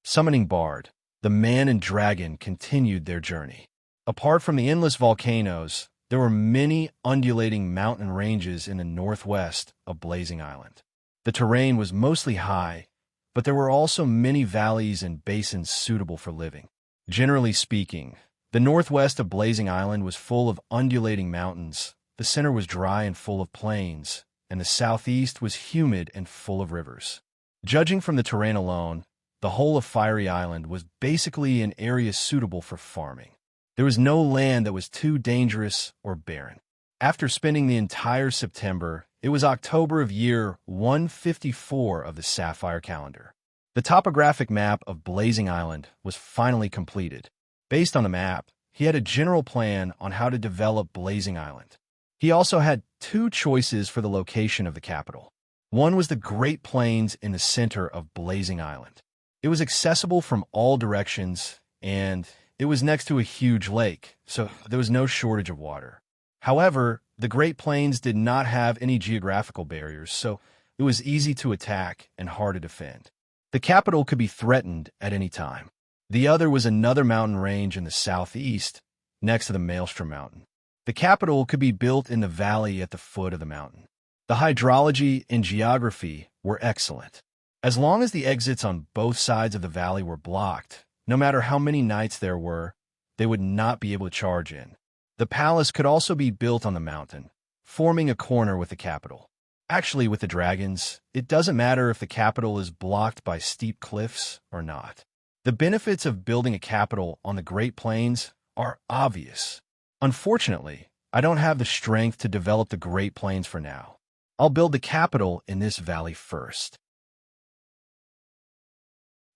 Summoning Bard, the man and dragon continued their journey. Apart from the endless volcanoes, there were many undulating mountain ranges in the northwest of Blazing Island. The terrain was mostly high, but there were also many valleys and basins suitable for living. Generally speaking, the northwest of Blazing Island was full of undulating mountains, the center was dry and full of plains, and the southeast was humid and full of rivers. Judging from the terrain alone, the whole of Fiery Island was basically an area suitable for farming. There was no land that was too dangerous or barren. After spending the entire September, it was October of year 154 of the Sapphire calendar. The topographic map of Blazing Island was finally completed. Based on the map, he had a general plan on how to develop Blazing Island. He also had 2 choices for the location of the capital. One was the Great Plains in the center of Blazing Island. It was accessible from all directions, and it was next to a huge lake, so there was no shortage of water. However, the Great Plains did not have any geographical barriers, so it was easy to attack and hard to defend. The capital could be threatened at any time. The other was another mountain range in the southeast, next to the Maelstrom Mountain. The capital could be built in the valley at the foot of the mountain. The hydrology and geography were excellent. As long as the exits on both sides of the valley were blocked, no matter how many knights there were, they would not be able to charge in. The palace could also be built on the mountain, forming a corner with the capital. Actually, with the dragons, it doesn't matter if the capital is blocked by steep cliffs or not. The benefits of building a capital on the Great Plains are obvious. Unfortunately, I don't have the strength to develop the Great Plains for now. I'll build the capital in this valley first.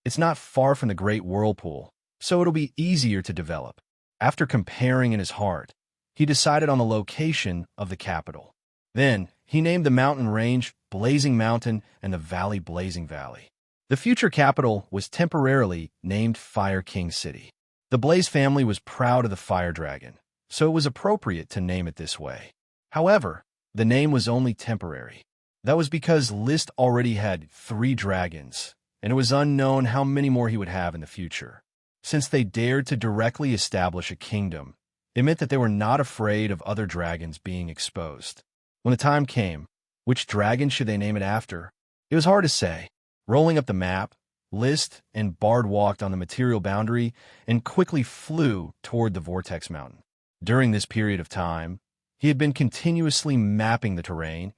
It's not far from the Great Whirlpool, so it'll be easier to develop. After comparing in his heart, he decided on the location of the capital. Then, he named the mountain range Blazing Mountain and the valley Blazing Valley. The future capital was temporarily named Fire King City. The Blaze family was proud of the fire dragon, so it was appropriate to name it this way. However, the name was only temporary. That was because List already had 3 dragons, and it was unknown how many more he would have in the future. Since they dared to directly establish a kingdom, it meant that they were not afraid of other dragons being exposed. When the time came, which dragon should they name it after? It was hard to say. Rolling up the map, List and Bard walked on the material boundary and quickly flew toward the Vortex Mountain. During this period of time, he had been continuously mapping the terrain,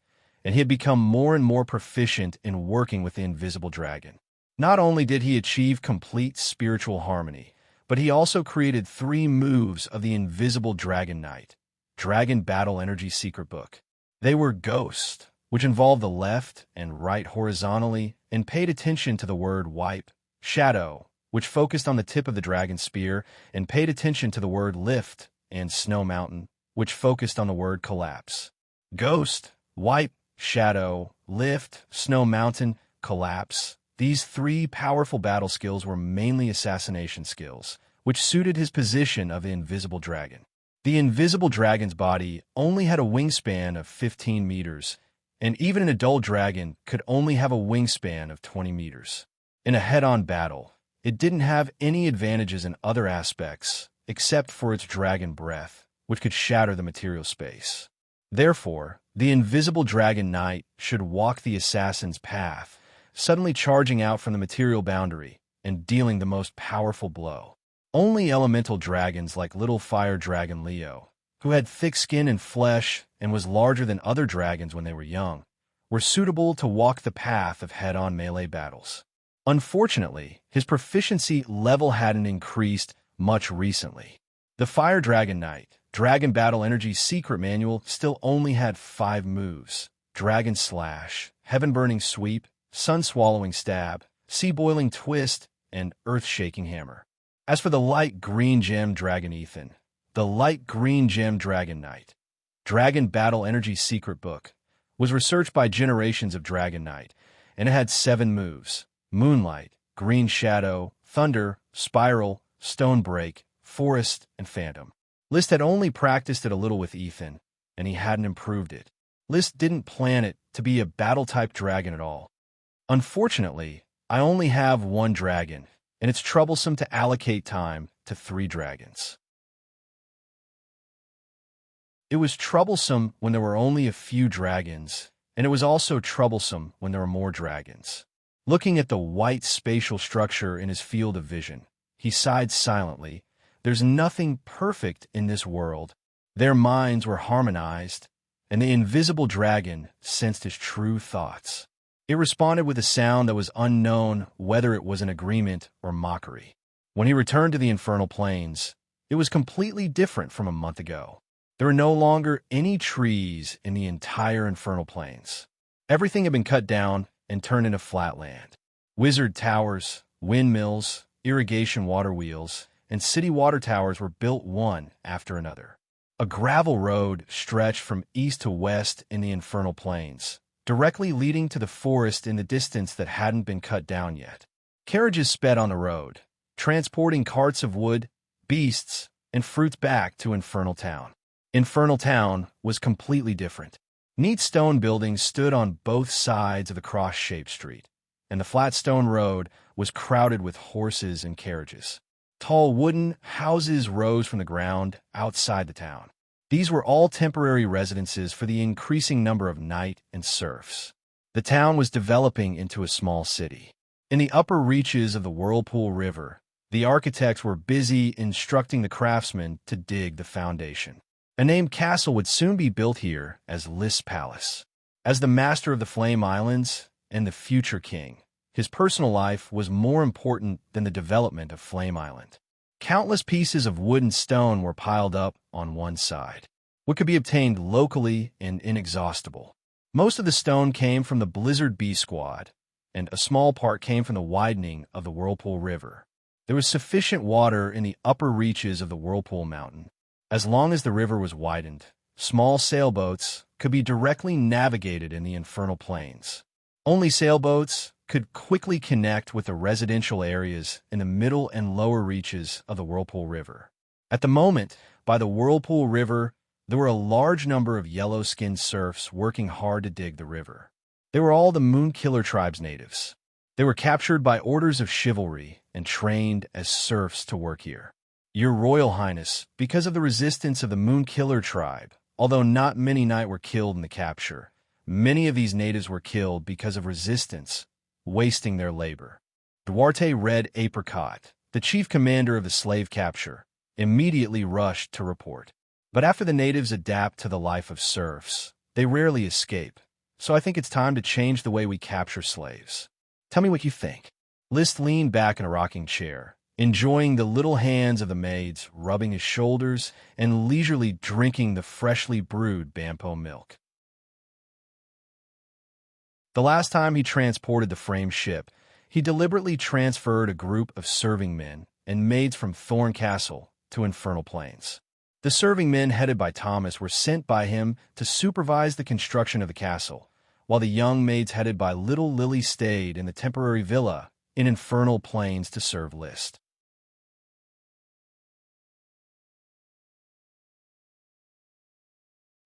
and he had become more and more proficient in working with the invisible dragon. Not only did he achieve complete spiritual harmony, but he also created 3 moves of the invisible Dragon Knight, Dragon Battle Energy Secret Book. They were Ghost, which involved the left and right horizontally and paid attention to the word wipe, Shadow, which focused on the tip of the dragon's spear and paid attention to the word lift, and Snow Mountain, which focused on the word collapse. Ghost, wipe, shadow, lift, Snow Mountain, collapse. These 3 powerful battle skills were mainly assassination skills, which suited his position of the invisible dragon. The invisible dragon's body only had a wingspan of 15 meters, and even an adult dragon could only have a wingspan of 20 meters. In a head-on battle, it didn't have any advantages in other aspects, except for its dragon breath, which could shatter the material space. Therefore, the invisible Dragon Knight should walk the assassin's path, suddenly charging out from the material boundary and dealing the most powerful blow. Only elemental dragons like Little Fire Dragon Leo, who had thick skin and flesh and was larger than other dragons when they were young, were suitable to walk the path of head-on melee battles. Unfortunately, his proficiency level hadn't increased much recently. The Fire Dragon Knight, Dragon Battle Energy Secret Manual still only had 5 moves: Dragon Slash, Heaven Burning Sweep, Sun Swallowing Stab, Sea Boiling Twist, and Earth Shaking Hammer. As for the Light Green Gem Dragon Ethan, the Light Green Gem Dragon Knight, Dragon Battle Energy Secret Book, was researched by generations of Dragon Knight, and it had 7 moves: Moonlight, Green Shadow, Thunder, Spiral, Stone Break, Forest, and Phantom. List had only practiced it a little with Ethan, and he hadn't improved it. List didn't plan it to be a battle-type dragon at all. Unfortunately, I only have 1 dragon, and it's troublesome to allocate time to 3 dragons. It was troublesome when there were only a few dragons, and it was also troublesome when there were more dragons. Looking at the white spatial structure in his field of vision, he sighed silently. There's nothing perfect in this world. Their minds were harmonized, and the invisible dragon sensed his true thoughts. It responded with a sound that was unknown whether it was an agreement or mockery. When he returned to the infernal plains, it was completely different from a month ago. There were no longer any trees in the entire infernal plains. Everything had been cut down and turned into flat land. Wizard towers, windmills, irrigation water wheels, and city water towers were built one after another. A gravel road stretched from east to west in the infernal plains, directly leading to the forest in the distance that hadn't been cut down yet. Carriages sped on the road, transporting carts of wood, beasts, and fruits back to Infernal Town. Infernal Town was completely different. Neat stone buildings stood on both sides of the cross-shaped street, and the flat stone road was crowded with horses and carriages. Tall wooden houses rose from the ground outside the town. These were all temporary residences for the increasing number of knight and serfs. The town was developing into a small city. In the upper reaches of the Whirlpool River, the architects were busy instructing the craftsmen to dig the foundation. A named castle would soon be built here as List's palace. As the master of the Flame Islands and the future king, his personal life was more important than the development of Flame Island. Countless pieces of wood and stone were piled up on one side, what could be obtained locally and inexhaustible. Most of the stone came from the Blizzard Bee Squad, and a small part came from the widening of the Whirlpool River. There was sufficient water in the upper reaches of the Whirlpool Mountain. As long as the river was widened, small sailboats could be directly navigated in the infernal plains. Only sailboats could quickly connect with the residential areas in the middle and lower reaches of the Whirlpool River. At the moment, by the Whirlpool River, there were a large number of yellow-skinned serfs working hard to dig the river. They were all the Moonkiller tribe's natives. They were captured by orders of chivalry and trained as serfs to work here. Your Royal Highness, because of the resistance of the Moonkiller tribe, although not many knights were killed in the capture, many of these natives were killed because of resistance, wasting their labor. Duarte Red Apricot, the chief commander of the slave capture, immediately rushed to report. But after the natives adapt to the life of serfs, they rarely escape, so I think it's time to change the way we capture slaves. Tell me what you think. List leaned back in a rocking chair, enjoying the little hands of the maids rubbing his shoulders and leisurely drinking the freshly brewed Bampo milk. The last time he transported the frame ship, he deliberately transferred a group of serving men and maids from Thorn Castle to Infernal Plains. The serving men headed by Thomas were sent by him to supervise the construction of the castle, while the young maids headed by Little Lily stayed in the temporary villa in Infernal Plains to serve List.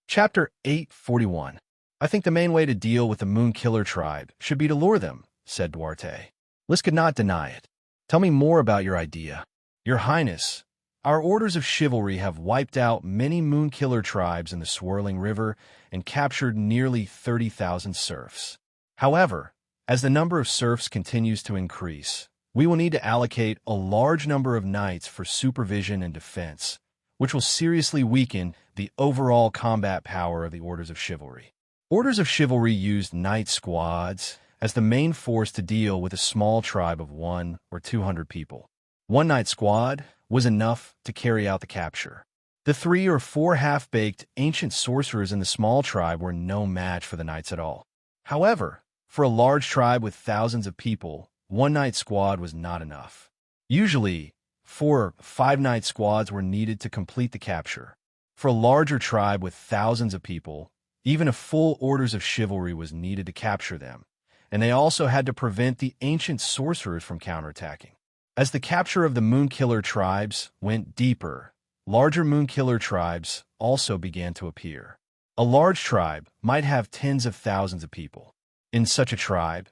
Chapter 841. I think the main way to deal with the Moonkiller tribe should be to lure them, said Duarte. List could not deny it. Tell me more about your idea. Your Highness, our orders of chivalry have wiped out many Moonkiller tribes in the swirling river and captured nearly 30,000 serfs. However, as the number of serfs continues to increase, we will need to allocate a large number of knights for supervision and defense, which will seriously weaken the overall combat power of the Orders of Chivalry. Orders of Chivalry used knight squads as the main force to deal with a small tribe of 100 or 200 people. One knight squad was enough to carry out the capture. The 3 or 4 half-baked ancient sorcerers in the small tribe were no match for the knights at all. However, for a large tribe with thousands of people, one knight squad was not enough. Usually, 4 or 5 knight squads were needed to complete the capture. For a larger tribe with thousands of people, even a full Orders of Chivalry was needed to capture them, and they also had to prevent the ancient sorcerers from counterattacking. As the capture of the Moonkiller tribes went deeper, larger Moonkiller tribes also began to appear. A large tribe might have tens of thousands of people. In such a tribe,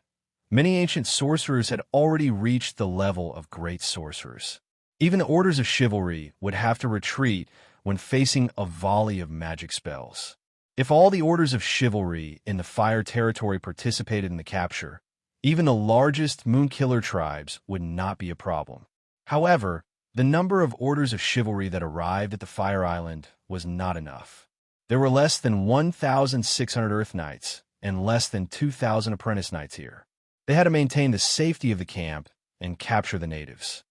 many ancient sorcerers had already reached the level of great sorcerers. Even the Orders of Chivalry would have to retreat when facing a volley of magic spells. If all the Orders of Chivalry in the Fire Territory participated in the capture, even the largest Moonkiller tribes would not be a problem. However, the number of Orders of Chivalry that arrived at the Fire Island was not enough. There were less than 1,600 Earth Knights and less than 2,000 Apprentice Knights here. They had to maintain the safety of the camp and capture the natives.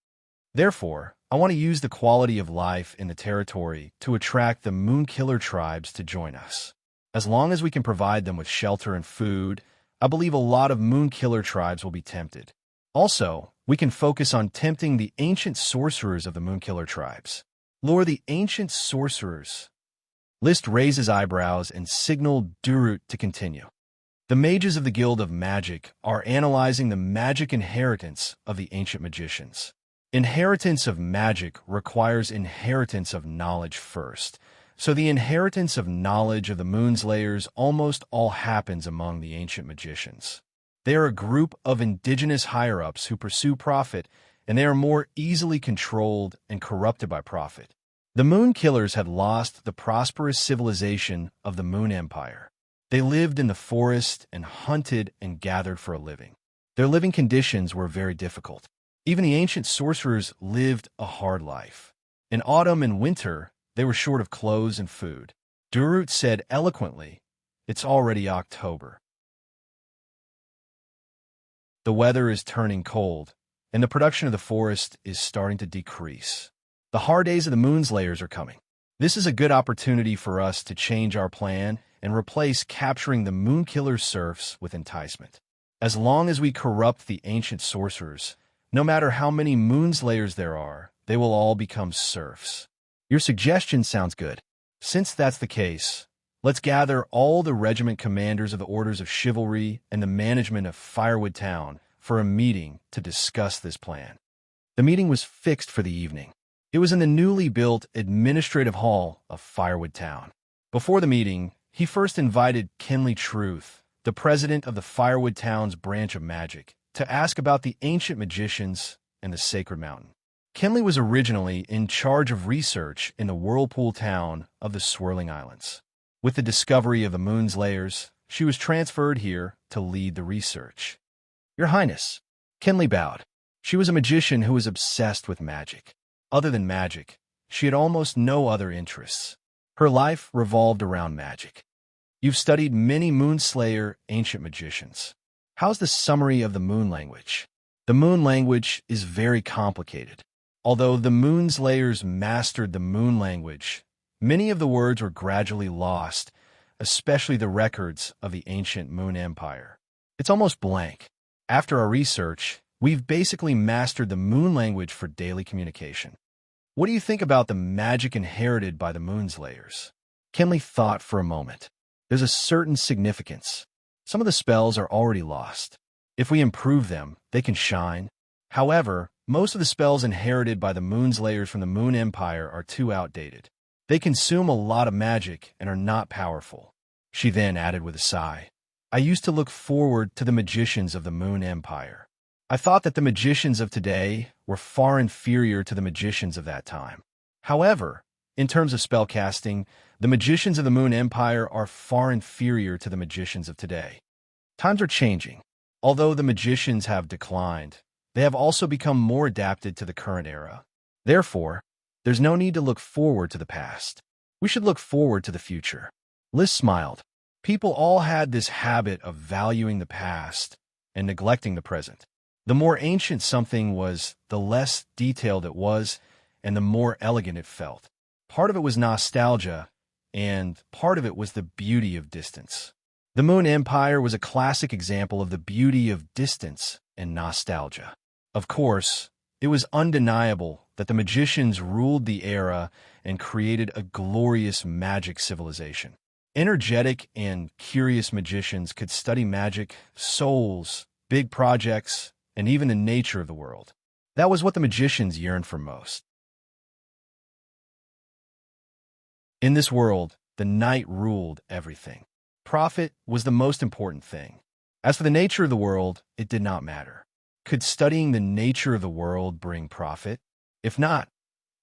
Therefore, I want to use the quality of life in the territory to attract the Moonkiller tribes to join us. As long as we can provide them with shelter and food, I believe a lot of Moonkiller tribes will be tempted. Also, we can focus on tempting the ancient sorcerers of the Moonkiller tribes. Lure the ancient sorcerers. List raised his eyebrows and signaled Durut to continue. The mages of the Guild of Magic are analyzing the magic inheritance of the ancient magicians. Inheritance of magic requires inheritance of knowledge first, so the inheritance of knowledge of the Moonslayers almost all happens among the ancient magicians. They are a group of indigenous higher-ups who pursue profit, and they are more easily controlled and corrupted by profit. The Moonkillers had lost the prosperous civilization of the Moon Empire. They lived in the forest and hunted and gathered for a living. Their living conditions were very difficult. Even the ancient sorcerers lived a hard life. In autumn and winter, They were short of clothes and food. Durut said eloquently, "It's already October. The weather is turning cold, and the production of the forest is starting to decrease. The hard days of the Moonslayers are coming. This is a good opportunity for us to change our plan and replace capturing the Moonkiller's serfs with enticement. As long as we corrupt the ancient sorcerers, no matter how many Moonslayers there are, they will all become serfs." Your suggestion sounds good. Since that's the case, let's gather all the regiment commanders of the Orders of Chivalry and the management of Firewood Town for a meeting to discuss this plan. The meeting was fixed for the evening. It was in the newly built administrative hall of Firewood Town. Before the meeting, he first invited Kinley Truth, the president of the Firewood Town's branch of magic, to ask about the ancient magicians and the Sacred Mountain. Kinley was originally in charge of research in the Whirlpool town of the Swirling Islands. With the discovery of the Moonslayers, she was transferred here to lead the research. "Your Highness," Kinley bowed. She was a magician who was obsessed with magic. Other than magic, she had almost no other interests. Her life revolved around magic. "You've studied many Moonslayer ancient magicians. How's the summary of the Moon language?" The Moon language is very complicated. Although the Moonslayers mastered the Moon language, many of the words were gradually lost, especially the records of the ancient Moon Empire. It's almost blank. After our research, we've basically mastered the Moon language for daily communication. What do you think about the magic inherited by the Moonslayers? Kinley thought for a moment. There's a certain significance. Some of the spells are already lost. If we improve them, they can shine. However, most of the spells inherited by the Moonslayers from the Moon Empire are too outdated. They consume a lot of magic and are not powerful. She then added with a sigh, "I used to look forward to the magicians of the Moon Empire. I thought that the magicians of today were far inferior to the magicians of that time. However, in terms of spellcasting, the magicians of the Moon Empire are far inferior to the magicians of today. Times are changing. Although the magicians have declined, they have also become more adapted to the current era. Therefore, there's no need to look forward to the past. We should look forward to the future." Liz smiled. People all had this habit of valuing the past and neglecting the present. The more ancient something was, the less detailed it was, and the more elegant it felt. Part of it was nostalgia, and part of it was the beauty of distance. The Moon Empire was a classic example of the beauty of distance and nostalgia. Of course, it was undeniable that the magicians ruled the era and created a glorious magic civilization. Energetic and curious magicians could study magic, souls, big projects, and even the nature of the world. That was what the magicians yearned for most. In this world, the night ruled everything. Profit was the most important thing. As for the nature of the world, it did not matter. Could studying the nature of the world bring profit? If not,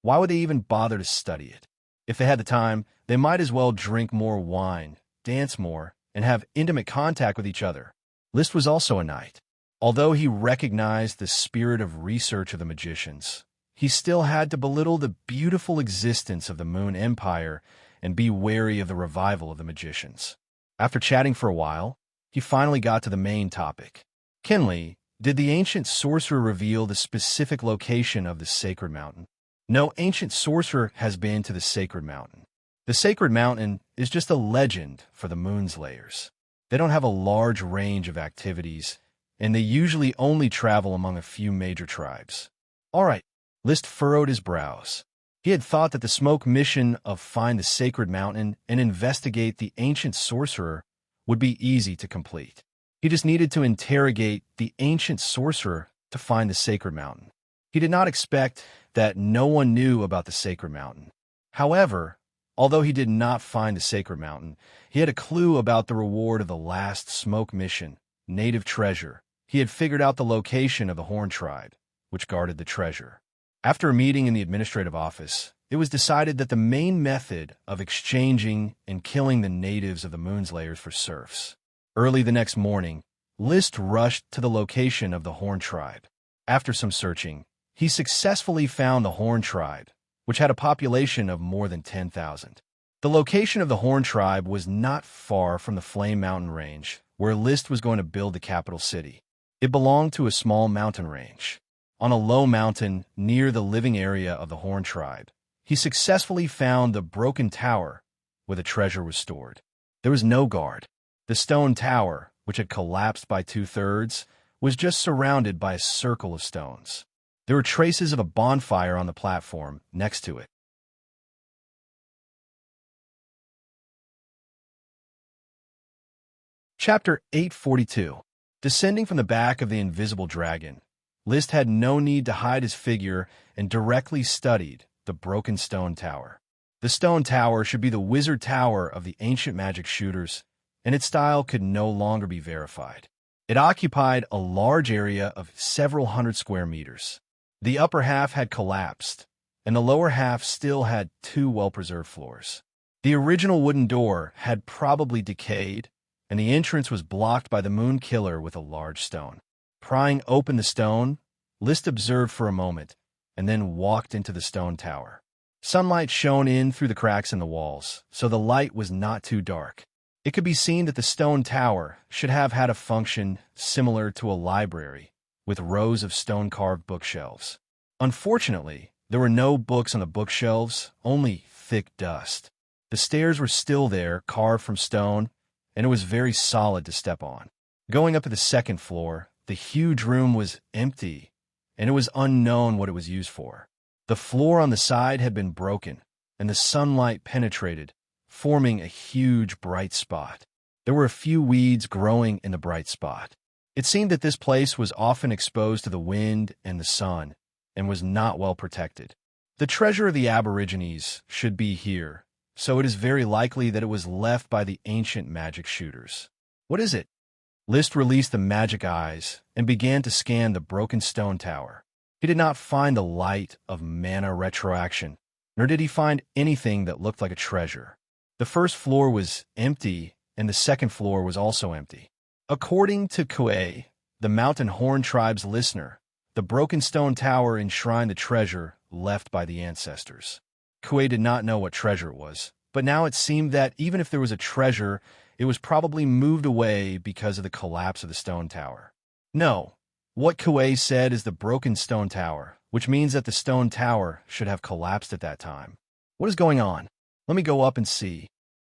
why would they even bother to study it? If they had the time, they might as well drink more wine, dance more, and have intimate contact with each other. List was also a knight. Although he recognized the spirit of research of the magicians, he still had to belittle the beautiful existence of the Moon Empire and be wary of the revival of the magicians. After chatting for a while, he finally got to the main topic. "Kinley, did the ancient sorcerer reveal the specific location of the Sacred Mountain?" "No ancient sorcerer has been to the Sacred Mountain. The Sacred Mountain is just a legend for the Moonslayers. They don't have a large range of activities, and they usually only travel among a few major tribes." "All right." List furrowed his brows. He had thought that the smoke mission of find the Sacred Mountain and investigate the ancient sorcerer would be easy to complete. He just needed to interrogate the ancient sorcerer to find the Sacred Mountain. He did not expect that no one knew about the Sacred Mountain. However, although he did not find the Sacred Mountain, he had a clue about the reward of the last smoke mission, native treasure. He had figured out the location of the Horn tribe, which guarded the treasure. After a meeting in the administrative office, it was decided that the main method of exchanging and killing the natives of the Moonslayers for serfs. Early the next morning, List rushed to the location of the Horn tribe. After some searching, he successfully found the Horn tribe, which had a population of more than 10,000. The location of the Horn tribe was not far from the Flame Mountain range, where List was going to build the capital city. It belonged to a small mountain range. On a low mountain near the living area of the Horn tribe, he successfully found the broken tower where the treasure was stored. There was no guard. The stone tower, which had collapsed by 2/3, was just surrounded by a circle of stones. There were traces of a bonfire on the platform next to it. Chapter 842. Descending from the back of the invisible dragon, List had no need to hide his figure and directly studied the broken stone tower. The stone tower should be the wizard tower of the ancient magic shooters, and its style could no longer be verified. It occupied a large area of several hundred square meters. The upper half had collapsed, and the lower half still had 2 well-preserved floors. The original wooden door had probably decayed, and the entrance was blocked by the moon killer with a large stone. Prying open the stone, List observed for a moment, and then walked into the stone tower. Sunlight shone in through the cracks in the walls, so the light was not too dark. It could be seen that the stone tower should have had a function similar to a library, with rows of stone-carved bookshelves. Unfortunately, there were no books on the bookshelves, only thick dust. The stairs were still there, carved from stone, and it was very solid to step on. Going up to the second floor, the huge room was empty, and it was unknown what it was used for. The floor on the side had been broken, and the sunlight penetrated, forming a huge bright spot. There were a few weeds growing in the bright spot. It seemed that this place was often exposed to the wind and the sun, and was not well protected. The treasure of the Aborigines should be here, so it is very likely that it was left by the ancient magic shooters. What is it? List released the magic eyes and began to scan the broken stone tower. He did not find the light of mana retroaction, nor did he find anything that looked like a treasure. The first floor was empty, and the second floor was also empty. According to Kuei, the Mountain Horn tribe's listener, the broken stone tower enshrined the treasure left by the ancestors. Kuei did not know what treasure it was, but now it seemed that even if there was a treasure, it was probably moved away because of the collapse of the stone tower. No, what Kuei said is the broken stone tower, which means that the stone tower should have collapsed at that time. What is going on? Let me go up and see.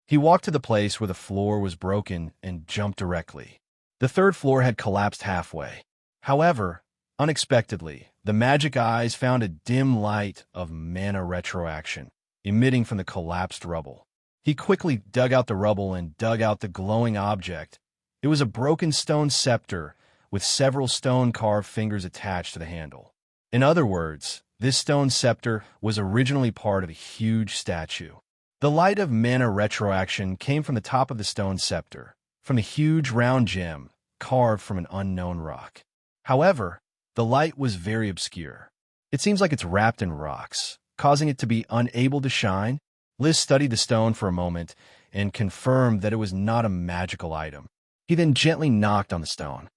He walked to the place where the floor was broken and jumped directly. The third floor had collapsed halfway. However, unexpectedly, the magic eyes found a dim light of mana retroaction emitting from the collapsed rubble. He quickly dug out the rubble and dug out the glowing object. It was a broken stone scepter with several stone-carved fingers attached to the handle. In other words, this stone scepter was originally part of a huge statue. The light of mana retroaction came from the top of the stone scepter, from a huge round gem carved from an unknown rock. However, the light was very obscure. It seems like it's wrapped in rocks, causing it to be unable to shine. Liz studied the stone for a moment and confirmed that it was not a magical item. He then gently knocked on the stone.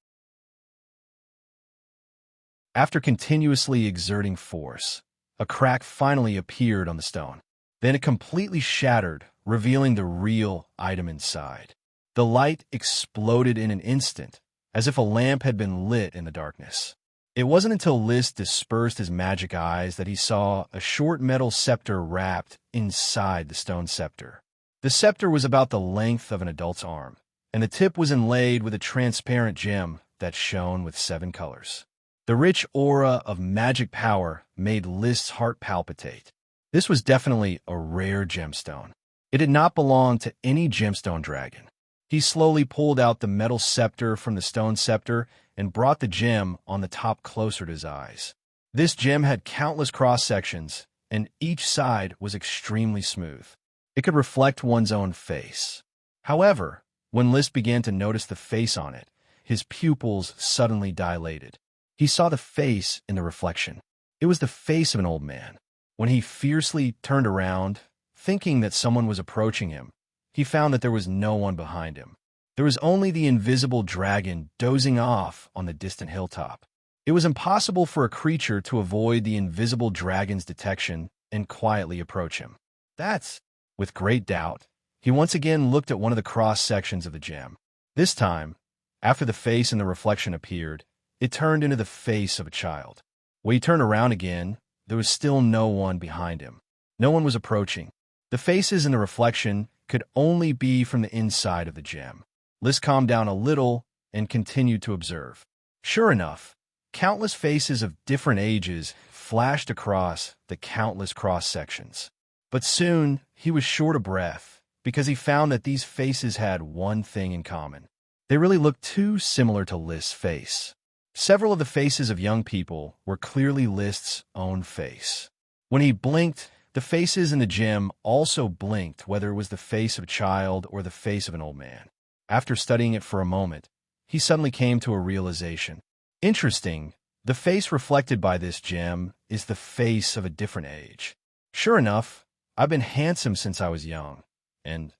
After continuously exerting force, a crack finally appeared on the stone. Then it completely shattered, revealing the real item inside. The light exploded in an instant, as if a lamp had been lit in the darkness. It wasn't until List dispersed his magic eyes that he saw a short metal scepter wrapped inside the stone scepter. The scepter was about the length of an adult's arm, and the tip was inlaid with a transparent gem that shone with 7 colors. The rich aura of magic power made List's heart palpitate. This was definitely a rare gemstone. It did not belong to any gemstone dragon. He slowly pulled out the metal scepter from the stone scepter and brought the gem on the top closer to his eyes. This gem had countless cross-sections, and each side was extremely smooth. It could reflect one's own face. However, when List began to notice the face on it, his pupils suddenly dilated. He saw the face in the reflection. It was the face of an old man. When he fiercely turned around, thinking that someone was approaching him, he found that there was no one behind him. There was only the invisible dragon dozing off on the distant hilltop. It was impossible for a creature to avoid the invisible dragon's detection and quietly approach him. That's, with great doubt, he once again looked at one of the cross-sections of the gem. This time, after the face in the reflection appeared, it turned into the face of a child. When he turned around again, there was still no one behind him. No one was approaching. The faces in the reflection could only be from the inside of the gem. List calmed down a little and continued to observe. Sure enough, countless faces of different ages flashed across the countless cross-sections. But soon, he was short of breath because he found that these faces had one thing in common. They really looked too similar to List's face. Several of the faces of young people were clearly List's own face. When he blinked, the faces in the gem also blinked, whether it was the face of a child or the face of an old man. After studying it for a moment, he suddenly came to a realization. Interesting, the face reflected by this gem is the face of a different age. Sure enough, I've been handsome since I was young, and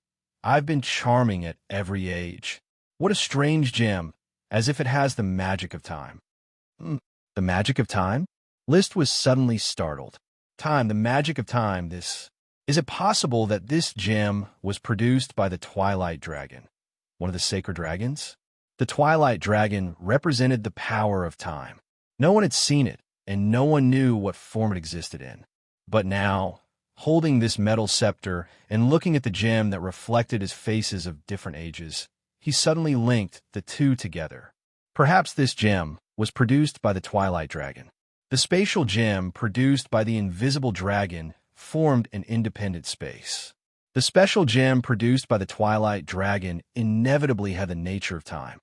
I've been charming at every age. What a strange gem, as if it has the magic of time. The magic of time? List was suddenly startled. Time, the magic of time, this... Is it possible that this gem was produced by the Twilight Dragon, one of the sacred dragons? The Twilight Dragon represented the power of time. No one had seen it, and no one knew what form it existed in. But now, holding this metal scepter and looking at the gem that reflected his faces of different ages, he suddenly linked the two together. Perhaps this gem was produced by the Twilight Dragon. The spatial gem produced by the invisible dragon formed an independent space. The special gem produced by the Twilight Dragon inevitably had the nature of time.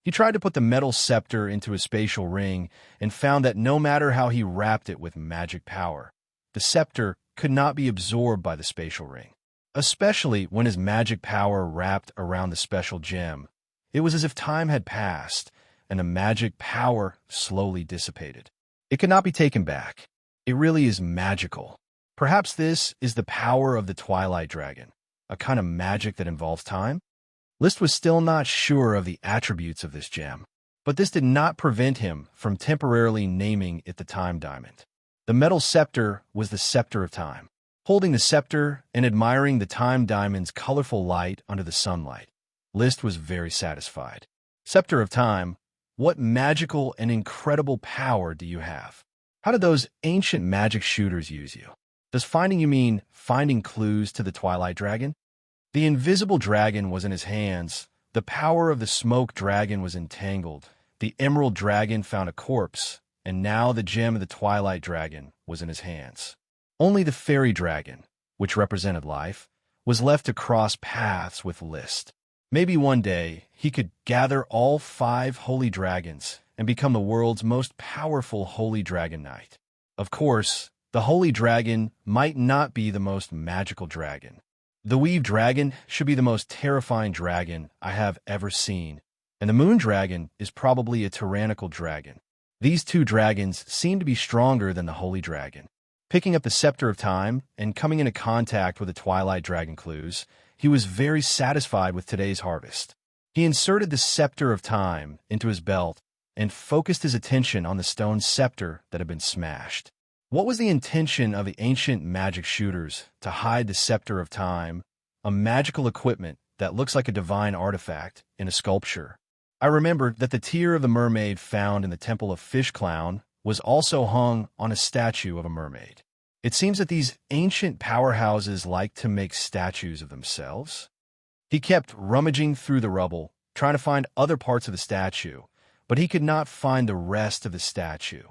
He tried to put the metal scepter into a spatial ring and found that no matter how he wrapped it with magic power, the scepter could not be absorbed by the spatial ring. Especially when his magic power wrapped around the special gem, it was as if time had passed and the magic power slowly dissipated. It could not be taken back. It really is magical. Perhaps this is the power of the Twilight Dragon, a kind of magic that involves time? List was still not sure of the attributes of this gem, but this did not prevent him from temporarily naming it the Time Diamond. The metal scepter was the scepter of time. Holding the scepter and admiring the Time Diamond's colorful light under the sunlight, List was very satisfied. Scepter of Time, what magical and incredible power do you have? How did those ancient magic shooters use you? Does finding you mean finding clues to the Twilight Dragon? The invisible dragon was in his hands. The power of the smoke dragon was entangled. The emerald dragon found a corpse, and now the gem of the Twilight Dragon was in his hands. Only the fairy dragon, which represented life, was left to cross paths with List. Maybe one day he could gather all 5 holy dragons and become the world's most powerful holy dragon knight. Of course, the holy dragon might not be the most magical dragon. The weave dragon should be the most terrifying dragon I have ever seen, and the moon dragon is probably a tyrannical dragon. These 2 dragons seem to be stronger than the holy dragon. Picking up the scepter of time and coming into contact with the Twilight Dragon clues, he was very satisfied with today's harvest. He inserted the scepter of time into his belt and focused his attention on the stone scepter that had been smashed. What was the intention of the ancient magic shooters to hide the scepter of time, a magical equipment that looks like a divine artifact, in a sculpture? I remembered that the tear of the mermaid found in the Temple of Fish Clown was also hung on a statue of a mermaid. It seems that these ancient powerhouses like to make statues of themselves. He kept rummaging through the rubble, trying to find other parts of the statue, but he could not find the rest of the statue.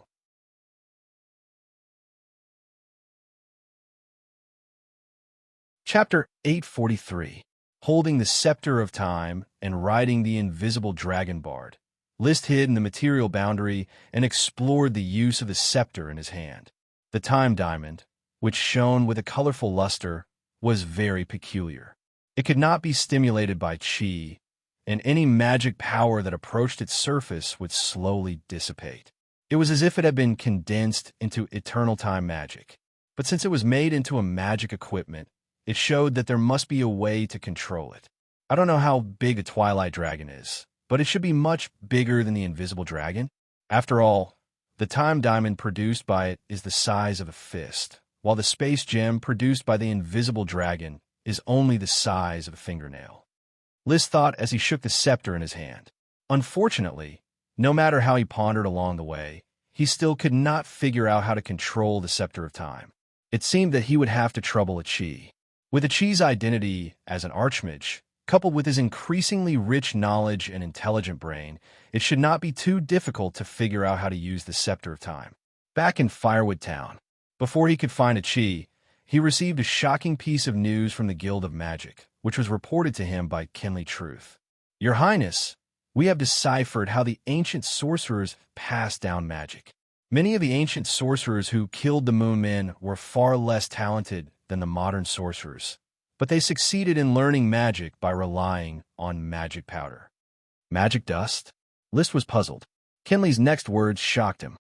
Chapter 843. Holding the Scepter of Time and riding the invisible dragon bard, List hid in the material boundary and explored the use of the scepter in his hand. The Time Diamond, which shone with a colorful luster, was very peculiar. It could not be stimulated by chi, and any magic power that approached its surface would slowly dissipate. It was as if it had been condensed into eternal time magic. But since it was made into a magic equipment, it showed that there must be a way to control it. I don't know how big a Twilight Dragon is, but it should be much bigger than the invisible dragon. After all, The time diamond produced by it is the size of a fist, while the space gem produced by the invisible dragon is only the size of a fingernail. Lys thought as he shook the scepter in his hand. Unfortunately, no matter how he pondered along the way, he still could not figure out how to control the scepter of time. It seemed that he would have to trouble Qi. With Qi's identity as an archmage, coupled with his increasingly rich knowledge and intelligent brain, it should not be too difficult to figure out how to use the scepter of time. Back in Firewood Town, before he could find Qi, he received a shocking piece of news from the Guild of Magic, which was reported to him by Kinley Truth. Your Highness, we have deciphered how the ancient sorcerers passed down magic. Many of the ancient sorcerers who killed the Moon Men were far less talented than the modern sorcerers, but they succeeded in learning magic by relying on magic powder. Magic dust? Lys was puzzled. Kinley's next words shocked him.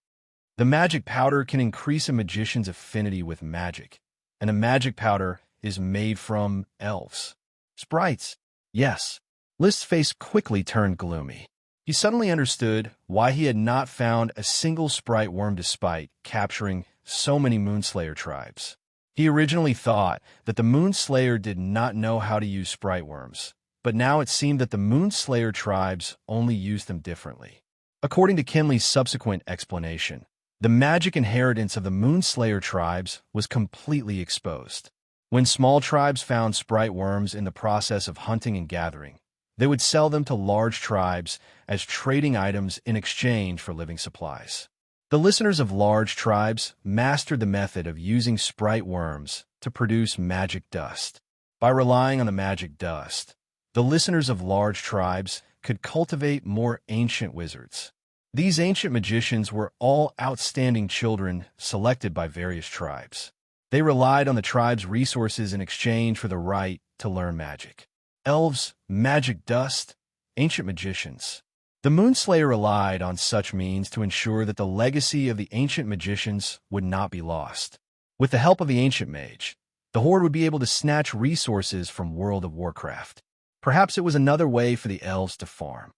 The magic powder can increase a magician's affinity with magic, and a magic powder is made from elves. Sprites. Yes. Lys' face quickly turned gloomy. He suddenly understood why he had not found a single sprite worm despite capturing so many Moonslayer tribes. He originally thought that the Moonslayer did not know how to use sprite worms, but now it seemed that the Moonslayer tribes only used them differently. According to Kinley's subsequent explanation, the magic inheritance of the Moonslayer tribes was completely exposed. When small tribes found sprite worms in the process of hunting and gathering, they would sell them to large tribes as trading items in exchange for living supplies. The listeners of large tribes mastered the method of using sprite worms to produce magic dust. By relying on the magic dust, the listeners of large tribes could cultivate more ancient wizards. These ancient magicians were all outstanding children selected by various tribes. They relied on the tribe's resources in exchange for the right to learn magic. Elves, magic dust, ancient magicians. The Moonslayer relied on such means to ensure that the legacy of the ancient magicians would not be lost. With the help of the ancient mage, the Horde would be able to snatch resources from World of Warcraft. Perhaps it was another way for the elves to farm.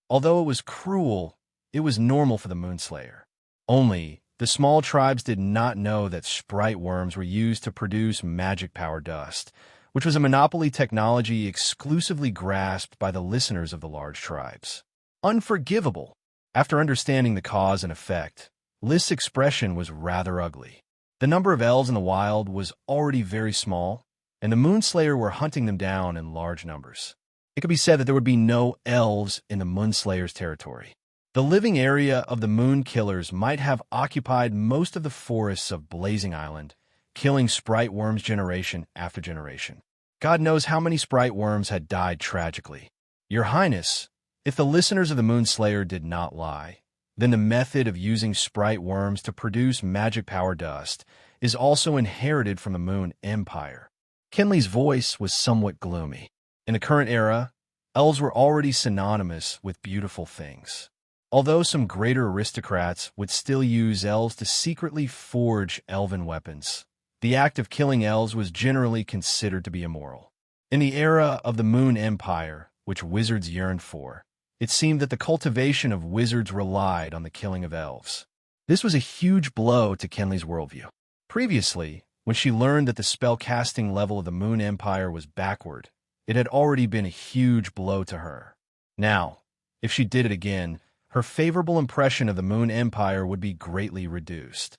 Although it was cruel, it was normal for the Moonslayer. Only, the small tribes did not know that sprite worms were used to produce magic power dust, which was a monopoly technology exclusively grasped by the listeners of the large tribes. Unforgivable! After understanding the cause and effect, Lys' expression was rather ugly. The number of elves in the wild was already very small, and the Moonslayer were hunting them down in large numbers. It could be said that there would be no elves in the Moonslayer's territory. The living area of the Moon Killers might have occupied most of the forests of Blazing Island, killing sprite worms generation after generation. God knows how many sprite worms had died tragically. Your Highness, if the listeners of the Moonslayer did not lie, then the method of using sprite worms to produce magic power dust is also inherited from the Moon Empire. Kinley's voice was somewhat gloomy. In the current era, elves were already synonymous with beautiful things. Although some greater aristocrats would still use elves to secretly forge elven weapons, the act of killing elves was generally considered to be immoral. In the era of the Moon Empire, which wizards yearned for, it seemed that the cultivation of wizards relied on the killing of elves. This was a huge blow to Kinley's worldview. Previously, when she learned that the spell-casting level of the Moon Empire was backward, it had already been a huge blow to her. Now, if she did it again, her favorable impression of the Moon Empire would be greatly reduced.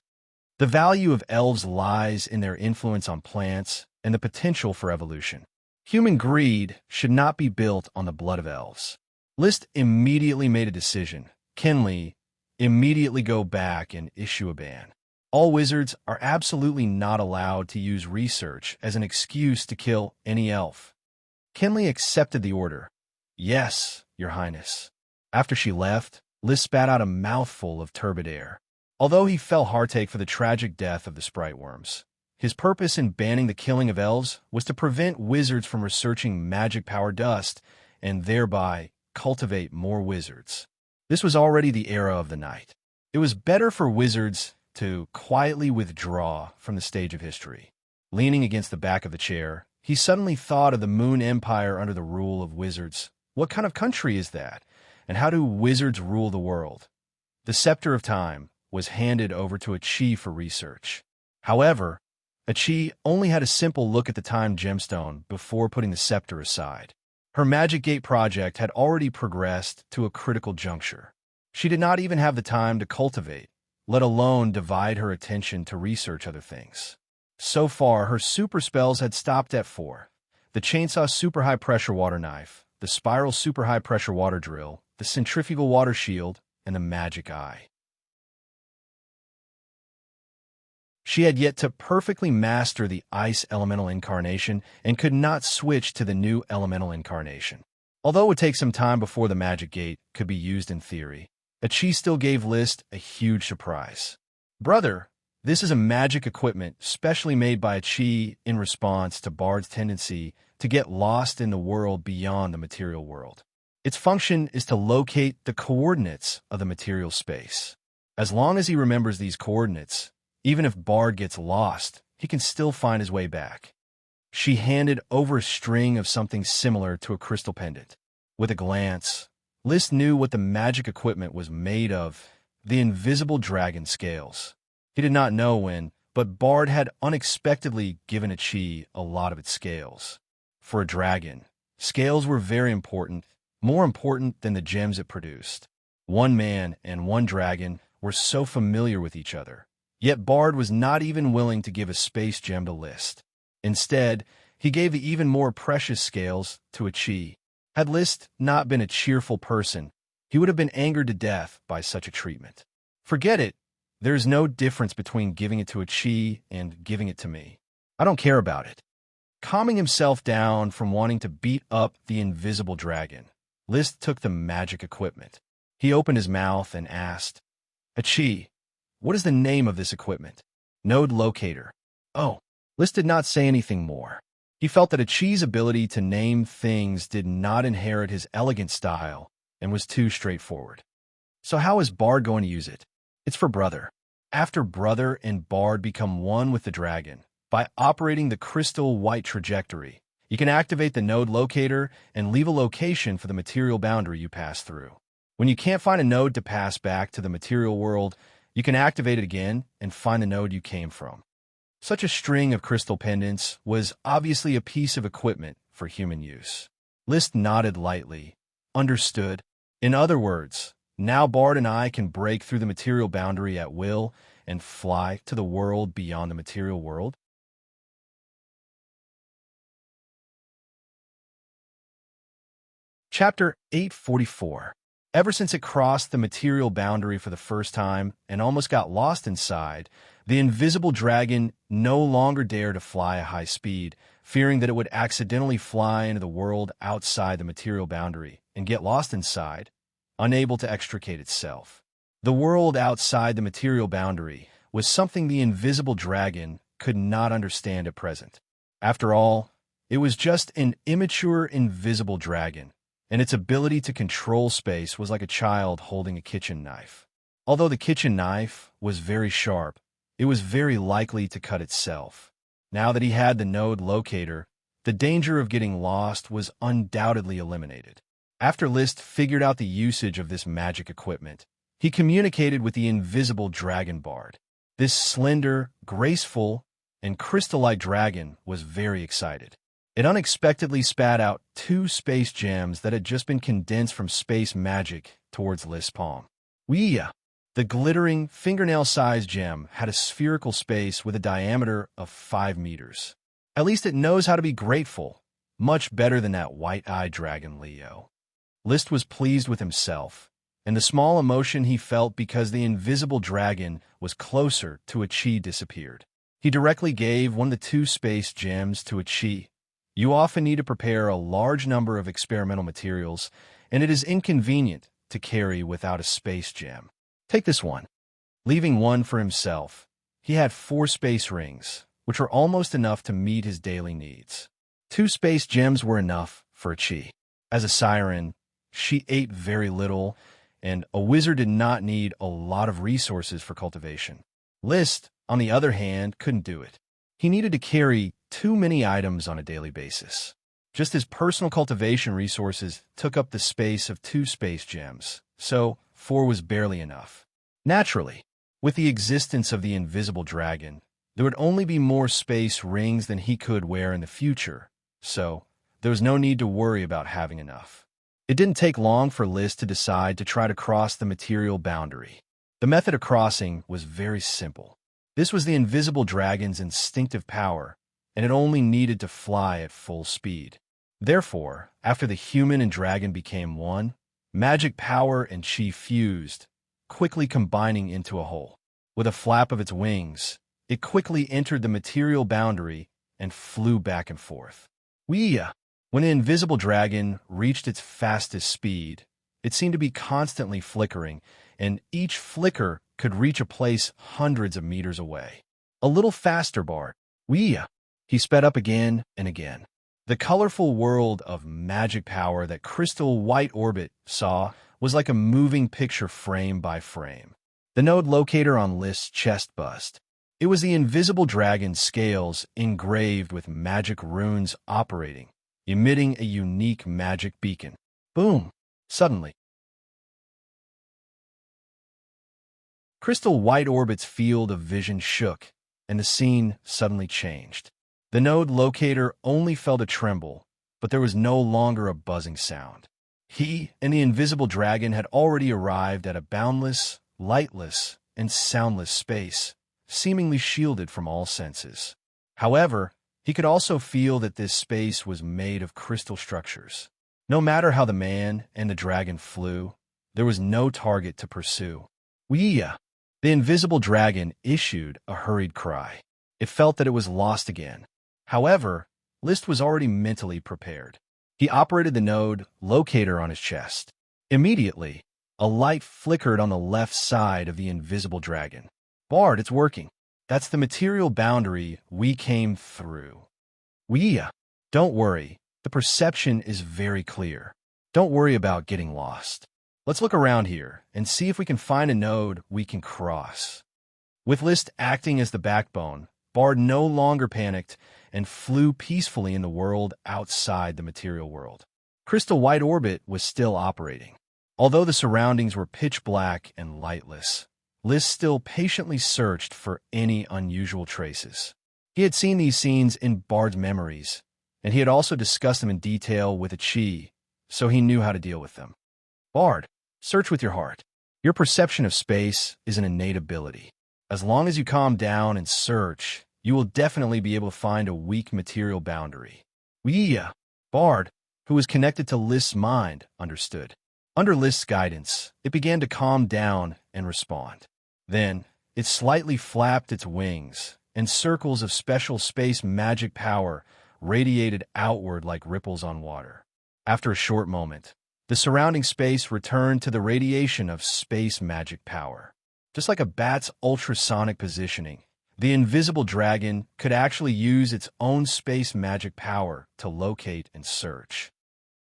The value of elves lies in their influence on plants and the potential for evolution. Human greed should not be built on the blood of elves. Lys immediately made a decision. Kinley, immediately go back and issue a ban. All wizards are absolutely not allowed to use research as an excuse to kill any elf. Kinley accepted the order. Yes, Your Highness. After she left, Lys spat out a mouthful of turbid air. Although he felt heartache for the tragic death of the sprite worms, his purpose in banning the killing of elves was to prevent wizards from researching magic power dust and thereby cultivate more wizards. This was already the era of the night. It was better for wizards to quietly withdraw from the stage of history. Leaning against the back of the chair, he suddenly thought of the Moon Empire under the rule of wizards. What kind of country is that? and how do wizards rule the world. The Scepter of Time was handed over to Qi for research. However, Qi only had a simple look at the time gemstone before putting the scepter aside. Her Magic Gate project had already progressed to a critical juncture. She did not even have the time to cultivate, let alone divide her attention to research other things. So far, her super spells had stopped at 4. The Chainsaw Super High Pressure Water Knife, the Spiral Super High Pressure Water Drill, the Centrifugal Water Shield, and the Magic Eye. She had yet to perfectly master the Ice Elemental Incarnation and could not switch to the new Elemental Incarnation. Although it would take some time before the Magic Gate could be used in theory, Qi still gave List a huge surprise. "Brother, this is a magic equipment specially made by Qi in response to Bard's tendency to get lost in the world beyond the material world. Its function is to locate the coordinates of the material space. As long as he remembers these coordinates, even if Bard gets lost, he can still find his way back." She handed over a string of something similar to a crystal pendant. With a glance, List knew what the magic equipment was made of: the invisible dragon scales. He did not know when, but Bard had unexpectedly given Qi a lot of its scales. For a dragon, scales were very important, more important than the gems it produced. One man and one dragon were so familiar with each other. Yet Bard was not even willing to give a space gem to List. Instead, he gave the even more precious scales to Qi. Had List not been a cheerful person, he would have been angered to death by such a treatment. "Forget it. There is no difference between giving it to Qi and giving it to me. I don't care about it." Calming himself down from wanting to beat up the invisible dragon, List took the magic equipment. He opened his mouth and asked, "Qi, what is the name of this equipment?" "Node Locator." "Oh." List did not say anything more. He felt that Qi's ability to name things did not inherit his elegant style and was too straightforward. "So how is Bard going to use it?" "It's for Brother. After Brother and Bard become one with the dragon, by operating the crystal white trajectory, you can activate the node locator and leave a location for the material boundary you pass through. When you can't find a node to pass back to the material world, you can activate it again and find the node you came from." Such a string of crystal pendants was obviously a piece of equipment for human use. List nodded lightly. "Understood. In other words, now Bard and I can break through the material boundary at will and fly to the world beyond the material world?" Chapter 844. Ever since it crossed the material boundary for the first time and almost got lost inside, the invisible dragon no longer dared to fly at high speed, fearing that it would accidentally fly into the world outside the material boundary and get lost inside, unable to extricate itself. The world outside the material boundary was something the invisible dragon could not understand at present. After all, it was just an immature invisible dragon, and its ability to control space was like a child holding a kitchen knife. Although the kitchen knife was very sharp, it was very likely to cut itself. Now that he had the node locator, the danger of getting lost was undoubtedly eliminated. After List figured out the usage of this magic equipment, he communicated with the invisible dragon Bard. This slender, graceful, and crystal-like dragon was very excited. It unexpectedly spat out 2 space gems that had just been condensed from space magic towards List's palm. Wuxia! The glittering, fingernail-sized gem had a spherical space with a diameter of 5 meters. At least it knows how to be grateful, much better than that white-eyed dragon Leo. List was pleased with himself, and the small emotion he felt because the invisible dragon was closer to Qi disappeared. He directly gave one of the 2 space gems to Qi. "You often need to prepare a large number of experimental materials, and it is inconvenient to carry without a space gem. Take this one." Leaving one for himself, he had 4 space rings, which were almost enough to meet his daily needs. 2 space gems were enough for Qi. As a siren, she ate very little, and a wizard did not need a lot of resources for cultivation. List, on the other hand, couldn't do it. He needed to carry too many items on a daily basis. just his personal cultivation resources took up the space of 2 space gems, so 4 was barely enough. Naturally, with the existence of the invisible dragon, there would only be more space rings than he could wear in the future, so there was no need to worry about having enough. It didn't take long for Liz to decide to try to cross the material boundary. The method of crossing was very simple. This was the invisible dragon's instinctive power, and it only needed to fly at full speed. Therefore, after the human and dragon became one, magic power and chi fused, quickly combining into a whole. With a flap of its wings, it quickly entered the material boundary and flew back and forth. Wuxia. When the invisible dragon reached its fastest speed, it seemed to be constantly flickering, and each flicker could reach a place hundreds of meters away. A little faster, Bart. Wuxia. He sped up again and again. The colorful world of magic power that Crystal White Orbit saw was like a moving picture frame by frame. The node locator on List's chest bust. It was the invisible dragon's scales engraved with magic runes operating, emitting a unique magic beacon. Boom! Suddenly, Crystal White Orbit's field of vision shook, and the scene suddenly changed. The node locator only felt a tremble, but there was no longer a buzzing sound. He and the invisible dragon had already arrived at a boundless, lightless, and soundless space, seemingly shielded from all senses. However, he could also feel that this space was made of crystal structures. No matter how the man and the dragon flew, there was no target to pursue. Wuxia. The invisible dragon issued a hurried cry. It felt that it was lost again. However, List was already mentally prepared. He operated the node locator on his chest. Immediately, a light flickered on the left side of the invisible dragon. Bard, it's working. That's the material boundary we came through. Wuxia. Don't worry. The perception is very clear. Don't worry about getting lost. Let's look around here and see if we can find a node we can cross. With List acting as the backbone, Bard no longer panicked and flew peacefully in the world outside the material world. Crystal White Orbit was still operating. Although the surroundings were pitch black and lightless, List still patiently searched for any unusual traces. He had seen these scenes in Bard's memories, and he had also discussed them in detail with a chi, so he knew how to deal with them. Bard, search with your heart. Your perception of space is an innate ability. As long as you calm down and search, you will definitely be able to find a weak material boundary. Wuxia. Bard, who was connected to List's mind, understood. Under List's guidance, it began to calm down and respond. Then, it slightly flapped its wings, and circles of special space magic power radiated outward like ripples on water. After a short moment, the surrounding space returned to the radiation of space magic power. Just like a bat's ultrasonic positioning, the invisible dragon could actually use its own space magic power to locate and search.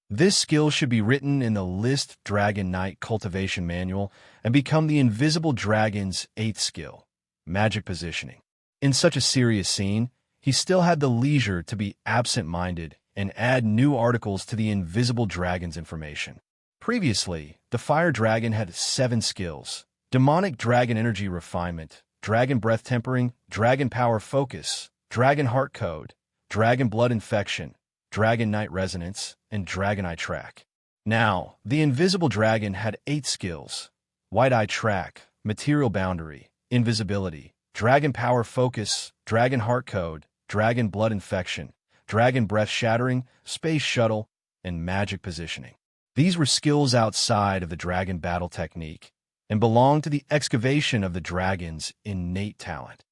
This skill should be written in the List Dragon Knight Cultivation Manual and become the invisible dragon's 8th skill, magic positioning. In such a serious scene, he still had the leisure to be absent-minded and add new articles to the invisible dragon's information. Previously, the fire dragon had 7 skills: demonic dragon energy refinement, dragon breath tempering, dragon power focus, dragon heart code, dragon blood infection, dragon night resonance, and dragon eye track. Now, the invisible dragon had 8 skills: white eye track, material boundary, invisibility, dragon power focus, dragon heart code, dragon blood infection, dragon breath shattering, space shuttle, and magic positioning. These were skills outside of the dragon battle technique and belonged to the excavation of the dragon's innate talent.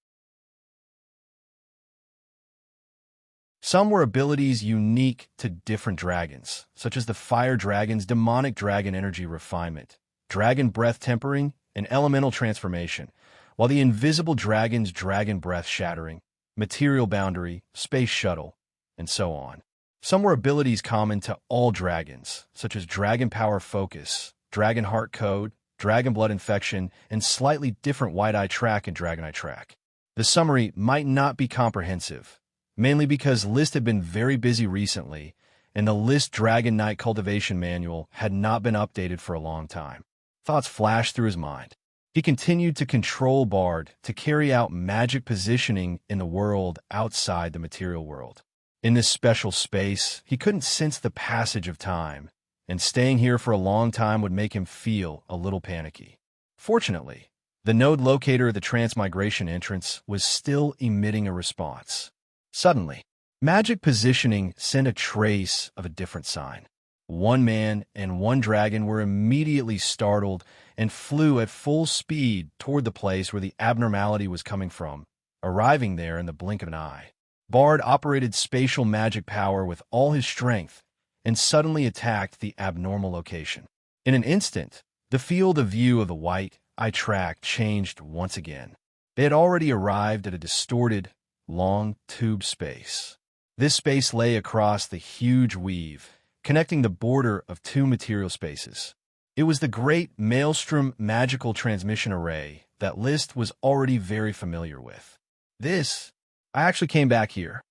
Some were abilities unique to different dragons, such as the fire dragon's demonic dragon energy refinement, dragon breath tempering, and elemental transformation, while the invisible dragon's dragon breath shattering, material boundary, space shuttle, and so on. Some were abilities common to all dragons, such as dragon power focus, dragon heart code, dragon blood infection, and slightly different white eye track and dragon eye track. The summary might not be comprehensive, mainly because List had been very busy recently, and the List Dragon Knight Cultivation Manual had not been updated for a long time. Thoughts flashed through his mind. He continued to control Bard to carry out magic positioning in the world outside the material world. In this special space, he couldn't sense the passage of time, and staying here for a long time would make him feel a little panicky. Fortunately, the node locator at the transmigration entrance was still emitting a response. Suddenly, magic positioning sent a trace of a different sign. One man and one dragon were immediately startled and flew at full speed toward the place where the abnormality was coming from, arriving there in the blink of an eye. Bard operated spatial magic power with all his strength and suddenly attacked the abnormal location. In an instant, the field of view of the white eye track changed once again. They had already arrived at a distorted, long tube space. This space lay across the huge weave, connecting the border of two material spaces. It was the great Maelstrom magical transmission array that List was already very familiar with. I actually came back here.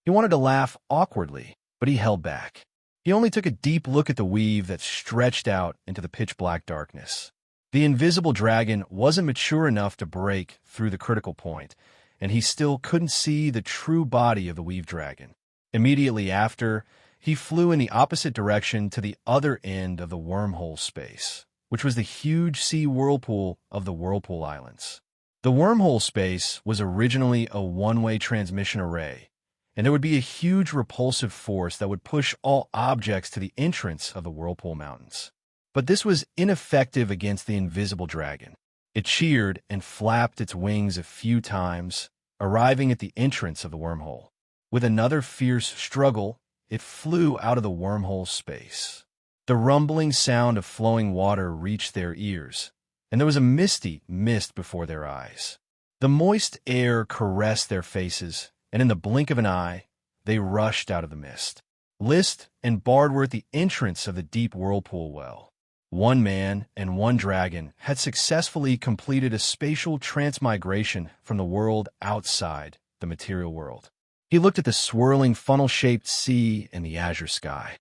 He wanted to laugh awkwardly, but he held back. He only took a deep look at the weave that stretched out into the pitch-black darkness. The invisible dragon wasn't mature enough to break through the critical point, and he still couldn't see the true body of the weave dragon. Immediately after, he flew in the opposite direction to the other end of the wormhole space, which was the huge sea whirlpool of the Whirlpool Islands. The wormhole space was originally a one-way transmission array, and there would be a huge repulsive force that would push all objects to the entrance of the Whirlpool Mountains. But this was ineffective against the invisible dragon. It cheered and flapped its wings a few times, arriving at the entrance of the wormhole. With another fierce struggle, it flew out of the wormhole space. The rumbling sound of flowing water reached their ears, and there was a misty mist before their eyes. The moist air caressed their faces, and in the blink of an eye, they rushed out of the mist. List and Bard were at the entrance of the deep whirlpool well. One man and one dragon had successfully completed a spatial transmigration from the world outside the material world. He looked at the swirling funnel-shaped sea and the azure sky.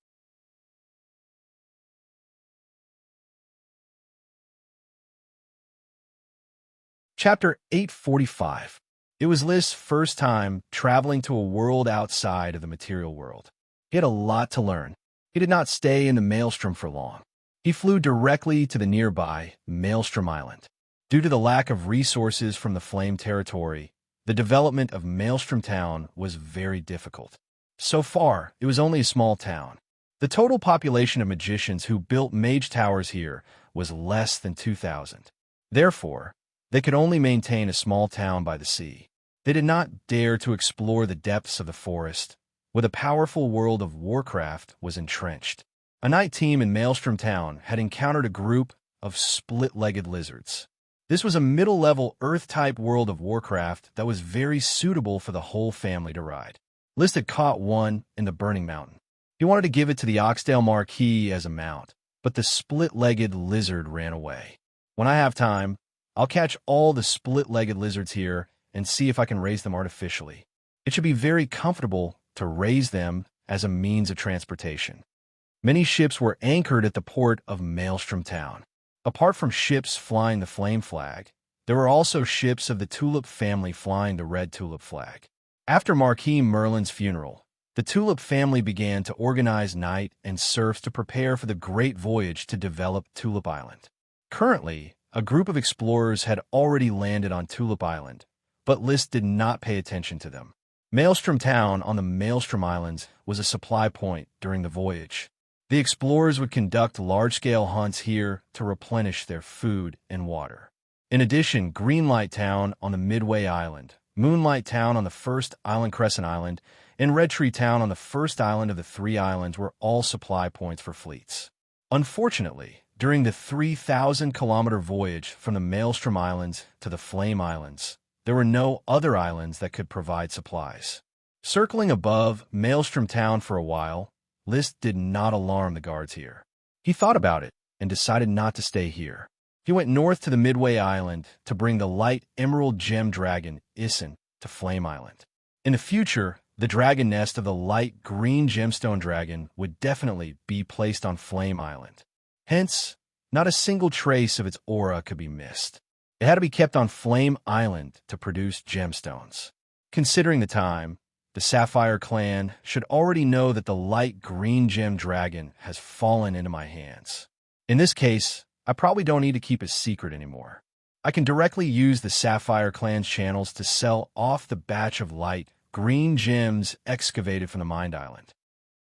Chapter 845. It was List's first time traveling to a world outside of the material world. He had a lot to learn. He did not stay in the Maelstrom for long. He flew directly to the nearby Maelstrom Island. Due to the lack of resources from the Flame Territory, the development of Maelstrom Town was very difficult. So far, it was only a small town. The total population of magicians who built mage towers here was less than 2,000. Therefore, they could only maintain a small town by the sea. They did not dare to explore the depths of the forest, where the powerful world of Warcraft was entrenched. A night team in Maelstrom Town had encountered a group of split-legged lizards. This was a middle-level Earth-type world of Warcraft that was very suitable for the whole family to ride. List had caught one in the Burning Mountain. He wanted to give it to the Oxdale Marquis as a mount, but the split-legged lizard ran away. When I have time, I'll catch all the split-legged lizards here and see if I can raise them artificially. It should be very comfortable to raise them as a means of transportation. Many ships were anchored at the port of Maelstrom Town. Apart from ships flying the flame flag, there were also ships of the Tulip family flying the red tulip flag. After Marquis Merlin's funeral, the Tulip family began to organize night and serfs to prepare for the great voyage to develop Tulip Island. Currently, a group of explorers had already landed on Tulip Island, but List did not pay attention to them. Maelstrom Town on the Maelstrom Islands was a supply point during the voyage. The explorers would conduct large-scale hunts here to replenish their food and water. In addition, Greenlight Town on the Midway Island, Moonlight Town on the first island Crescent Island, and Red Tree Town on the first island of the three islands were all supply points for fleets. Unfortunately, during the 3,000-kilometer voyage from the Maelstrom Islands to the Flame Islands, there were no other islands that could provide supplies. Circling above Maelstrom Town for a while, List did not alarm the guards here. He thought about it and decided not to stay here. He went north to the Midway Island to bring the light emerald gem dragon, Issen, to Flame Island. In the future, the dragon nest of the light green gemstone dragon would definitely be placed on Flame Island. Hence, not a single trace of its aura could be missed. It had to be kept on Flame Island to produce gemstones. Considering the time, the Sapphire clan should already know that the light green gem dragon has fallen into my hands. In this case, I probably don't need to keep a secret anymore. I can directly use the Sapphire clan's channels to sell off the batch of light green gems excavated from the Mind Island.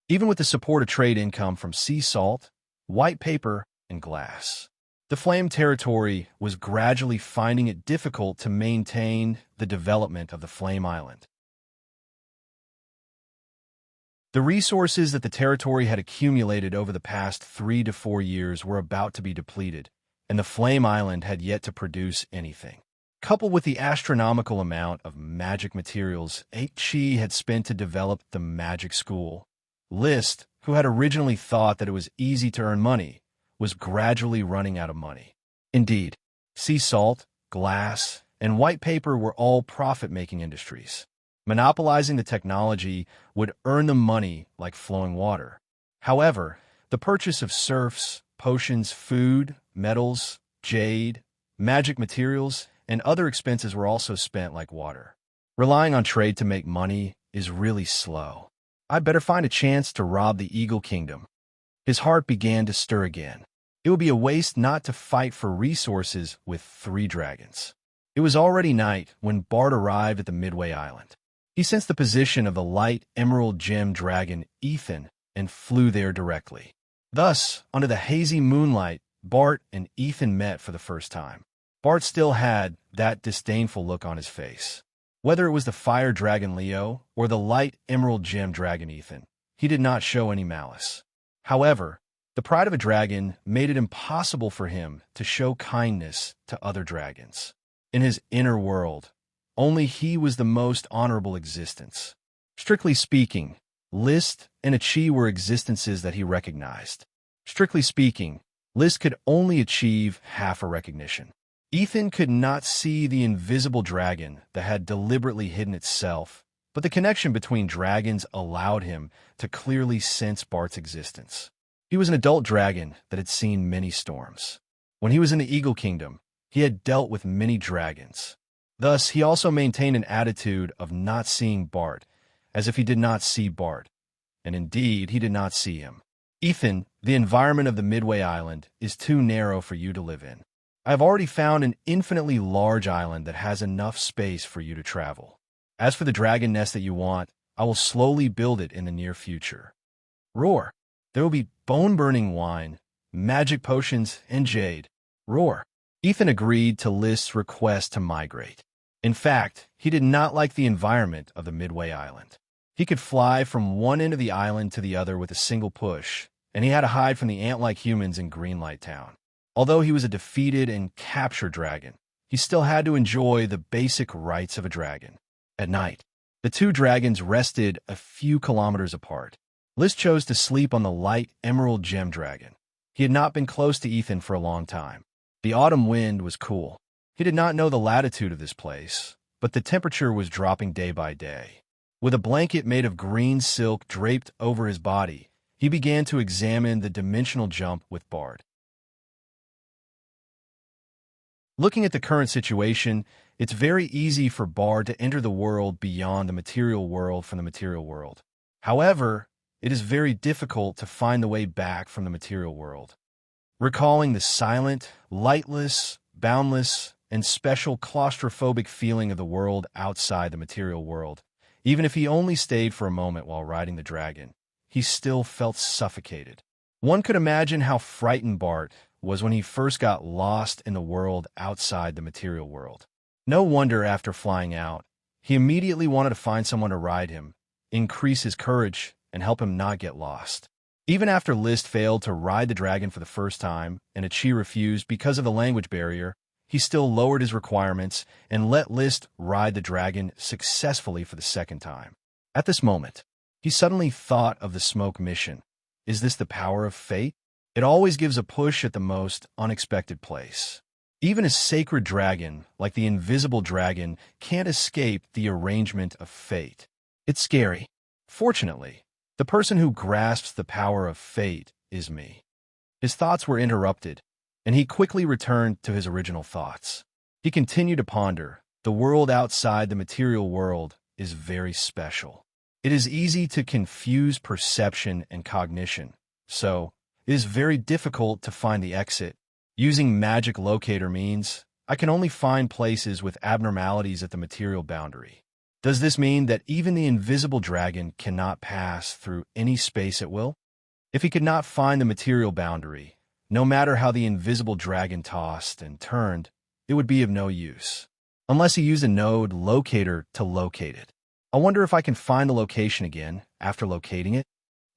Even with the support of trade income from sea salt, white paper, and glass, the Flame territory was gradually finding it difficult to maintain the development of the Flame Island. The resources that the territory had accumulated over the past 3 to 4 years were about to be depleted, and the Flame Island had yet to produce anything. Coupled with the astronomical amount of magic materials Xianxia had spent to develop the magic school, List, who had originally thought that it was easy to earn money, was gradually running out of money. Indeed, sea salt, glass, and white paper were all profit-making industries. Monopolizing the technology would earn them money like flowing water. However, the purchase of serfs, potions, food, metals, jade, magic materials, and other expenses were also spent like water. Relying on trade to make money is really slow. I'd better find a chance to rob the Eagle Kingdom. His heart began to stir again. It would be a waste not to fight for resources with 3 dragons. It was already night when Bart arrived at the Midway Island. He sensed the position of the light emerald gem dragon Ethan and flew there directly. Thus, under the hazy moonlight, Bart and Ethan met for the first time. Bart still had that disdainful look on his face. Whether it was the fire dragon Leo or the light emerald gem dragon Ethan, he did not show any malice. However, the pride of a dragon made it impossible for him to show kindness to other dragons. In his inner world, only he was the most honorable existence. Strictly speaking, List and Xianxia were existences that he recognized. Strictly speaking, List could only achieve half a recognition. Ethan could not see the invisible dragon that had deliberately hidden itself, but the connection between dragons allowed him to clearly sense Bart's existence. He was an adult dragon that had seen many storms. When he was in the Eagle Kingdom, he had dealt with many dragons. Thus, he also maintained an attitude of not seeing Bart, as if he did not see Bart. And indeed, he did not see him. Ethan, the environment of the Midway Island is too narrow for you to live in. I have already found an infinitely large island that has enough space for you to travel. As for the dragon nest that you want, I will slowly build it in the near future. Roar. There will be bone-burning wine, magic potions, and jade. Roar. Ethan agreed to List's request to migrate. In fact, he did not like the environment of the Midway Island. He could fly from one end of the island to the other with a single push, and he had to hide from the ant-like humans in Greenlight Town. Although he was a defeated and captured dragon, he still had to enjoy the basic rights of a dragon. At night, the 2 dragons rested a few kilometers apart. List chose to sleep on the light emerald gem dragon. He had not been close to Ethan for a long time. The autumn wind was cool. He did not know the latitude of this place, but the temperature was dropping day by day. With a blanket made of green silk draped over his body, he began to examine the dimensional jump with Bart. Looking at the current situation, it's very easy for Bart to enter the world beyond the material world from the material world. However, it is very difficult to find the way back from the material world. Recalling the silent, lightless, boundless, and special claustrophobic feeling of the world outside the material world, even if he only stayed for a moment while riding the dragon, he still felt suffocated. One could imagine how frightened Bart was when he first got lost in the world outside the material world. No wonder after flying out, he immediately wanted to find someone to ride him, increase his courage, and help him not get lost. Even after List failed to ride the dragon for the first time and Xianxia refused because of the language barrier, he still lowered his requirements and let List ride the dragon successfully for the second time. At this moment, he suddenly thought of the smoke mission. Is this the power of fate? It always gives a push at the most unexpected place. Even a sacred dragon, like the invisible dragon, can't escape the arrangement of fate. It's scary. Fortunately, the person who grasps the power of fate is me. His thoughts were interrupted, and he quickly returned to his original thoughts. He continued to ponder, the world outside the material world is very special. It is easy to confuse perception and cognition, so it is very difficult to find the exit. Using magic locator means I can only find places with abnormalities at the material boundary. Does this mean that even the invisible dragon cannot pass through any space at will? If he could not find the material boundary, no matter how the invisible dragon tossed and turned, it would be of no use, unless he used a node locator to locate it. I wonder if I can find the location again after locating it?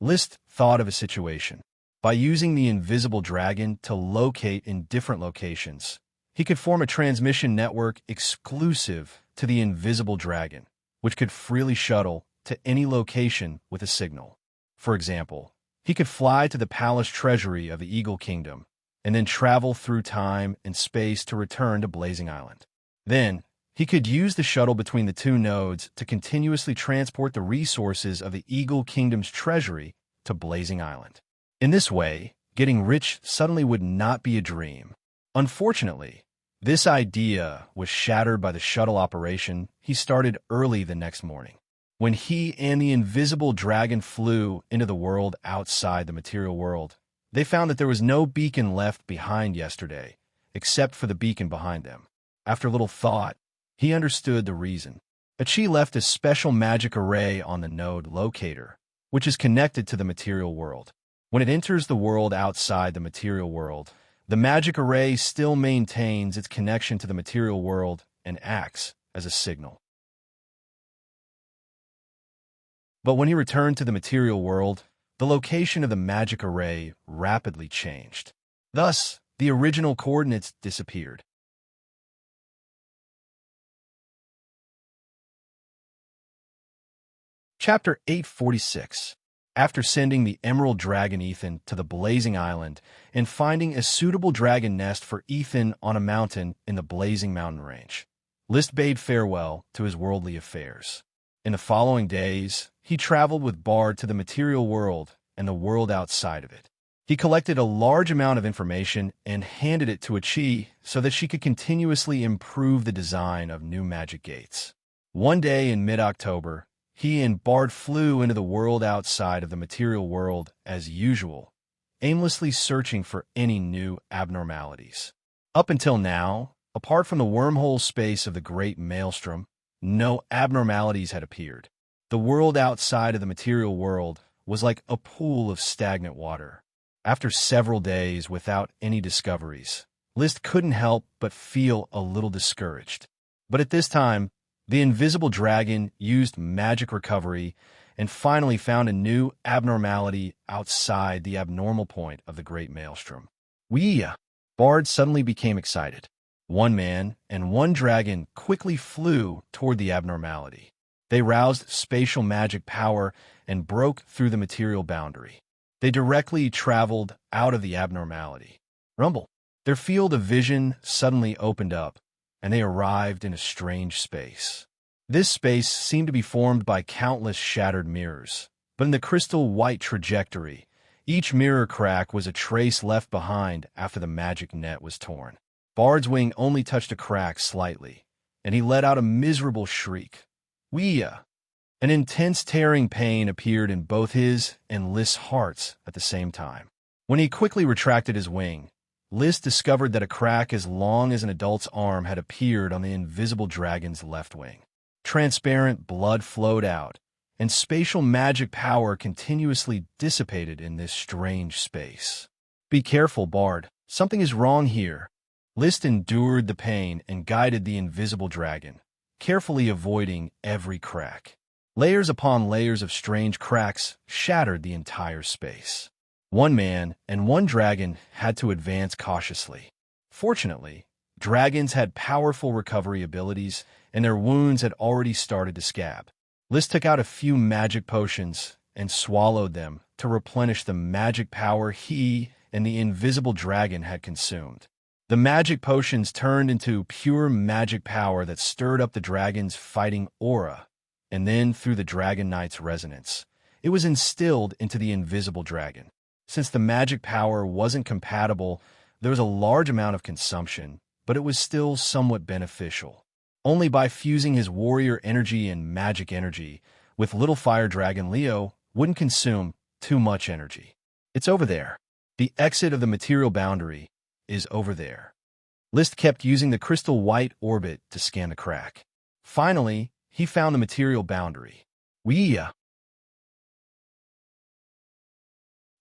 List thought of a situation. By using the invisible dragon to locate in different locations, he could form a transmission network exclusive to the invisible dragon, which could freely shuttle to any location with a signal. For example, he could fly to the palace treasury of the Eagle Kingdom and then travel through time and space to return to Blazing Island. Then, he could use the shuttle between the two nodes to continuously transport the resources of the Eagle Kingdom's treasury to Blazing Island. In this way, getting rich suddenly would not be a dream. Unfortunately, this idea was shattered by the shuttle operation he started early the next morning. When he and the invisible dragon flew into the world outside the material world, they found that there was no beacon left behind yesterday, except for the beacon behind them. After little thought, he understood the reason. Achi left a special magic array on the node locator, which is connected to the material world. When it enters the world outside the material world, the magic array still maintains its connection to the material world and acts as a signal. But when he returned to the material world, the location of the magic array rapidly changed. Thus, the original coordinates disappeared. Chapter 846. After sending the Emerald Dragon Ethan to the Blazing Island and finding a suitable dragon nest for Ethan on a mountain in the Blazing Mountain Range, List bade farewell to his worldly affairs. In the following days, he traveled with Bard to the material world and the world outside of it. He collected a large amount of information and handed it to Achi so that she could continuously improve the design of new magic gates. One day in mid-October, he and Bard flew into the world outside of the material world as usual, aimlessly searching for any new abnormalities. Up until now, apart from the wormhole space of the Great Maelstrom, no abnormalities had appeared. The world outside of the material world was like a pool of stagnant water. After several days without any discoveries, List couldn't help but feel a little discouraged. But at this time, the invisible dragon used magic recovery and finally found a new abnormality outside the abnormal point of the Great Maelstrom. Wuxia! Bard suddenly became excited. One man and one dragon quickly flew toward the abnormality. They roused spatial magic power and broke through the material boundary. They directly traveled out of the abnormality. Rumble! Their field of vision suddenly opened up, and they arrived in a strange space. This space seemed to be formed by countless shattered mirrors, but in the crystal white trajectory, each mirror crack was a trace left behind after the magic net was torn. Bard's wing only touched a crack slightly, and he let out a miserable shriek. Wuxia! An intense tearing pain appeared in both his and List's hearts at the same time. When he quickly retracted his wing, List discovered that a crack as long as an adult's arm had appeared on the invisible dragon's left wing. Transparent blood flowed out, and spatial magic power continuously dissipated in this strange space. Be careful, Bard. Something is wrong here. List endured the pain and guided the invisible dragon, carefully avoiding every crack. Layers upon layers of strange cracks shattered the entire space. One man and one dragon had to advance cautiously. Fortunately, dragons had powerful recovery abilities, and their wounds had already started to scab. List took out a few magic potions and swallowed them to replenish the magic power he and the invisible dragon had consumed. The magic potions turned into pure magic power that stirred up the dragon's fighting aura and then through the Dragon Knight's resonance, it was instilled into the invisible dragon. Since the magic power wasn't compatible, there was a large amount of consumption, but it was still somewhat beneficial. Only by fusing his warrior energy and magic energy with Little Fire Dragon Leo wouldn't consume too much energy. It's over there. The exit of the material boundary is over there. List kept using the crystal white orbit to scan the crack. Finally, he found the material boundary. Wuxia.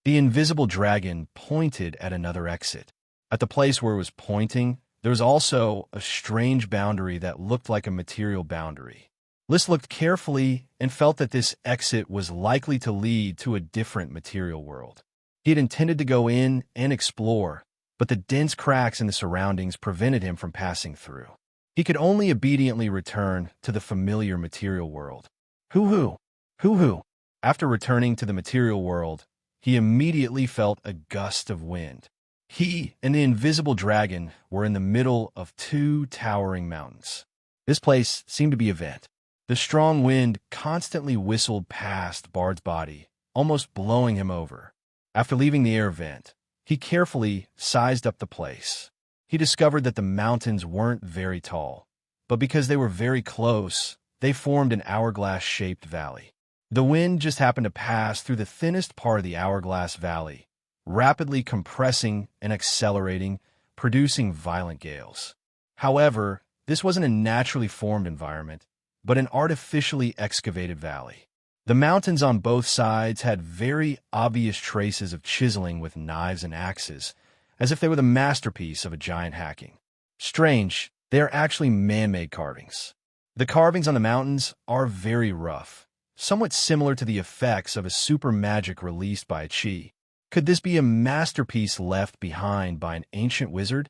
The invisible dragon pointed at another exit. At the place where it was pointing, there was also a strange boundary that looked like a material boundary. List looked carefully and felt that this exit was likely to lead to a different material world. He had intended to go in and explore, but the dense cracks in the surroundings prevented him from passing through. He could only obediently return to the familiar material world. Hoo-hoo! Hoo-hoo! After returning to the material world, he immediately felt a gust of wind. He and the invisible dragon were in the middle of two towering mountains. This place seemed to be a vent. The strong wind constantly whistled past Bard's body, almost blowing him over. After leaving the air vent, he carefully sized up the place. He discovered that the mountains weren't very tall, but because they were very close, they formed an hourglass-shaped valley. The wind just happened to pass through the thinnest part of the hourglass valley, rapidly compressing and accelerating, producing violent gales. However, this wasn't a naturally formed environment, but an artificially excavated valley. The mountains on both sides had very obvious traces of chiseling with knives and axes, as if they were the masterpiece of a giant hacking. Strange, they are actually man-made carvings. The carvings on the mountains are very rough, somewhat similar to the effects of a super magic released by a chi. Could this be a masterpiece left behind by an ancient wizard?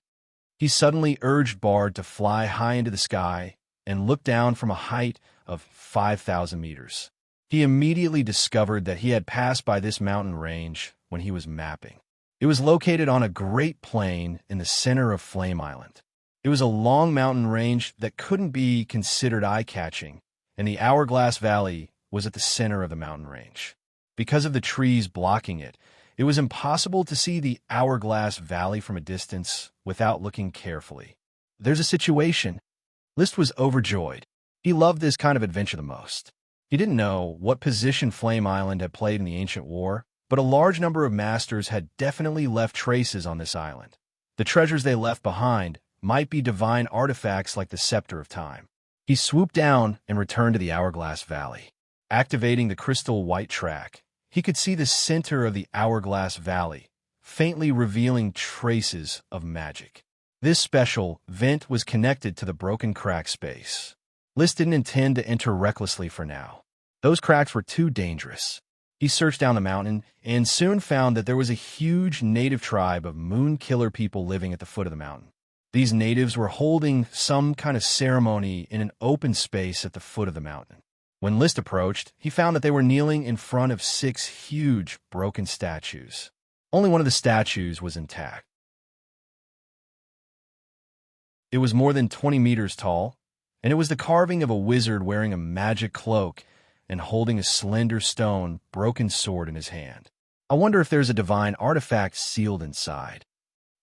He suddenly urged Bard to fly high into the sky and look down from a height of 5,000 meters. He immediately discovered that he had passed by this mountain range when he was mapping. It was located on a great plain in the center of Flame Island. It was a long mountain range that couldn't be considered eye-catching, and the Hourglass Valley was at the center of the mountain range. Because of the trees blocking it, it was impossible to see the Hourglass Valley from a distance without looking carefully. There's a situation. List was overjoyed. He loved this kind of adventure the most. He didn't know what position Flame Island had played in the ancient war, but a large number of masters had definitely left traces on this island. The treasures they left behind might be divine artifacts like the Scepter of Time. He swooped down and returned to the Hourglass Valley. Activating the crystal white track, he could see the center of the Hourglass Valley, faintly revealing traces of magic. This special vent was connected to the broken crack space. List didn't intend to enter recklessly for now. Those cracks were too dangerous. He searched down the mountain and soon found that there was a huge native tribe of moon killer people living at the foot of the mountain. These natives were holding some kind of ceremony in an open space at the foot of the mountain. When List approached, he found that they were kneeling in front of 6 huge, broken statues. Only one of the statues was intact. It was more than 20 meters tall, and it was the carving of a wizard wearing a magic cloak and holding a slender stone, broken sword in his hand. I wonder if there's a divine artifact sealed inside.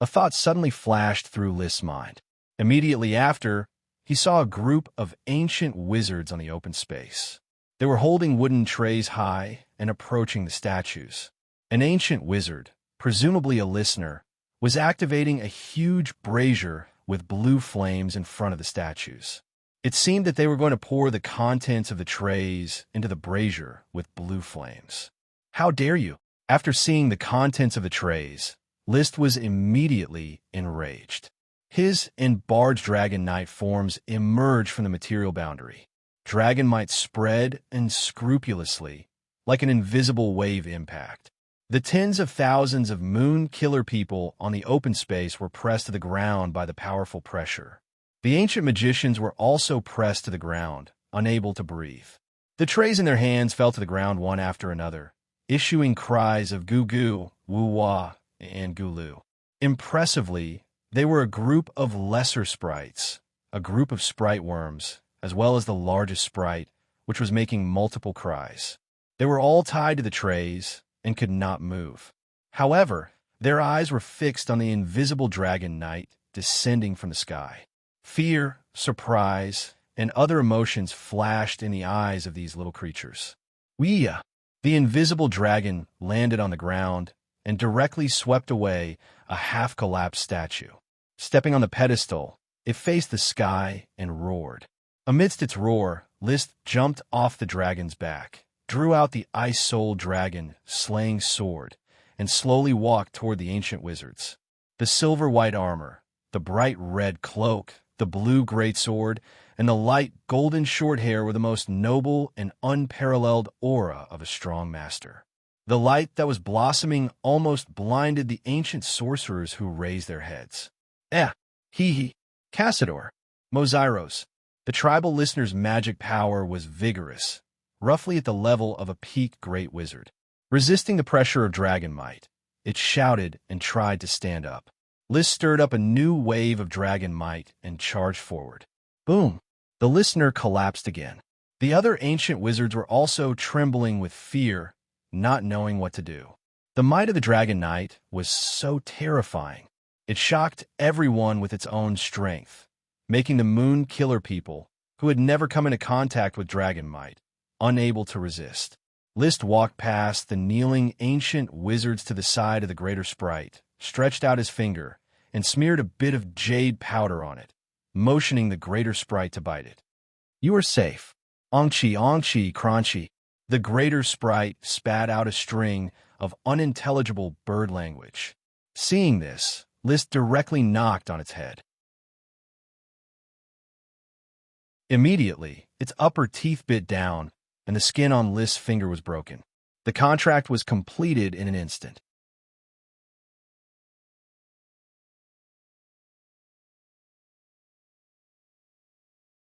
A thought suddenly flashed through List's mind. Immediately after, he saw a group of ancient wizards on the open space. They were holding wooden trays high and approaching the statues. An ancient wizard, presumably a listener, was activating a huge brazier with blue flames in front of the statues. It seemed that they were going to pour the contents of the trays into the brazier with blue flames. How dare you? After seeing the contents of the trays, List was immediately enraged. His and Bard's Dragon Knight forms emerged from the material boundary. Dragon might spread unscrupulously, like an invisible wave impact. The tens of thousands of moon killer people on the open space were pressed to the ground by the powerful pressure. The ancient magicians were also pressed to the ground, unable to breathe. The trays in their hands fell to the ground one after another, issuing cries of goo-goo, woo-wah, and gulu. Impressively, they were a group of lesser sprites, a group of sprite worms, as well as the largest sprite, which was making multiple cries. They were all tied to the trays and could not move. However, their eyes were fixed on the invisible dragon knight descending from the sky. Fear, surprise, and other emotions flashed in the eyes of these little creatures. Wuxia, the invisible dragon, landed on the ground and directly swept away a half-collapsed statue. Stepping on the pedestal, it faced the sky and roared. Amidst its roar, List jumped off the dragon's back, drew out the ice-soul dragon slaying sword, and slowly walked toward the ancient wizards. The silver-white armor, the bright red cloak, the blue greatsword, and the light golden short hair were the most noble and unparalleled aura of a strong master. The light that was blossoming almost blinded the ancient sorcerers who raised their heads. He, Cassador, Moziros. The tribal listener's magic power was vigorous, roughly at the level of a peak great wizard. Resisting the pressure of dragon might, it shouted and tried to stand up. List stirred up a new wave of dragon might and charged forward. Boom! The listener collapsed again. The other ancient wizards were also trembling with fear, not knowing what to do. The might of the dragon knight was so terrifying. It shocked everyone with its own strength, making the moon killer people, who had never come into contact with dragon might, unable to resist. List walked past the kneeling ancient wizards to the side of the greater sprite, stretched out his finger, and smeared a bit of jade powder on it, motioning the greater sprite to bite it. You are safe. Xianxia, crunchy. The greater sprite spat out a string of unintelligible bird language. Seeing this, List directly knocked on its head. Immediately, its upper teeth bit down, and the skin on List's finger was broken. The contract was completed in an instant.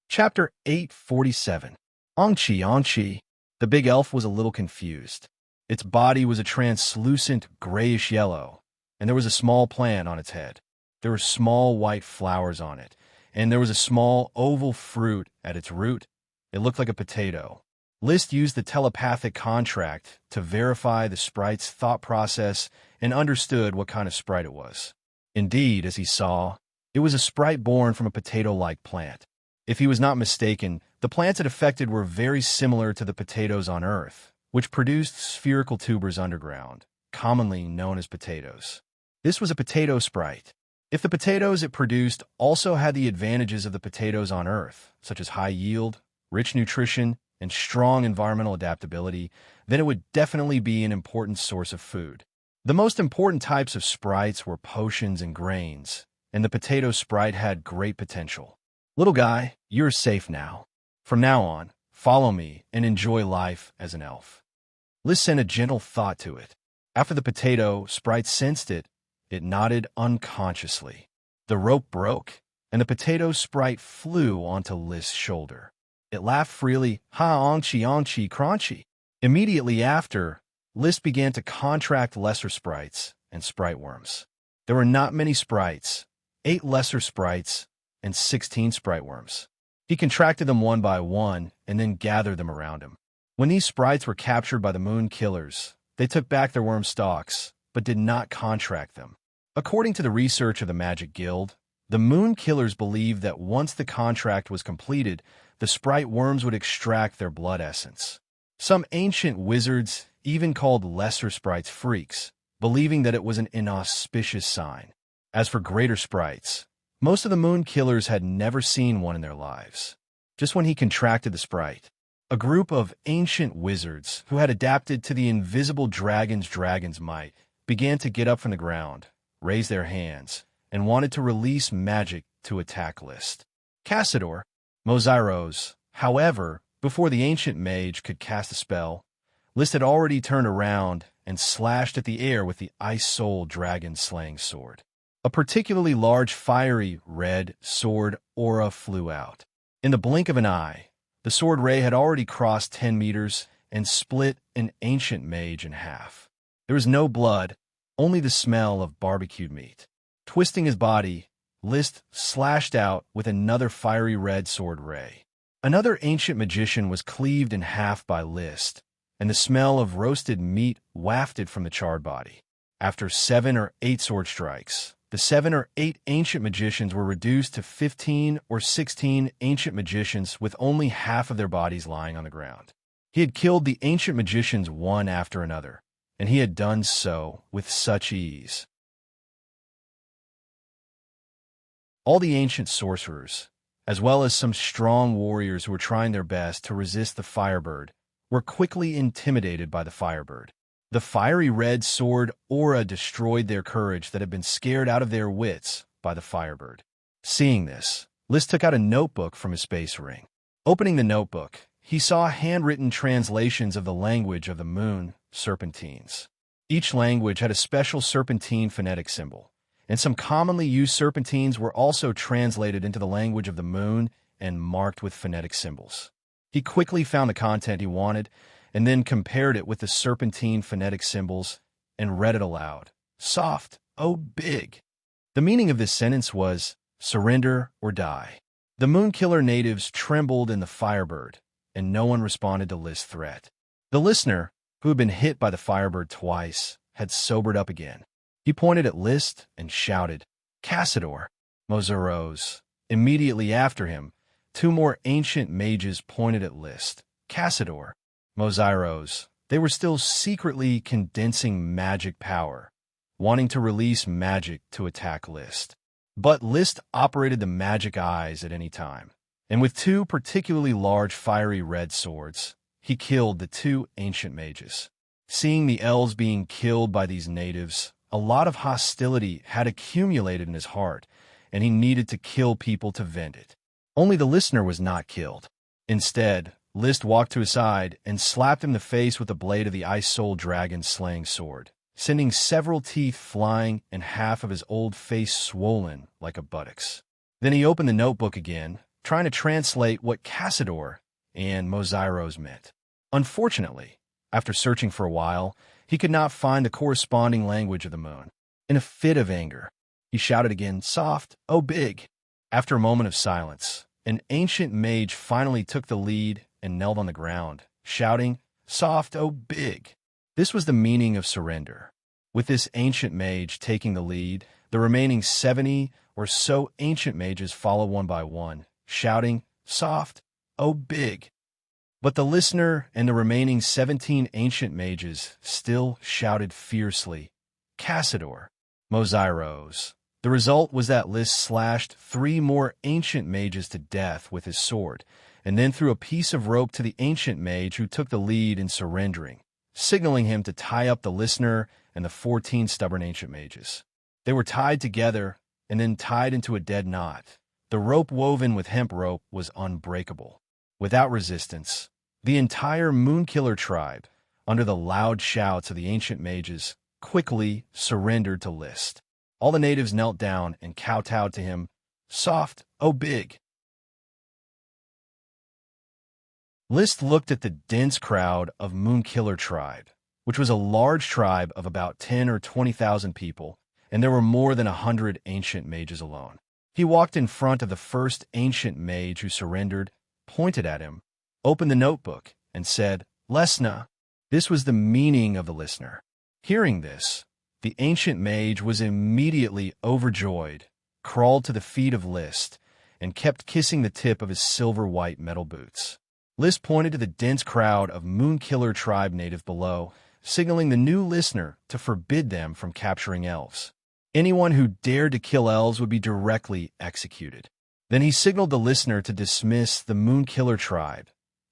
Chapter 847. Xianxia. The big elf was a little confused. Its body was a translucent grayish yellow, and there was a small plant on its head. There were small white flowers on it, and there was a small oval fruit at its root. It looked like a potato. List used the telepathic contract to verify the sprite's thought process and understood what kind of sprite it was. Indeed, as he saw, it was a sprite born from a potato-like plant. If he was not mistaken, the plants it affected were very similar to the potatoes on Earth, which produced spherical tubers underground, commonly known as potatoes. This was a potato sprite. If the potatoes it produced also had the advantages of the potatoes on Earth, such as high yield, rich nutrition, and strong environmental adaptability, then it would definitely be an important source of food. The most important types of sprites were potions and grains, and the potato sprite had great potential. Little guy, you're safe now. From now on, follow me and enjoy life as an elf. List sent a gentle thought to it. After the potato sprite sensed it, it nodded unconsciously. The rope broke, and the potato sprite flew onto List's shoulder. It laughed freely, ha-ongchi, crunchy. Immediately after, List began to contract lesser sprites and sprite worms. There were not many sprites, 8 lesser sprites, and 16 sprite worms. He contracted them one by one and then gathered them around him. When these sprites were captured by the moon killers, they took back their worm stalks, but did not contract them. According to the research of the Magic Guild, the moon killers believed that once the contract was completed, the sprite worms would extract their blood essence. Some ancient wizards even called lesser sprites freaks, believing that it was an inauspicious sign. As for greater sprites, most of the moon killers had never seen one in their lives. Just when he contracted the sprite, a group of ancient wizards who had adapted to the invisible dragon's might began to get up from the ground, raise their hands, and wanted to release magic to attack List. Cassador, Moziros, however, before the ancient mage could cast a spell, List had already turned around and slashed at the air with the ice-soul dragon-slaying sword. A particularly large fiery red sword aura flew out. In the blink of an eye, the sword ray had already crossed 10 meters and split an ancient mage in half. There was no blood, only the smell of barbecued meat. Twisting his body, List slashed out with another fiery red sword ray. Another ancient magician was cleaved in half by List, and the smell of roasted meat wafted from the charred body. After 7 or 8 sword strikes, the 7 or 8 ancient magicians were reduced to 15 or 16 ancient magicians with only half of their bodies lying on the ground. He had killed the ancient magicians one after another, and he had done so with such ease. All the ancient sorcerers, as well as some strong warriors who were trying their best to resist the Firebird, were quickly intimidated by the Firebird. The fiery red sword aura destroyed their courage that had been scared out of their wits by the Firebird. Seeing this, List took out a notebook from his space ring. Opening the notebook, he saw handwritten translations of the language of the moon, serpentines. Each language had a special serpentine phonetic symbol, and some commonly used serpentines were also translated into the language of the moon and marked with phonetic symbols. He quickly found the content he wanted, and then compared it with the serpentine phonetic symbols and read it aloud. Soft, oh big. The meaning of this sentence was, surrender or die. The Moonkiller natives trembled in the Firebird, and no one responded to List's threat. The listener, who had been hit by the Firebird twice, had sobered up again. He pointed at List and shouted, Cassador! Moza rose. Immediately after him, 2 more ancient mages pointed at List. Cassador! Moza rose. They were still secretly condensing magic power, wanting to release magic to attack List. But List operated the magic eyes at any time, and with 2 particularly large fiery red swords, he killed the 2 ancient mages. Seeing the elves being killed by these natives, a lot of hostility had accumulated in his heart, and he needed to kill people to vent it. Only the listener was not killed. Instead, List walked to his side and slapped him in the face with the blade of the Ice Soul Dragon's slaying sword, sending several teeth flying and half of his old face swollen like a buttock's. Then he opened the notebook again, trying to translate what Cassador and Mozairos meant. Unfortunately, after searching for a while, he could not find the corresponding language of the moon. In a fit of anger, he shouted again, Soft, oh big! After a moment of silence, an ancient mage finally took the lead and knelt on the ground, shouting, Soft, oh big! This was the meaning of surrender. With this ancient mage taking the lead, the remaining 70 or so ancient mages followed one by one, shouting, Soft, oh big! But the listener and the remaining 17 ancient mages still shouted fiercely, Cassador! Mozairos. The result was that List slashed 3 more ancient mages to death with his sword, and then threw a piece of rope to the ancient mage who took the lead in surrendering, signaling him to tie up the listener and the 14 stubborn ancient mages. They were tied together and then tied into a dead knot. The rope woven with hemp rope was unbreakable. Without resistance, the entire Moonkiller tribe, under the loud shouts of the ancient mages, quickly surrendered to List. All the natives knelt down and kowtowed to him, Soft, oh big! List looked at the dense crowd of Moonkiller tribe, which was a large tribe of about 10 or 20,000 people, and there were more than 100 ancient mages alone. He walked in front of the first ancient mage who surrendered, pointed at him, opened the notebook, and said, Lesna. This was the meaning of the listener. Hearing this, the ancient mage was immediately overjoyed, crawled to the feet of List, and kept kissing the tip of his silver-white metal boots. List pointed to the dense crowd of Moonkiller tribe native below, signaling the new listener to forbid them from capturing elves. Anyone who dared to kill elves would be directly executed. Then he signaled the listener to dismiss the Moonkiller tribe,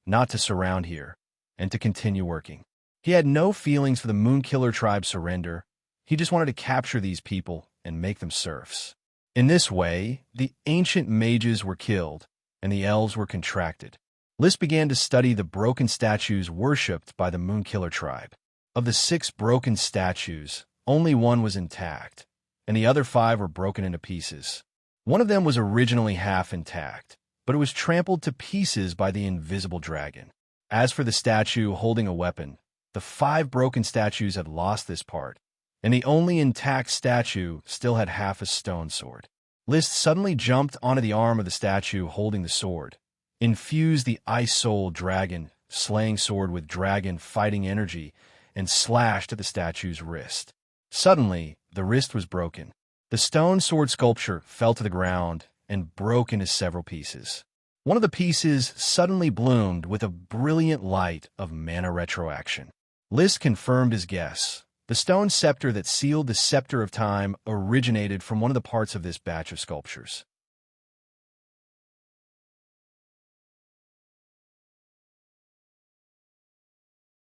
not to surround here, and to continue working. He had no feelings for the Moonkiller tribe's surrender. He just wanted to capture these people and make them serfs. In this way, the ancient mages were killed, and the elves were contracted. List began to study the broken statues worshipped by the Moonkiller tribe. Of the 6 broken statues, only 1 was intact, and the other 5 were broken into pieces. One of them was originally half intact, but it was trampled to pieces by the invisible dragon. As for the statue holding a weapon, the 5 broken statues had lost this part, and the only intact statue still had half a stone sword. List suddenly jumped onto the arm of the statue holding the sword, infused the Ice Soul Dragon slaying sword with dragon fighting energy, and slashed at the statue's wrist. Suddenly, the wrist was broken. The stone sword sculpture fell to the ground and broke into several pieces. One of the pieces suddenly bloomed with a brilliant light of mana retroaction. List confirmed his guess. The stone scepter that sealed the Scepter of Time originated from one of the parts of this batch of sculptures.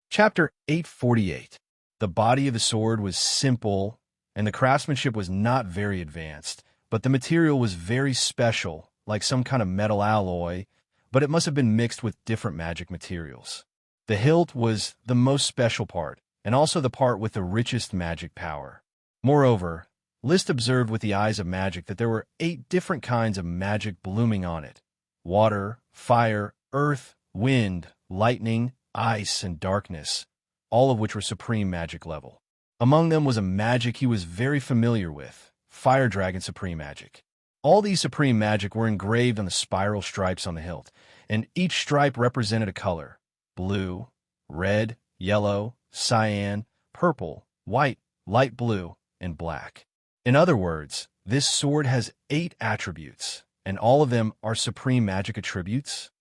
Chapter 848. The body of the sword was simple, and the craftsmanship was not very advanced, but the material was very special, like some kind of metal alloy, but it must have been mixed with different magic materials. The hilt was the most special part, and also the part with the richest magic power. Moreover, List observed with the eyes of magic that there were 8 different kinds of magic blooming on it: water, fire, earth, wind, lightning, ice, and darkness, all of which were supreme magic level. Among them was a magic he was very familiar with, Fire Dragon Supreme Magic. All these supreme magic were engraved on the spiral stripes on the hilt, and each stripe represented a color: blue, red, yellow, cyan, purple, white, light blue, and black. In other words, this sword has 8 attributes, and all of them are supreme magic attributes.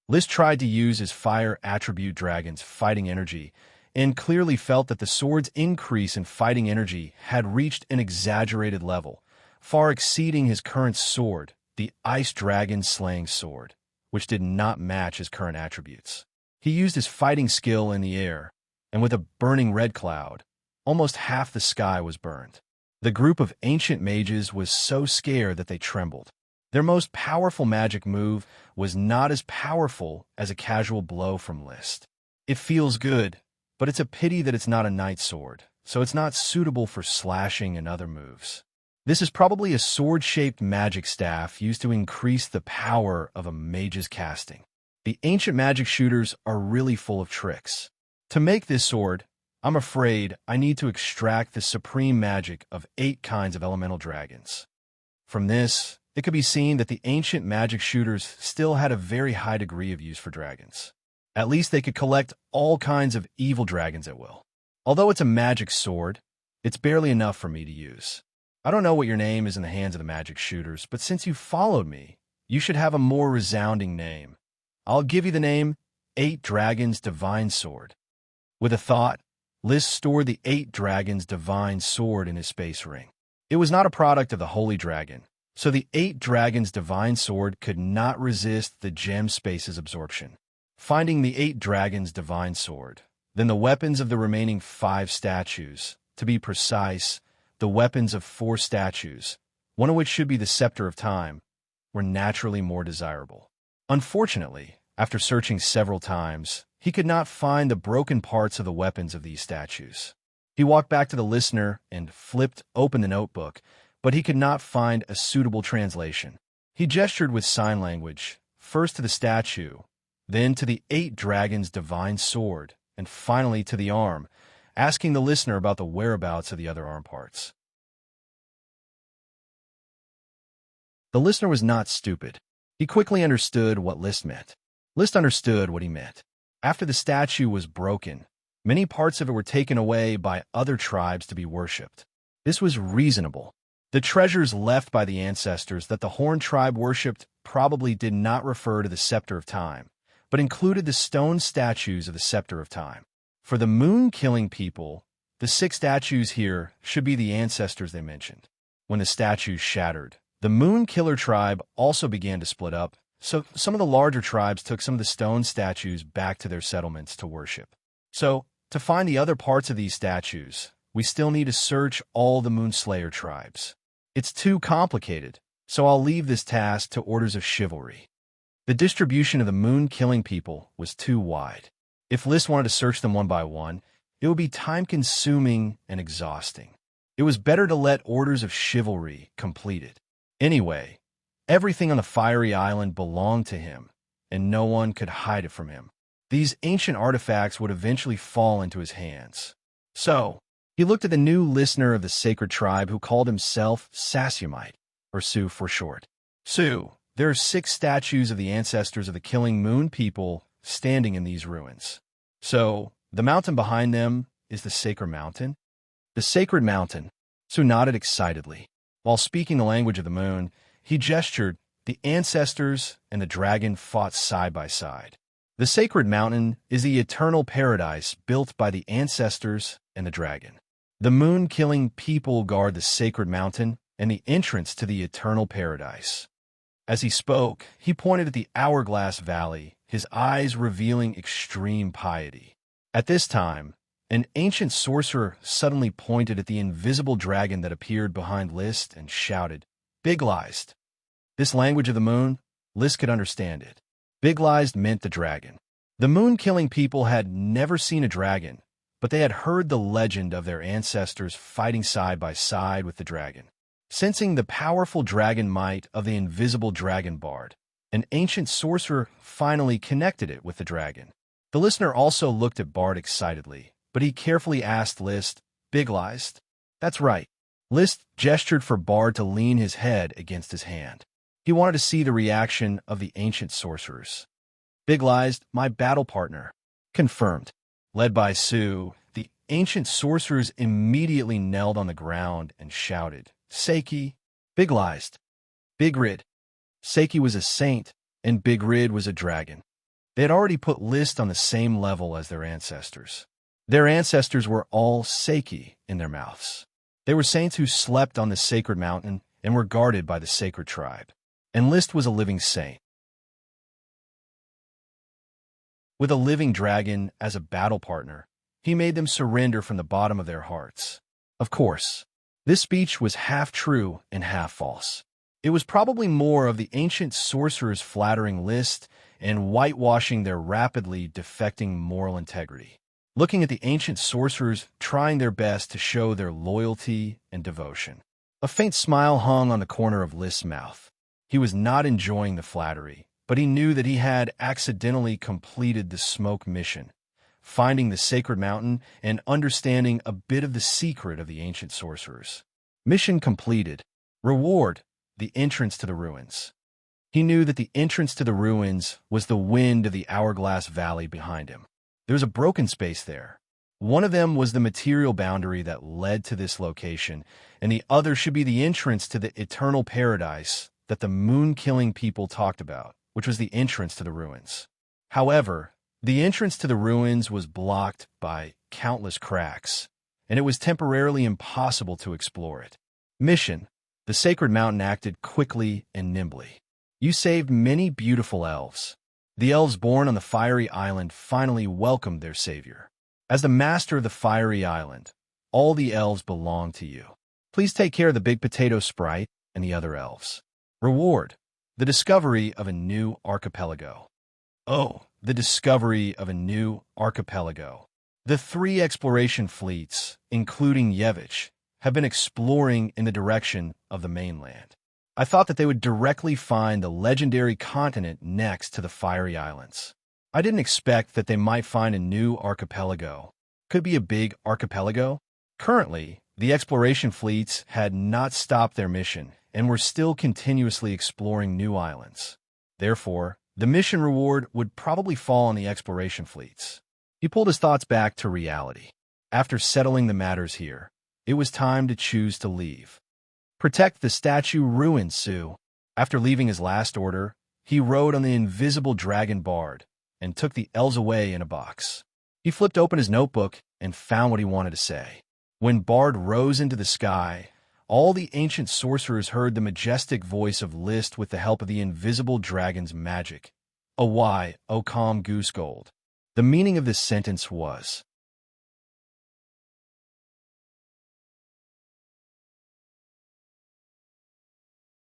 List tried to use his fire attribute dragon's fighting energy, and clearly felt that the sword's increase in fighting energy had reached an exaggerated level, far exceeding his current sword, the Ice Dragon Slaying Sword, which did not match his current attributes. He used his fighting skill in the air, and with a burning red cloud, almost half the sky was burned. The group of ancient mages was so scared that they trembled. Their most powerful magic move was not as powerful as a casual blow from List. It feels good, but it's a pity that it's not a knight sword, so it's not suitable for slashing and other moves. This is probably a sword-shaped magic staff used to increase the power of a mage's casting. The ancient magic shooters are really full of tricks. To make this sword, I'm afraid I need to extract the supreme magic of 8 kinds of elemental dragons. From this, it could be seen that the ancient magic shooters still had a very high degree of use for dragons. At least they could collect all kinds of evil dragons at will. Although it's a magic sword, it's barely enough for me to use. I don't know what your name is in the hands of the magic shooters, but since you followed me, you should have a more resounding name. I'll give you the name 8 Dragons Divine Sword. With a thought, List stored the 8 Dragons Divine Sword in his space ring. It was not a product of the Holy Dragon, so the 8 Dragons Divine Sword could not resist the gem space's absorption. Finding the 8 Dragons Divine Sword, then the weapons of the remaining 5 statues, to be precise, the weapons of 4 statues, one of which should be the Scepter of Time, were naturally more desirable. Unfortunately, after searching several times, he could not find the broken parts of the weapons of these statues. He walked back to the listener and flipped open the notebook, but he could not find a suitable translation. He gestured with sign language, first to the statue, then to the 8 Dragons Divine Sword, and finally to the arm, asking the listener about the whereabouts of the other arm parts. The listener was not stupid. He quickly understood what List meant. List understood what he meant. After the statue was broken, many parts of it were taken away by other tribes to be worshipped. This was reasonable. The treasures left by the ancestors that the Horn tribe worshipped probably did not refer to the Scepter of Time, but included the stone statues of the Scepter of Time. For the moon-killing people, the 6 statues here should be the ancestors they mentioned. When the statues shattered, the Moon-Killer tribe also began to split up, so some of the larger tribes took some of the stone statues back to their settlements to worship. So, to find the other parts of these statues, we still need to search all the Moonslayer tribes. It's too complicated, so I'll leave this task to orders of chivalry. The distribution of the moon-killing people was too wide. If List wanted to search them one by one, it would be time-consuming and exhausting. It was better to let orders of chivalry complete it. Anyway, everything on the fiery island belonged to him, and no one could hide it from him. These ancient artifacts would eventually fall into his hands. So, he looked at the new listener of the sacred tribe who called himself Sasyamite, or Su for short. Su, there are 6 statues of the ancestors of the killing moon people standing in these ruins. So, the mountain behind them is the sacred mountain? The sacred mountain. Su nodded excitedly. While speaking the language of the moon, he gestured. The ancestors and the dragon fought side by side. The sacred mountain is the eternal paradise built by the ancestors and the dragon. The moon-killing people guard the sacred mountain and the entrance to the eternal paradise. As he spoke, he pointed at the hourglass valley, his eyes revealing extreme piety. At this time, an ancient sorcerer suddenly pointed at the invisible dragon that appeared behind List and shouted, "Biglised." This language of the moon, List could understand it. Biglised meant the dragon. The moon-killing people had never seen a dragon, but they had heard the legend of their ancestors fighting side by side with the dragon. Sensing the powerful dragon might of the invisible dragon bard, an ancient sorcerer finally connected it with the dragon. The listener also looked at Bard excitedly, but he carefully asked List, "Biglised?" "That's right." List gestured for Bard to lean his head against his hand. He wanted to see the reaction of the ancient sorcerers. "Biglised, my battle partner." "Confirmed." Led by Su, the ancient sorcerers immediately knelt on the ground and shouted, "Seiki." "Biglised." "Bigrid." Seiki was a saint, and Bigrid was a dragon. They had already put List on the same level as their ancestors. Their ancestors were all Seiki in their mouths. They were saints who slept on the sacred mountain and were guarded by the sacred tribe. And List was a living saint. With a living dragon as a battle partner, he made them surrender from the bottom of their hearts. Of course, this speech was half true and half false. It was probably more of the ancient sorcerers flattering List and whitewashing their rapidly defecting moral integrity. Looking at the ancient sorcerers trying their best to show their loyalty and devotion. A faint smile hung on the corner of List's mouth. He was not enjoying the flattery, but he knew that he had accidentally completed the smoke mission, finding the sacred mountain and understanding a bit of the secret of the ancient sorcerers. Mission completed. Reward, the entrance to the ruins. He knew that the entrance to the ruins was the wind of the hourglass valley behind him. There was a broken space there. One of them was the material boundary that led to this location, and the other should be the entrance to the eternal paradise that the moon-killing people talked about, which was the entrance to the ruins. However, the entrance to the ruins was blocked by countless cracks, and it was temporarily impossible to explore it. Mission. The sacred mountain acted quickly and nimbly. You saved many beautiful elves. The elves born on the fiery island finally welcomed their savior. As the master of the fiery island, all the elves belong to you. Please take care of the big potato sprite and the other elves. Reward. The discovery of a new archipelago. Oh, the discovery of a new archipelago. The 3 exploration fleets, including Yevich, have been exploring in the direction of the mainland. I thought that they would directly find the legendary continent next to the Fiery Islands. I didn't expect that they might find a new archipelago. Could be a big archipelago? Currently, the exploration fleets had not stopped their mission and were still continuously exploring new islands. Therefore, the mission reward would probably fall on the exploration fleets. He pulled his thoughts back to reality. After settling the matters here, it was time to choose to leave. Protect the statue ruins, Su. After leaving his last order, he rode on the invisible dragon bard and took the elves away in a box. He flipped open his notebook and found what he wanted to say. When Bard rose into the sky, all the ancient sorcerers heard the majestic voice of List with the help of the invisible dragon's magic. Awai, O calm goose gold. The meaning of this sentence was,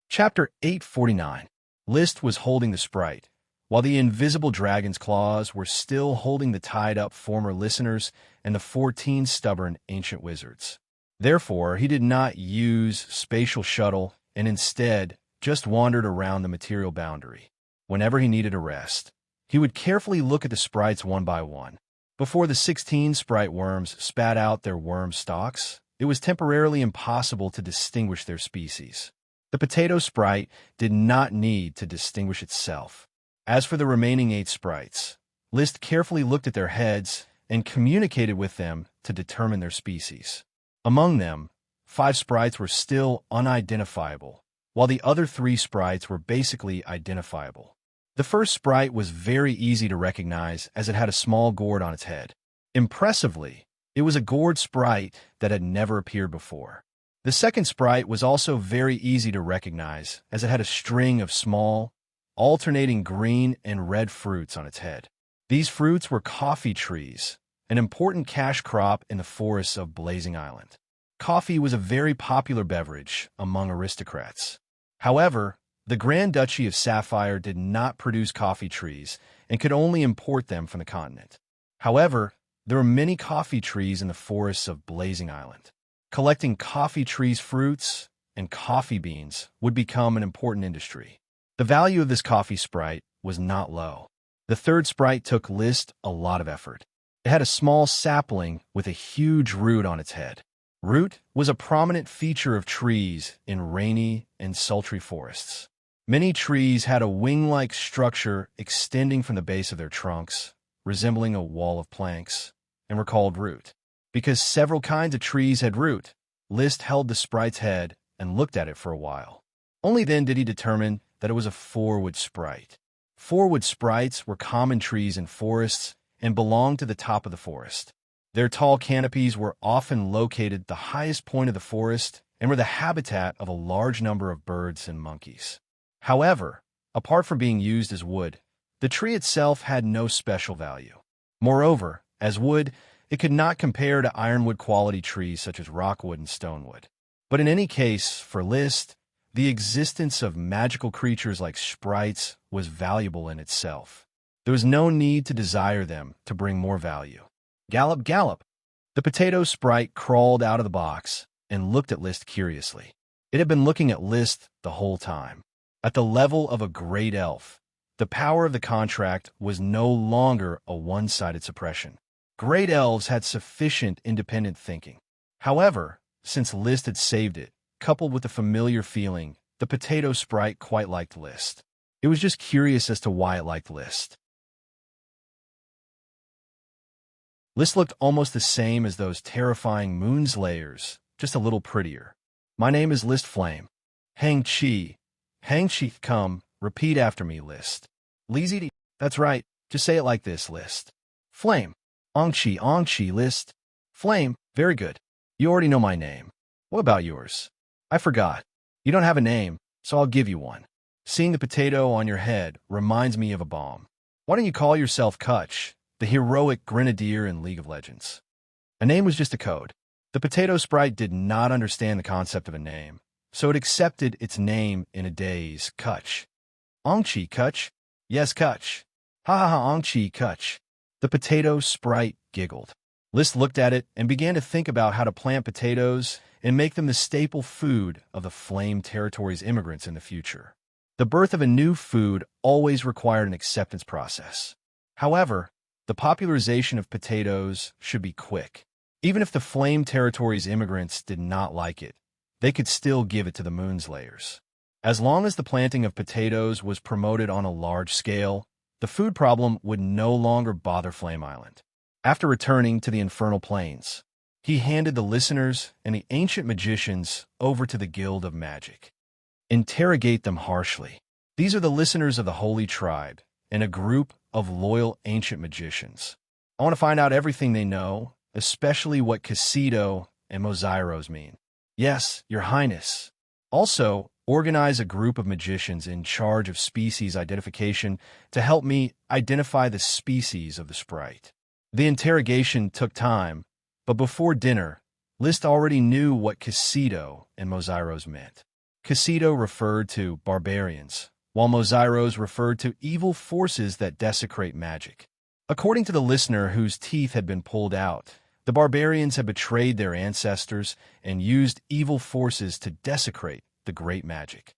Chapter 849. List was holding the sprite, while the invisible dragon's claws were still holding the tied-up former listeners and the 14 stubborn ancient wizards. Therefore, he did not use spatial shuttle and instead just wandered around the material boundary. Whenever he needed a rest, he would carefully look at the sprites one by one. Before the 16 sprite worms spat out their worm stalks, it was temporarily impossible to distinguish their species. The potato sprite did not need to distinguish itself. As for the remaining 8 sprites, List carefully looked at their heads and communicated with them to determine their species. Among them, 5 sprites were still unidentifiable, while the other 3 sprites were basically identifiable. The first sprite was very easy to recognize as it had a small gourd on its head. Impressively, it was a gourd sprite that had never appeared before. The second sprite was also very easy to recognize as it had a string of small, alternating green and red fruits on its head. These fruits were coffee trees, an important cash crop in the forests of Blazing Island. Coffee was a very popular beverage among aristocrats. However, the Grand Duchy of Sapphire did not produce coffee trees and could only import them from the continent. However, there were many coffee trees in the forests of Blazing Island. Collecting coffee trees' fruits and coffee beans would become an important industry. The value of this coffee sprite was not low. The third sprite took List a lot of effort. It had a small sapling with a huge root on its head. Root was a prominent feature of trees in rainy and sultry forests. Many trees had a wing-like structure extending from the base of their trunks, resembling a wall of planks, and were called root. Because several kinds of trees had root, List held the sprite's head and looked at it for a while. Only then did he determine that it was a 4-wood sprite. 4-wood sprites were common trees in forests and belonged to the top of the forest. Their tall canopies were often located at the highest point of the forest and were the habitat of a large number of birds and monkeys. However, apart from being used as wood, the tree itself had no special value. Moreover, as wood, it could not compare to ironwood quality trees such as rockwood and stonewood. But in any case, for List, the existence of magical creatures like sprites was valuable in itself. There was no need to desire them to bring more value. Gallop, gallop! The potato sprite crawled out of the box and looked at List curiously. It had been looking at List the whole time. At the level of a great elf, the power of the contract was no longer a one-sided suppression. Great elves had sufficient independent thinking. However, since List had saved it, coupled with the familiar feeling, the potato sprite quite liked List. It was just curious as to why it liked List. List looked almost the same as those terrifying moon slayers, just a little prettier. My name is List Flame. Xianxia. Xianxia, come, repeat after me, List. Lizzy, that's right, just say it like this, List. Flame. Xianxia, List. Flame, very good. You already know my name. What about yours? I forgot. You don't have a name, so I'll give you one. Seeing the potato on your head reminds me of a bomb. Why don't you call yourself Kutch, the heroic grenadier in League of Legends? A name was just a code. The potato sprite did not understand the concept of a name, so it accepted its name in a daze, Kutch. Xianxia, Kutch? Yes, Kutch. Ha ha ha, Xianxia, Kutch. The potato sprite giggled. List looked at it and began to think about how to plant potatoes and make them the staple food of the Flame Territory's immigrants in the future. The birth of a new food always required an acceptance process. However, the popularization of potatoes should be quick. Even if the Flame Territory's immigrants did not like it, they could still give it to the Moonslayers. As long as the planting of potatoes was promoted on a large scale, the food problem would no longer bother Flame Island. After returning to the Infernal Plains, he handed the listeners and the ancient magicians over to the Guild of Magic. Interrogate them harshly. These are the listeners of the Holy Tribe and a group of loyal ancient magicians. I want to find out everything they know, especially what Casido and Mozairos mean. Yes, Your Highness. Also, organize a group of magicians in charge of species identification to help me identify the species of the sprite. The interrogation took time, but before dinner, List already knew what Casido and Mozairos meant. Casido referred to barbarians, while Mozairos referred to evil forces that desecrate magic. According to the listener whose teeth had been pulled out, the barbarians had betrayed their ancestors and used evil forces to desecrate the great magic.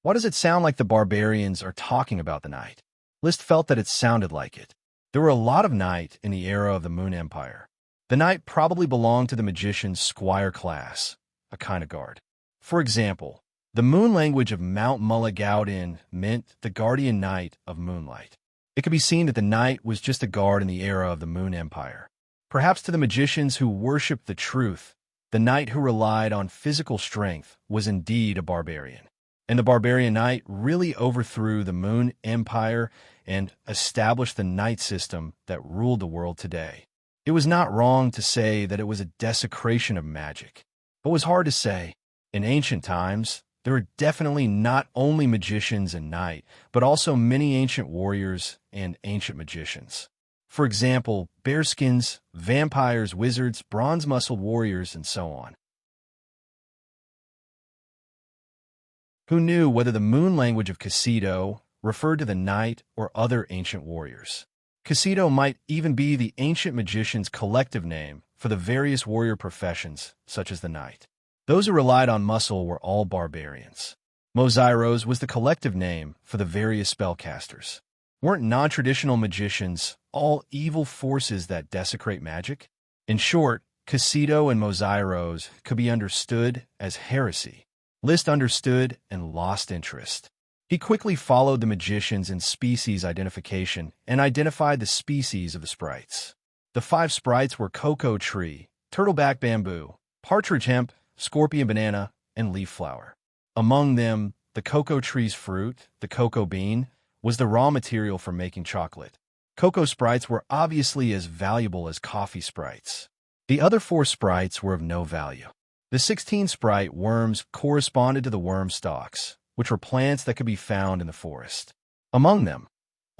Why does it sound like the barbarians are talking about the night? List felt that it sounded like it. There were a lot of night in the era of the Moon Empire. The night probably belonged to the magician's squire class, a kind of guard. For example, The moon language of Mount Mulligaudin meant the guardian knight of moonlight. It could be seen that the knight was just a guard in the era of the Moon Empire. Perhaps to the magicians who worshipped the truth, the knight who relied on physical strength was indeed a barbarian. And the barbarian knight really overthrew the Moon Empire and established the knight system that ruled the world today. It was not wrong to say that it was a desecration of magic, but was hard to say. In ancient times, there were definitely not only magicians and knights, but also many ancient warriors and ancient magicians. For example, bearskins, vampires, wizards, bronze-muscled warriors, and so on. Who knew whether the moon language of Casido referred to the knight or other ancient warriors? Casido might even be the ancient magician's collective name for the various warrior professions, such as the knight. Those who relied on muscle were all barbarians. Mozairos was the collective name for the various spellcasters. Weren't non-traditional magicians all evil forces that desecrate magic? In short, Casido and Mozairos could be understood as heresy. Liszt understood and lost interest. He quickly followed the magicians in species identification and identified the species of the sprites. The 5 sprites were cocoa tree, turtleback bamboo, partridge hemp, scorpion banana, and leaf flower. Among them, the cocoa tree's fruit, the cocoa bean, was the raw material for making chocolate. Cocoa sprites were obviously as valuable as coffee sprites. The other 4 sprites were of no value. The 16 sprite worms corresponded to the worm stalks, which were plants that could be found in the forest. Among them,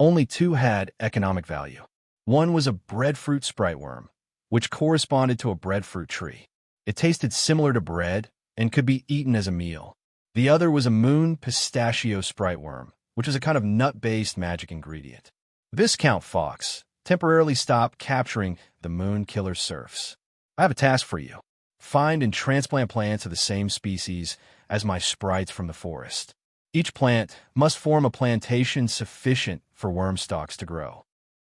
only 2 had economic value. One was a breadfruit sprite worm, which corresponded to a breadfruit tree. It tasted similar to bread and could be eaten as a meal. The other was a moon pistachio sprite worm, which is a kind of nut-based magic ingredient. Viscount Fox temporarily stopped capturing the moon killer serfs. I have a task for you. Find and transplant plants of the same species as my sprites from the forest. Each plant must form a plantation sufficient for worm stalks to grow.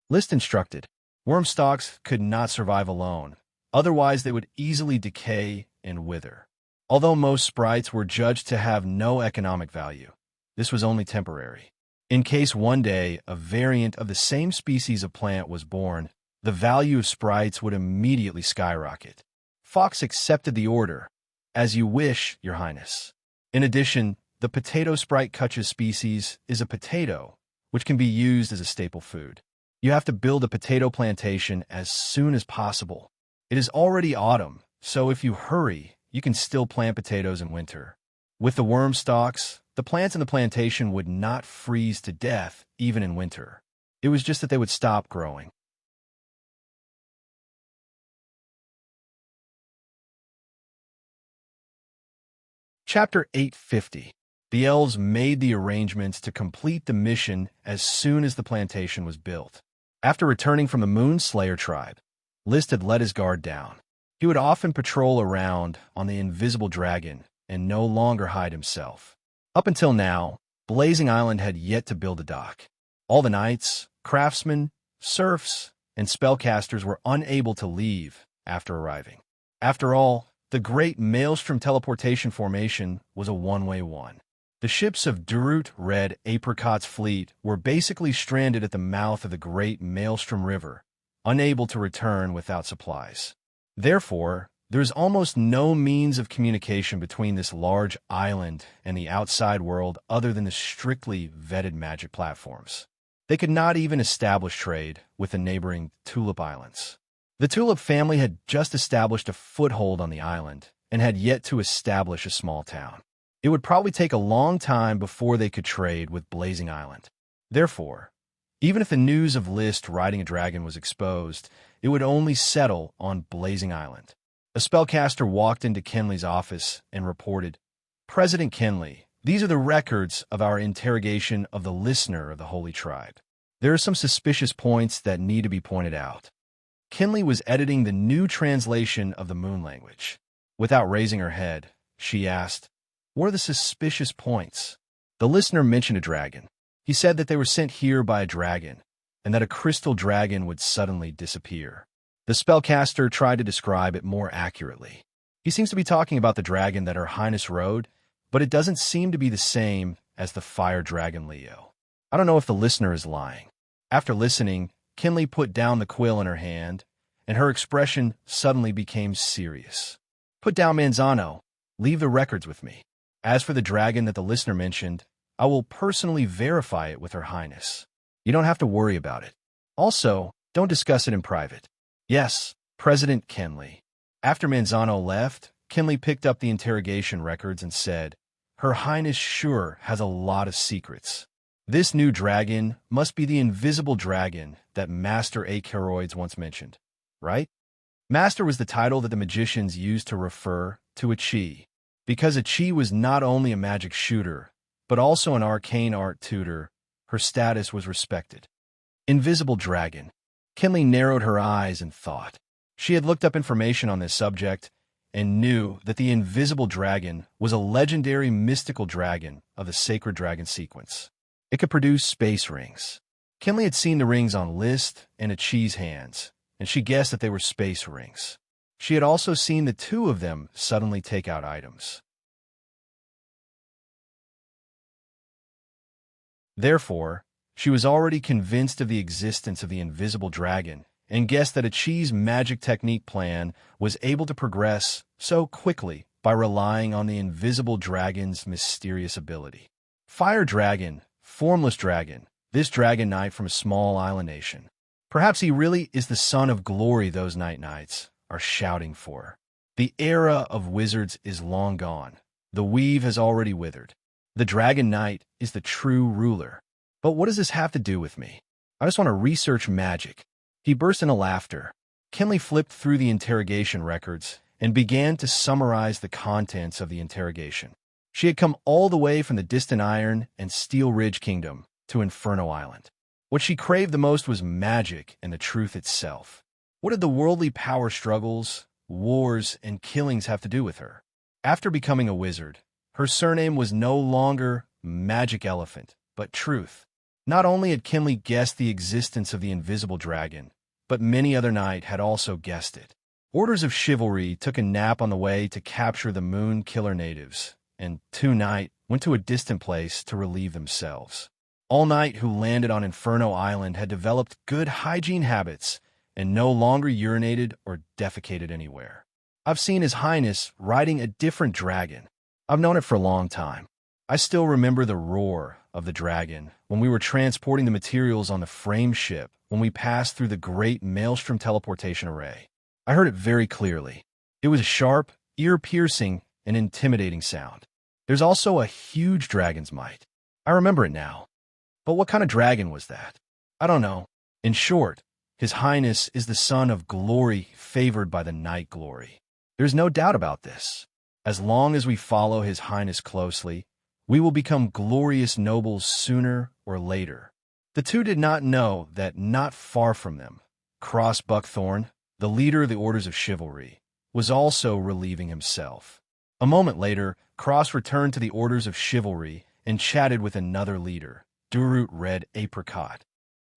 Liszt instructed, worm stalks could not survive alone, otherwise they would easily decay and wither. Although most sprites were judged to have no economic value, this was only temporary. In case one day a variant of the same species of plant was born, the value of sprites would immediately skyrocket. Fox accepted the order. As you wish, Your Highness. In addition, the potato sprite Kutcha species is a potato, which can be used as a staple food. You have to build a potato plantation as soon as possible. It is already autumn, so if you hurry, you can still plant potatoes in winter. With the worm stalks, the plants in the plantation would not freeze to death even in winter. It was just that they would stop growing. Chapter 850. The elves made the arrangements to complete the mission as soon as the plantation was built. After returning from the Moonslayer tribe, Liszt had let his guard down. He would often patrol around on the invisible dragon and no longer hide himself. Up until now, Blazing Island had yet to build a dock. All the knights, craftsmen, serfs, and spellcasters were unable to leave after arriving. After all, the Great Maelstrom Teleportation Formation was a one-way one. The ships of Durut Red Apricot's fleet were basically stranded at the mouth of the Great Maelstrom River, unable to return without supplies. Therefore, there is almost no means of communication between this large island and the outside world other than the strictly vetted magic platforms. They could not even establish trade with the neighboring Tulip Islands. The Tulip family had just established a foothold on the island and had yet to establish a small town. It would probably take a long time before they could trade with Blazing Island. Therefore, even if the news of Liszt riding a dragon was exposed, it would only settle on Blazing Island. A spellcaster walked into Kenley's office and reported, "President Kenley, these are the records of our interrogation of the listener of the Holy Tribe. There are some suspicious points that need to be pointed out." Kenley was editing the new translation of the moon language. Without raising her head, she asked, "What are the suspicious points?" The listener mentioned a dragon. He said that they were sent here by a dragon, and that a crystal dragon would suddenly disappear. The spellcaster tried to describe it more accurately. "He seems to be talking about the dragon that Her Highness rode, but it doesn't seem to be the same as the fire dragon Leo. I don't know if the listener is lying. After listening, Kinley put down the quill in her hand, and her expression suddenly became serious. Put down Manzano. Leave the records with me. As for the dragon that the listener mentioned, I will personally verify it with Her Highness. You don't have to worry about it. Also, don't discuss it in private. Yes, President Kinley. After Manzano left, Kinley picked up the interrogation records and said, Her Highness sure has a lot of secrets. This new dragon must be the invisible dragon that Master Acheroids once mentioned, right? Master was the title that the magicians used to refer to a chi, because a chi was not only a magic shooter, but also an arcane art tutor. Her status was respected. Invisible dragon. Kinley narrowed her eyes and thought. She had looked up information on this subject and knew that the invisible dragon was a legendary mystical dragon of the sacred dragon sequence. It could produce space rings. Kinley had seen the rings on List and Achi's hands, and she guessed that they were space rings. She had also seen the two of them suddenly take out items. Therefore, she was already convinced of the existence of the invisible dragon and guessed that Achi's magic technique plan was able to progress so quickly by relying on the invisible dragon's mysterious ability. Fire dragon, formless dragon, this dragon knight from a small island nation. Perhaps he really is the son of glory those night knights are shouting for. The era of wizards is long gone. The weave has already withered. The dragon knight is the true ruler. But what does this have to do with me? I just want to research magic. He burst into laughter. Kinley flipped through the interrogation records and began to summarize the contents of the interrogation. She had come all the way from the distant Iron and Steel Ridge Kingdom to Inferno Island. What she craved the most was magic and the truth itself. What did the worldly power struggles, wars, and killings have to do with her? After becoming a wizard, her surname was no longer Magic Elephant, but Truth. Not only had Kinley guessed the existence of the invisible dragon, but many other knights had also guessed it. Orders of Chivalry took a nap on the way to capture the Moon Killer natives, and two knights went to a distant place to relieve themselves. All knights who landed on Inferno Island had developed good hygiene habits and no longer urinated or defecated anywhere. I've seen His Highness riding a different dragon. I've known it for a long time. I still remember the roar of the dragon when we were transporting the materials on the frame ship when we passed through the great Maelstrom teleportation array. I heard it very clearly. It was a sharp, ear-piercing, and intimidating sound. There's also a huge dragon's might. I remember it now. But what kind of dragon was that? I don't know. In short, His Highness is the son of glory favored by the night glory. There's no doubt about this. As long as we follow His Highness closely, we will become glorious nobles sooner or later. The two did not know that not far from them, Cross Buckthorn, the leader of the Orders of Chivalry, was also relieving himself. A moment later, Cross returned to the Orders of Chivalry and chatted with another leader, Durut Red Apricot.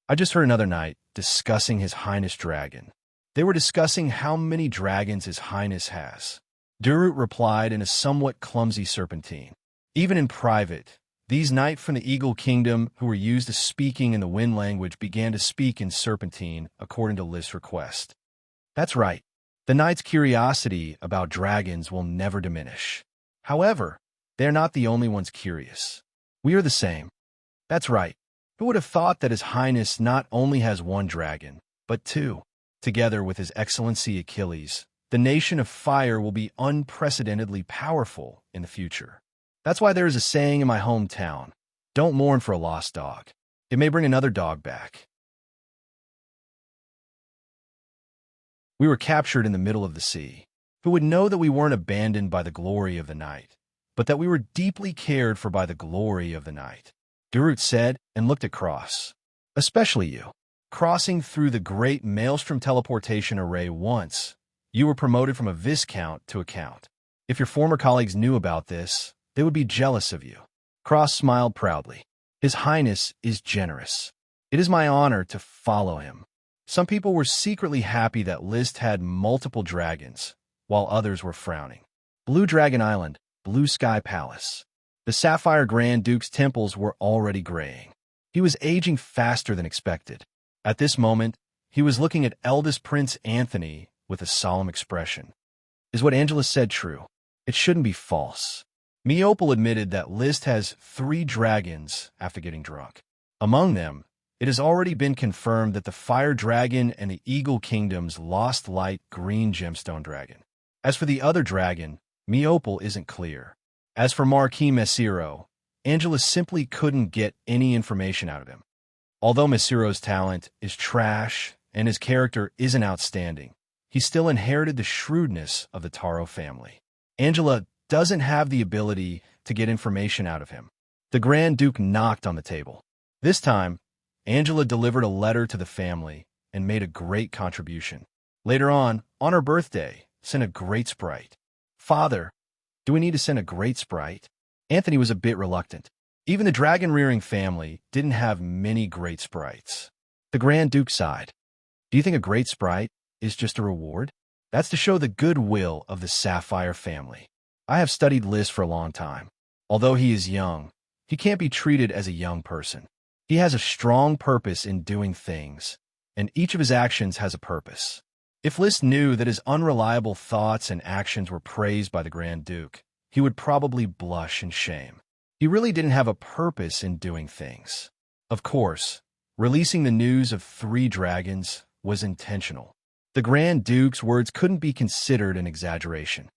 I just heard another knight discussing His Highness dragon. They were discussing how many dragons His Highness has. Durut replied in a somewhat clumsy serpentine. Even in private, these knights from the Eagle Kingdom who were used to speaking in the wind language began to speak in serpentine according to List's request. That's right. The knights' curiosity about dragons will never diminish. However, they're not the only ones curious. We are the same. That's right. Who would have thought that His Highness not only has one dragon, but two? Together with His Excellency Achilles, the nation of fire will be unprecedentedly powerful in the future. That's why there is a saying in my hometown, don't mourn for a lost dog. It may bring another dog back. We were captured in the middle of the sea. Who would know that we weren't abandoned by the glory of the night, but that we were deeply cared for by the glory of the night? Durut said and looked at Cross. Especially you. Crossing through the great Maelstrom teleportation array once, you were promoted from a Viscount to a Count. If your former colleagues knew about this, they would be jealous of you. Cross smiled proudly. His Highness is generous. It is my honor to follow him. Some people were secretly happy that List had multiple dragons, while others were frowning. Blue Dragon Island. blue sky palace. The Sapphire Grand Duke's temples were already graying. He was aging faster than expected. At this moment, he was looking at eldest Prince Anthony with a solemn expression. Is what Angela said true? It shouldn't be false. Meopal admitted that List has 3 dragons after getting drunk. Among them, it has already been confirmed that the Fire Dragon and the Eagle Kingdom's lost light green gemstone dragon. As for the other dragon, Meopal isn't clear. As for Marquis Messiro, Angela simply couldn't get any information out of him. Although Messiro's talent is trash and his character isn't outstanding, he still inherited the shrewdness of the Taro family. Angela doesn't have the ability to get information out of him. The Grand Duke knocked on the table. This time, Angela delivered a letter to the family and made a great contribution. Later on her birthday, sent a great sprite. Father, do we need to send a great sprite? Anthony was a bit reluctant. Even the dragon-rearing family didn't have many great sprites. The Grand Duke sighed. Do you think a great sprite is just a reward? That's to show the goodwill of the Sapphire family. I have studied List for a long time. Although he is young, he can't be treated as a young person. He has a strong purpose in doing things, and each of his actions has a purpose. If List knew that his unreliable thoughts and actions were praised by the Grand Duke, he would probably blush in shame. He really didn't have a purpose in doing things. Of course, releasing the news of 3 dragons was intentional. The Grand Duke's words couldn't be considered an exaggeration.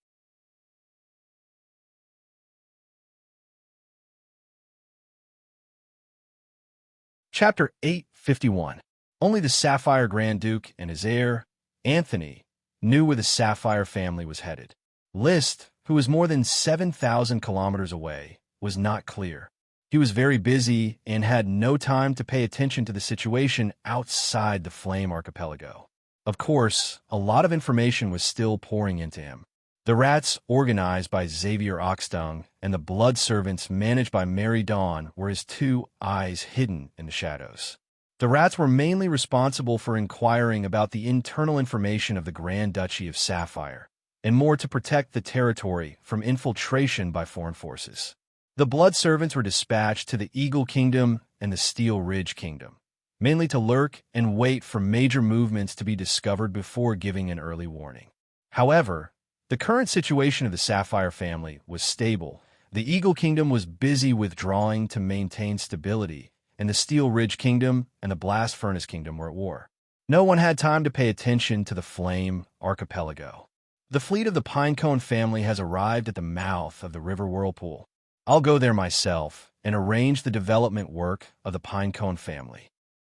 Chapter 851. Only the Sapphire Grand Duke and his heir, Anthony, knew where the Sapphire family was headed. List, who was more than 7,000 kilometers away, was not clear. He was very busy and had no time to pay attention to the situation outside the Flame Archipelago. Of course, a lot of information was still pouring into him. The rats, organized by Xavier Oxtung, and the blood servants managed by Mary Dawn were his 2 eyes hidden in the shadows. The rats were mainly responsible for inquiring about the internal information of the Grand Duchy of Sapphire, and more to protect the territory from infiltration by foreign forces. The blood servants were dispatched to the Eagle Kingdom and the Steel Ridge Kingdom, mainly to lurk and wait for major movements to be discovered before giving an early warning. However, the current situation of the Sapphire family was stable. The Eagle Kingdom was busy withdrawing to maintain stability, and the Steel Ridge Kingdom and the Blast Furnace Kingdom were at war. No one had time to pay attention to the Flame Archipelago. The fleet of the Pinecone family has arrived at the mouth of the River Whirlpool. I'll go there myself and arrange the development work of the Pinecone family.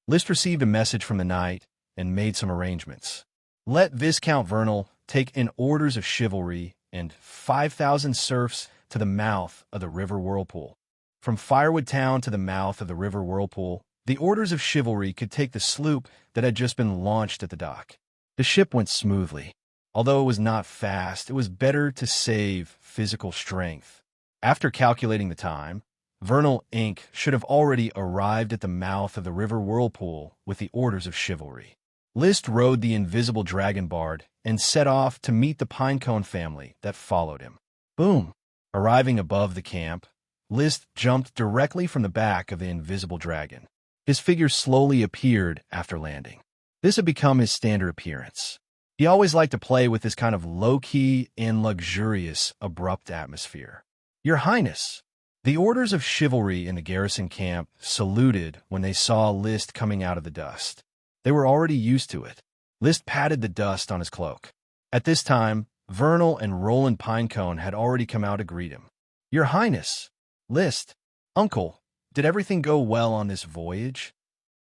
List received a message from the knight and made some arrangements. Let Viscount Vernal take in orders of chivalry and 5,000 serfs to the mouth of the River Whirlpool. From Firewood Town to the mouth of the River Whirlpool, the orders of chivalry could take the sloop that had just been launched at the dock. The ship went smoothly. Although it was not fast, it was better to save physical strength. After calculating the time, Vernal Inc. should have already arrived at the mouth of the River Whirlpool with the orders of chivalry. List rode the invisible dragon bard and set off to meet the Pinecone family that followed him. Boom! Arriving above the camp, List jumped directly from the back of the invisible dragon. His figure slowly appeared after landing. This had become his standard appearance. He always liked to play with this kind of low-key and luxurious, abrupt atmosphere. Your Highness! The orders of chivalry in the garrison camp saluted when they saw List coming out of the dust. They were already used to it. List patted the dust on his cloak. At this time, Vernal and Roland Pinecone had already come out to greet him. Your Highness! List! Uncle, did everything go well on this voyage?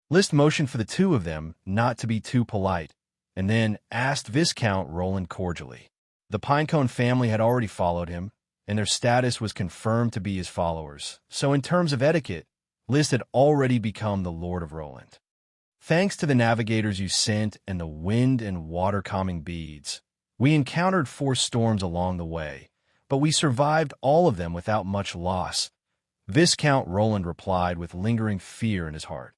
List motioned for the 2 of them not to be too polite, and then asked Viscount Roland cordially. The Pinecone family had already followed him, and their status was confirmed to be his followers, so in terms of etiquette, List had already become the Lord of Roland. Thanks to the navigators you sent and the wind and water calming beads, we encountered 4 storms along the way, but we survived all of them without much loss, Viscount Roland replied with lingering fear in his heart.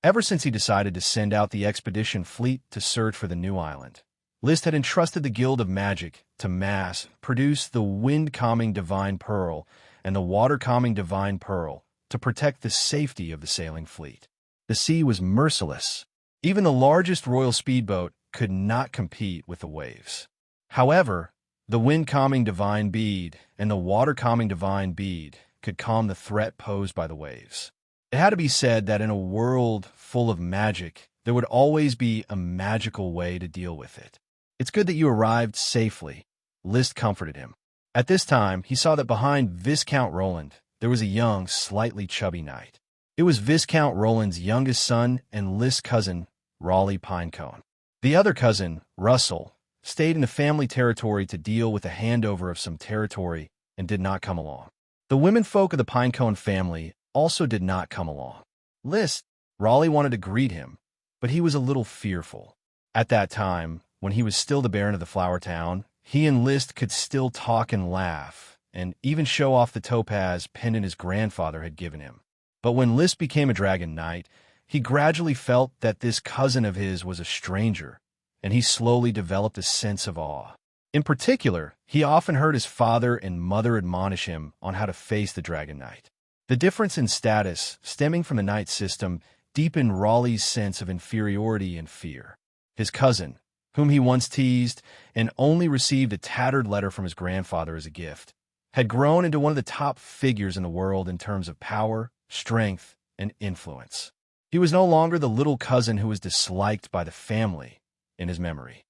Ever since he decided to send out the expedition fleet to search for the new island, List had entrusted the Guild of Magic to mass-produce the wind-calming Divine Pearl and the water-calming Divine Pearl to protect the safety of the sailing fleet. The sea was merciless. Even the largest royal speedboat could not compete with the waves. However, the wind-calming Divine Bead and the water-calming Divine Bead could calm the threat posed by the waves. It had to be said that in a world full of magic, there would always be a magical way to deal with it. "It's good that you arrived safely," List comforted him. At this time, he saw that behind Viscount Roland, there was a young, slightly chubby knight. It was Viscount Roland's youngest son and List's cousin, Raleigh Pinecone. The other cousin, Russell, stayed in the family territory to deal with the handover of some territory and did not come along. The womenfolk of the Pinecone family also did not come along. Raleigh wanted to greet him, but he was a little fearful. At that time, when he was still the Baron of the Flower Town, he and List could still talk and laugh, and even show off the topaz pendant his grandfather had given him. But when List became a Dragon Knight, he gradually felt that this cousin of his was a stranger, and he slowly developed a sense of awe. In particular, he often heard his father and mother admonish him on how to face the Dragon Knight. The difference in status stemming from the Knight system deepened Raleigh's sense of inferiority and fear. His cousin, whom he once teased and only received a tattered letter from his grandfather as a gift, had grown into one of the top figures in the world in terms of power, strength, and influence. He was no longer the little cousin who was disliked by the family in his memory.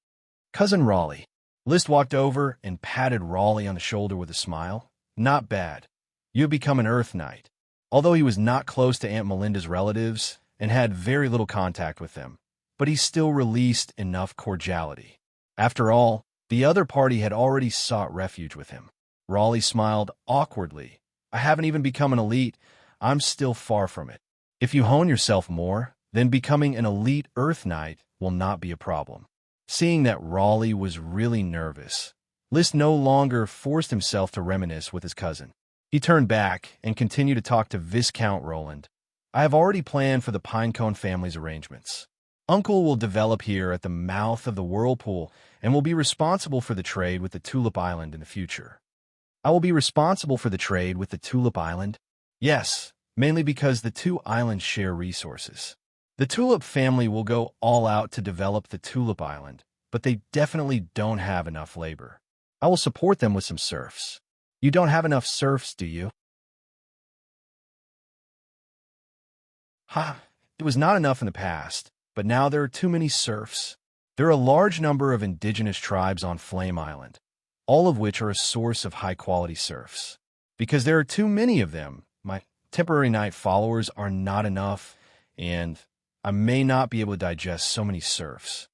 "Cousin Raleigh." List walked over and patted Raleigh on the shoulder with a smile. "Not bad. You have become an Earth Knight." Although he was not close to Aunt Melinda's relatives and had very little contact with them, but he still released enough cordiality. After all, the other party had already sought refuge with him. Raleigh smiled awkwardly. "I haven't even become an elite. I'm still far from it. If you hone yourself more, then becoming an elite Earth Knight will not be a problem." Seeing that Raleigh was really nervous, List no longer forced himself to reminisce with his cousin. He turned back and continued to talk to Viscount Roland. "I have already planned for the Pinecone family's arrangements. Uncle will develop here at the mouth of the Whirlpool and will be responsible for the trade with the Tulip Island in the future." "I will be responsible for the trade with the Tulip Island?" "Yes, mainly because the two islands share resources. The Tulip family will go all out to develop the Tulip Island, but they definitely don't have enough labor. I will support them with some serfs." "You don't have enough serfs, do you?" "Ha! It was not enough in the past, but now there are too many serfs. There are a large number of indigenous tribes on Flame Island, all of which are a source of high-quality serfs. Because there are too many of them, my temporary knight followers are not enough, and I may not be able to digest so many serfs."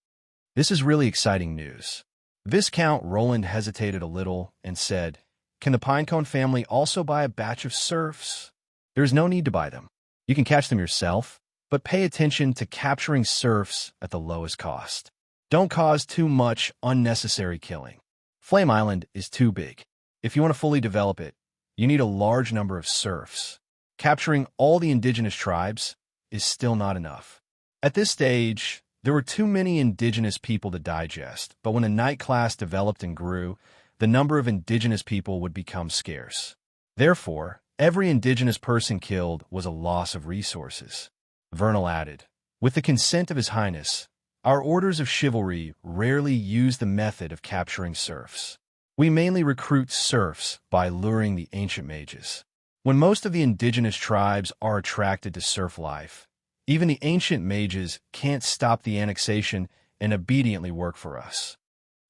"This is really exciting news." Viscount Roland hesitated a little and said, "Can the Pinecone family also buy a batch of serfs?" "There is no need to buy them. You can catch them yourself, but pay attention to capturing serfs at the lowest cost. Don't cause too much unnecessary killing. Flame Island is too big. If you want to fully develop it, you need a large number of serfs. Capturing all the indigenous tribes is still not enough." At this stage, there were too many indigenous people to digest, but when the knight class developed and grew, the number of indigenous people would become scarce. Therefore, every indigenous person killed was a loss of resources. Vernal added, "With the consent of His Highness, our orders of chivalry rarely use the method of capturing serfs. We mainly recruit serfs by luring the ancient mages. When most of the indigenous tribes are attracted to serf life, even the ancient mages can't stop the annexation and obediently work for us."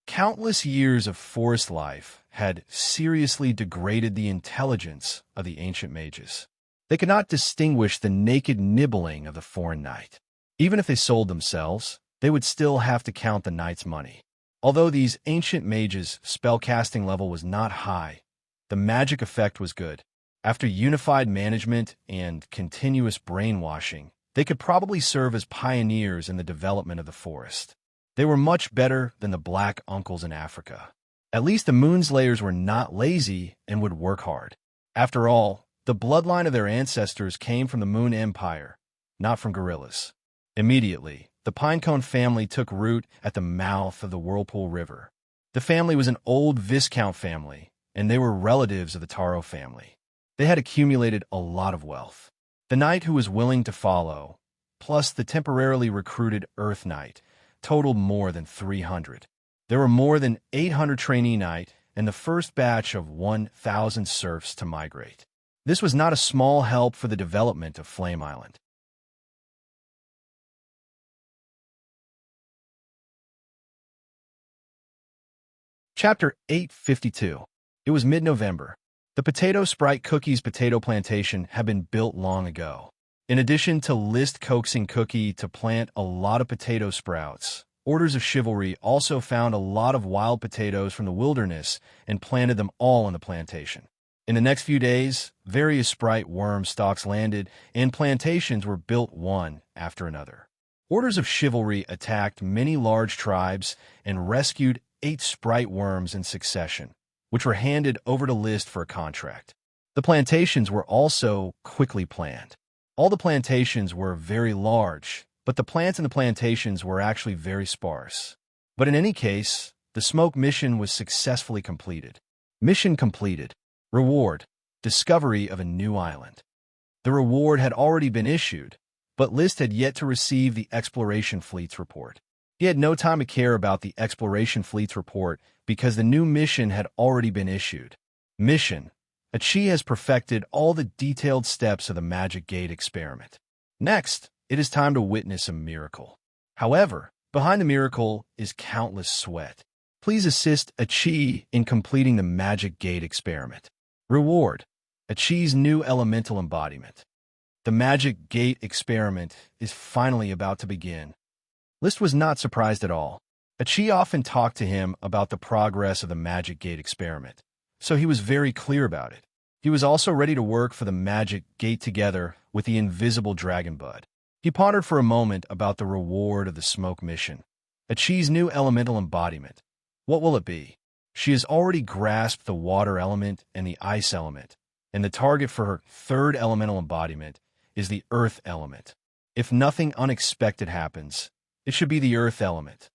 Countless years of forest life had seriously degraded the intelligence of the ancient mages. They could not distinguish the naked nibbling of the foreign knight. Even if they sold themselves, they would still have to count the knight's money. Although these ancient mages' spellcasting level was not high, the magic effect was good. After unified management and continuous brainwashing, they could probably serve as pioneers in the development of the forest. They were much better than the black uncles in Africa. At least the Moonslayers were not lazy and would work hard. After all, the bloodline of their ancestors came from the Moon Empire, not from gorillas. Immediately, the Pinecone family took root at the mouth of the Whirlpool River. The family was an old Viscount family, and they were relatives of the Taro family. They had accumulated a lot of wealth. The knight who was willing to follow, plus the temporarily recruited Earth Knight, totaled more than 300. There were more than 800 trainee knight and the first batch of 1,000 serfs to migrate. This was not a small help for the development of Flame Island. Chapter 852. It was mid-November. The Potato Sprite Cookies potato plantation had been built long ago. In addition to List coaxing Cookie to plant a lot of potato sprouts, Orders of Chivalry also found a lot of wild potatoes from the wilderness and planted them all in the plantation. In the next few days, various Sprite worm stocks landed, and plantations were built one after another. Orders of Chivalry attacked many large tribes and rescued 8 Sprite worms in succession, which were handed over to List for a contract. The plantations were also quickly planned. All the plantations were very large, but the plants in the plantations were actually very sparse. But in any case, the smoke mission was successfully completed. Mission completed. Reward: discovery of a new island. The reward had already been issued, but List had yet to receive the exploration fleet's report. He had no time to care about the exploration fleet's report because the new mission had already been issued. Mission: Achi has perfected all the detailed steps of the Magic Gate experiment. Next, it is time to witness a miracle. However, behind the miracle is countless sweat. Please assist Achi in completing the Magic Gate experiment. Reward: Achi's new elemental embodiment. The Magic Gate experiment is finally about to begin. List was not surprised at all. Achi often talked to him about the progress of the Magic Gate experiment, so he was very clear about it. He was also ready to work for the Magic Gate together with the invisible Dragon Bud. He pondered for a moment about the reward of the smoke mission. Achi's new elemental embodiment. What will it be? She has already grasped the water element and the ice element, and the target for her third elemental embodiment is the earth element. If nothing unexpected happens, it should be the earth element.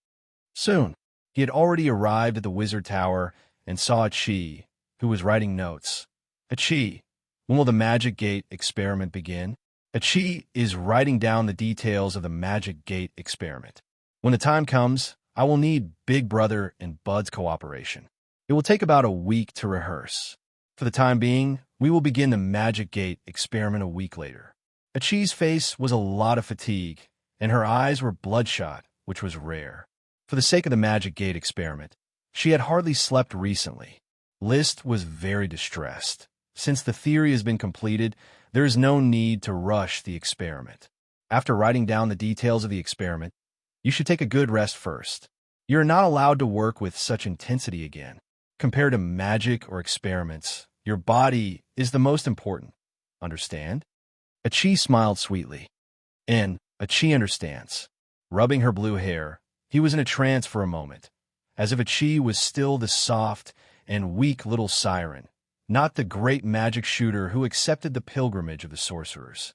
Soon, he had already arrived at the wizard tower and saw Achi, who was writing notes. Achi, when will the Magic Gate experiment begin? Achi is writing down the details of the Magic Gate experiment. When the time comes, I will need Big Brother and Bud's cooperation. It will take about a week to rehearse. For the time being, we will begin the Magic Gate experiment a week later. Achi's face was a lot of fatigue, and her eyes were bloodshot, which was rare. For the sake of the Magic Gate experiment, she had hardly slept recently. List was very distressed. Since the theory has been completed, there is no need to rush the experiment. After writing down the details of the experiment, you should take a good rest first. You are not allowed to work with such intensity again. Compared to magic or experiments, your body is the most important. Understand? Achi smiled sweetly. Achi understands. Rubbing her blue hair, he was in a trance for a moment, as if Achi was still the soft and weak little siren, not the great magic shooter who accepted the pilgrimage of the sorcerers.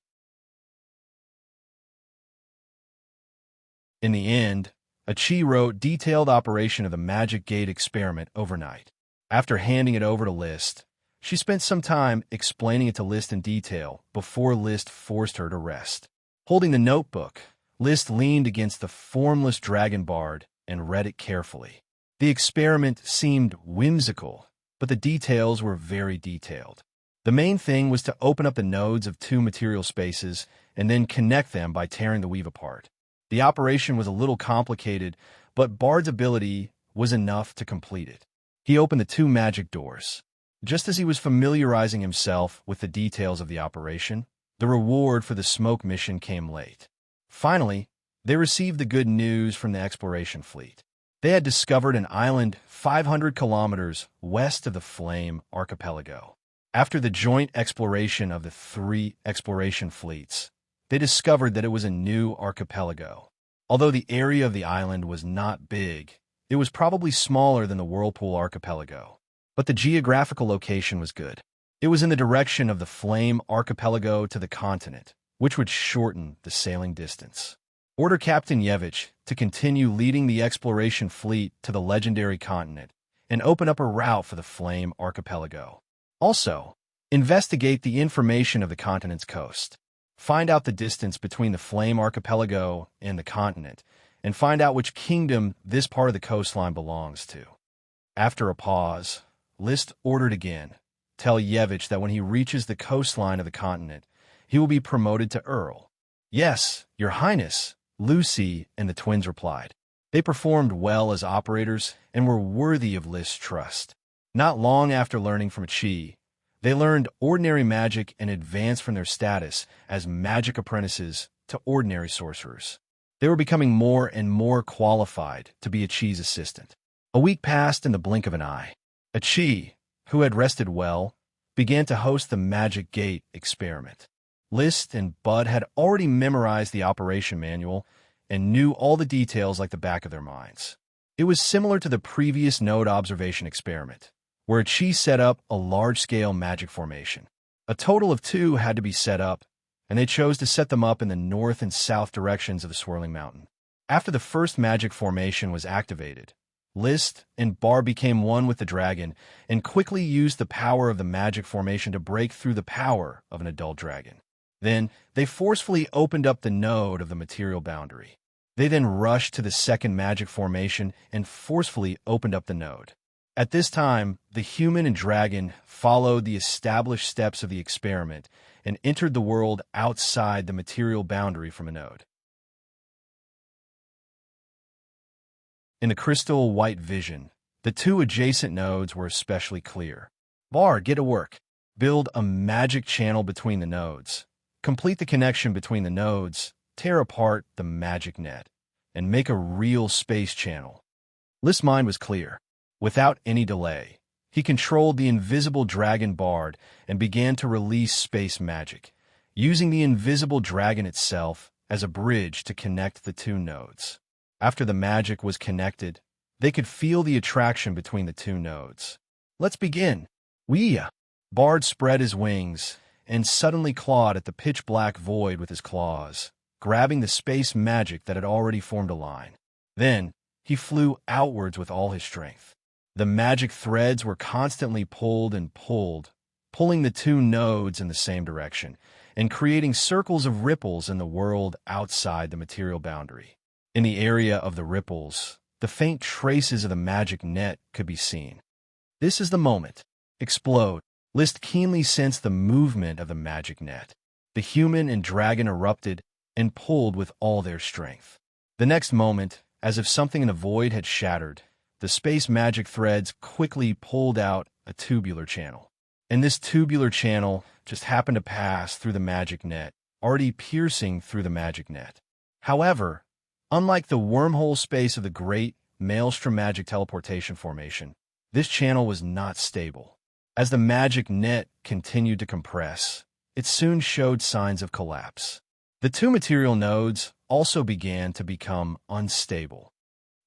In the end, Achi wrote detailed operation of the Magic Gate experiment overnight. After handing it over to List, she spent some time explaining it to List in detail before List forced her to rest. Holding the notebook, List leaned against the formless dragon bard and read it carefully. The experiment seemed whimsical, but the details were very detailed. The main thing was to open up the nodes of 2 material spaces and then connect them by tearing the weave apart. The operation was a little complicated, but Bard's ability was enough to complete it. He opened the 2 magic doors. Just as he was familiarizing himself with the details of the operation, the reward for the smoke mission came late. Finally, they received the good news from the exploration fleet. They had discovered an island 500 kilometers west of the Flame Archipelago. After the joint exploration of the 3 exploration fleets, they discovered that it was a new archipelago. Although the area of the island was not big, it was probably smaller than the Whirlpool Archipelago. But the geographical location was good. It was in the direction of the Flame Archipelago to the continent, which would shorten the sailing distance. Order Captain Yevich to continue leading the exploration fleet to the legendary continent and open up a route for the Flame Archipelago. Also, investigate the information of the continent's coast. Find out the distance between the Flame Archipelago and the continent, and find out which kingdom this part of the coastline belongs to. After a pause, List ordered again. Tell Yevich that when he reaches the coastline of the continent, he will be promoted to Earl. Yes, Your Highness, Lucy and the twins replied. They performed well as operators and were worthy of List's trust. Not long after learning from Qi, they learned ordinary magic and advanced from their status as magic apprentices to ordinary sorcerers. They were becoming more and more qualified to be Qi's assistant. A week passed in the blink of an eye. Qi, who had rested well, began to host the Magic Gate experiment. List and Bud had already memorized the operation manual and knew all the details like the back of their minds. It was similar to the previous node observation experiment, where Qi set up a large-scale magic formation. A total of 2 had to be set up, and they chose to set them up in the north and south directions of the swirling mountain. After the first magic formation was activated, List and Bar became one with the dragon and quickly used the power of the magic formation to break through the power of an adult dragon. Then, they forcefully opened up the node of the material boundary. They then rushed to the second magic formation and forcefully opened up the node. At this time, the human and dragon followed the established steps of the experiment and entered the world outside the material boundary from a node. In the crystal white vision, the 2 adjacent nodes were especially clear. Bar, get to work. Build a magic channel between the nodes. Complete the connection between the nodes, tear apart the magic net, and make a real space channel. List's mind was clear. Without any delay, he controlled the invisible dragon Bard and began to release space magic, using the invisible dragon itself as a bridge to connect the 2 nodes. After the magic was connected, they could feel the attraction between the 2 nodes. Let's begin. Wuxia. Bard spread his wings and suddenly clawed at the pitch-black void with his claws, grabbing the space magic that had already formed a line. Then, he flew outwards with all his strength. The magic threads were constantly pulled and pulled, pulling the 2 nodes in the same direction, and creating circles of ripples in the world outside the material boundary. In the area of the ripples, the faint traces of the magic net could be seen. This is the moment. Explode. List keenly sensed the movement of the magic net. The human and dragon erupted and pulled with all their strength. The next moment, as if something in the void had shattered, the space magic threads quickly pulled out a tubular channel. And this tubular channel just happened to pass through the magic net, already piercing through the magic net. However, unlike the wormhole space of the Great Maelstrom Magic Teleportation Formation, this channel was not stable. As the magic net continued to compress, it soon showed signs of collapse. The 2 material nodes also began to become unstable.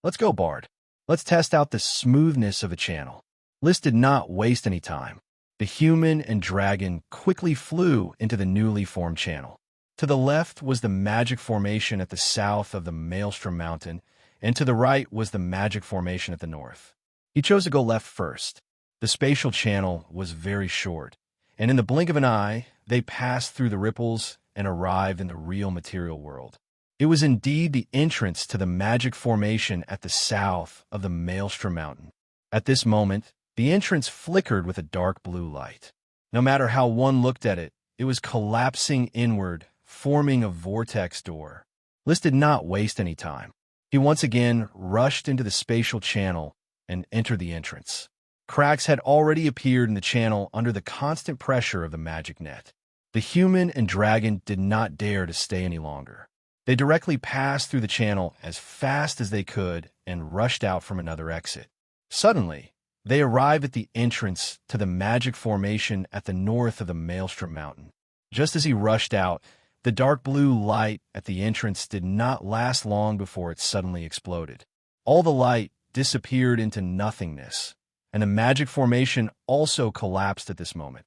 Let's go, Bard. Let's test out the smoothness of a channel. List did not waste any time. The human and dragon quickly flew into the newly formed channel. To the left was the magic formation at the south of the Maelstrom Mountain, and to the right was the magic formation at the north. He chose to go left first. The spatial channel was very short, and in the blink of an eye, they passed through the ripples and arrived in the real material world. It was indeed the entrance to the magic formation at the south of the Maelstrom Mountain. At this moment, the entrance flickered with a dark blue light. No matter how one looked at it, it was collapsing inward, forming a vortex door. List did not waste any time. He once again rushed into the spatial channel and entered the entrance. Cracks had already appeared in the channel under the constant pressure of the magic net. The human and dragon did not dare to stay any longer. They directly passed through the channel as fast as they could and rushed out from another exit. Suddenly, they arrived at the entrance to the magic formation at the north of the Maelstrom Mountain. Just as he rushed out, the dark blue light at the entrance did not last long before it suddenly exploded. All the light disappeared into nothingness, and the magic formation also collapsed at this moment.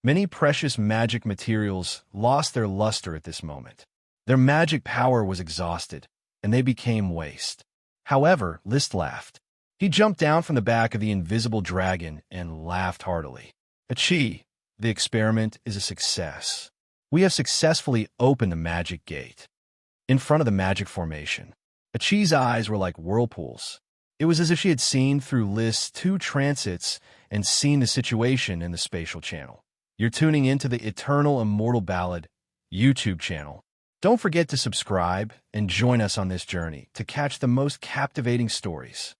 Many precious magic materials lost their luster at this moment. Their magic power was exhausted, and they became waste. However, List laughed. He jumped down from the back of the invisible dragon and laughed heartily. Achi, the experiment is a success. We have successfully opened the magic gate. In front of the magic formation, Achi's eyes were like whirlpools. It was as if she had seen through List's 2 transits and seen the situation in the spatial channel. You're tuning into the Eternal Immortal Ballad YouTube channel. Don't forget to subscribe and join us on this journey to catch the most captivating stories.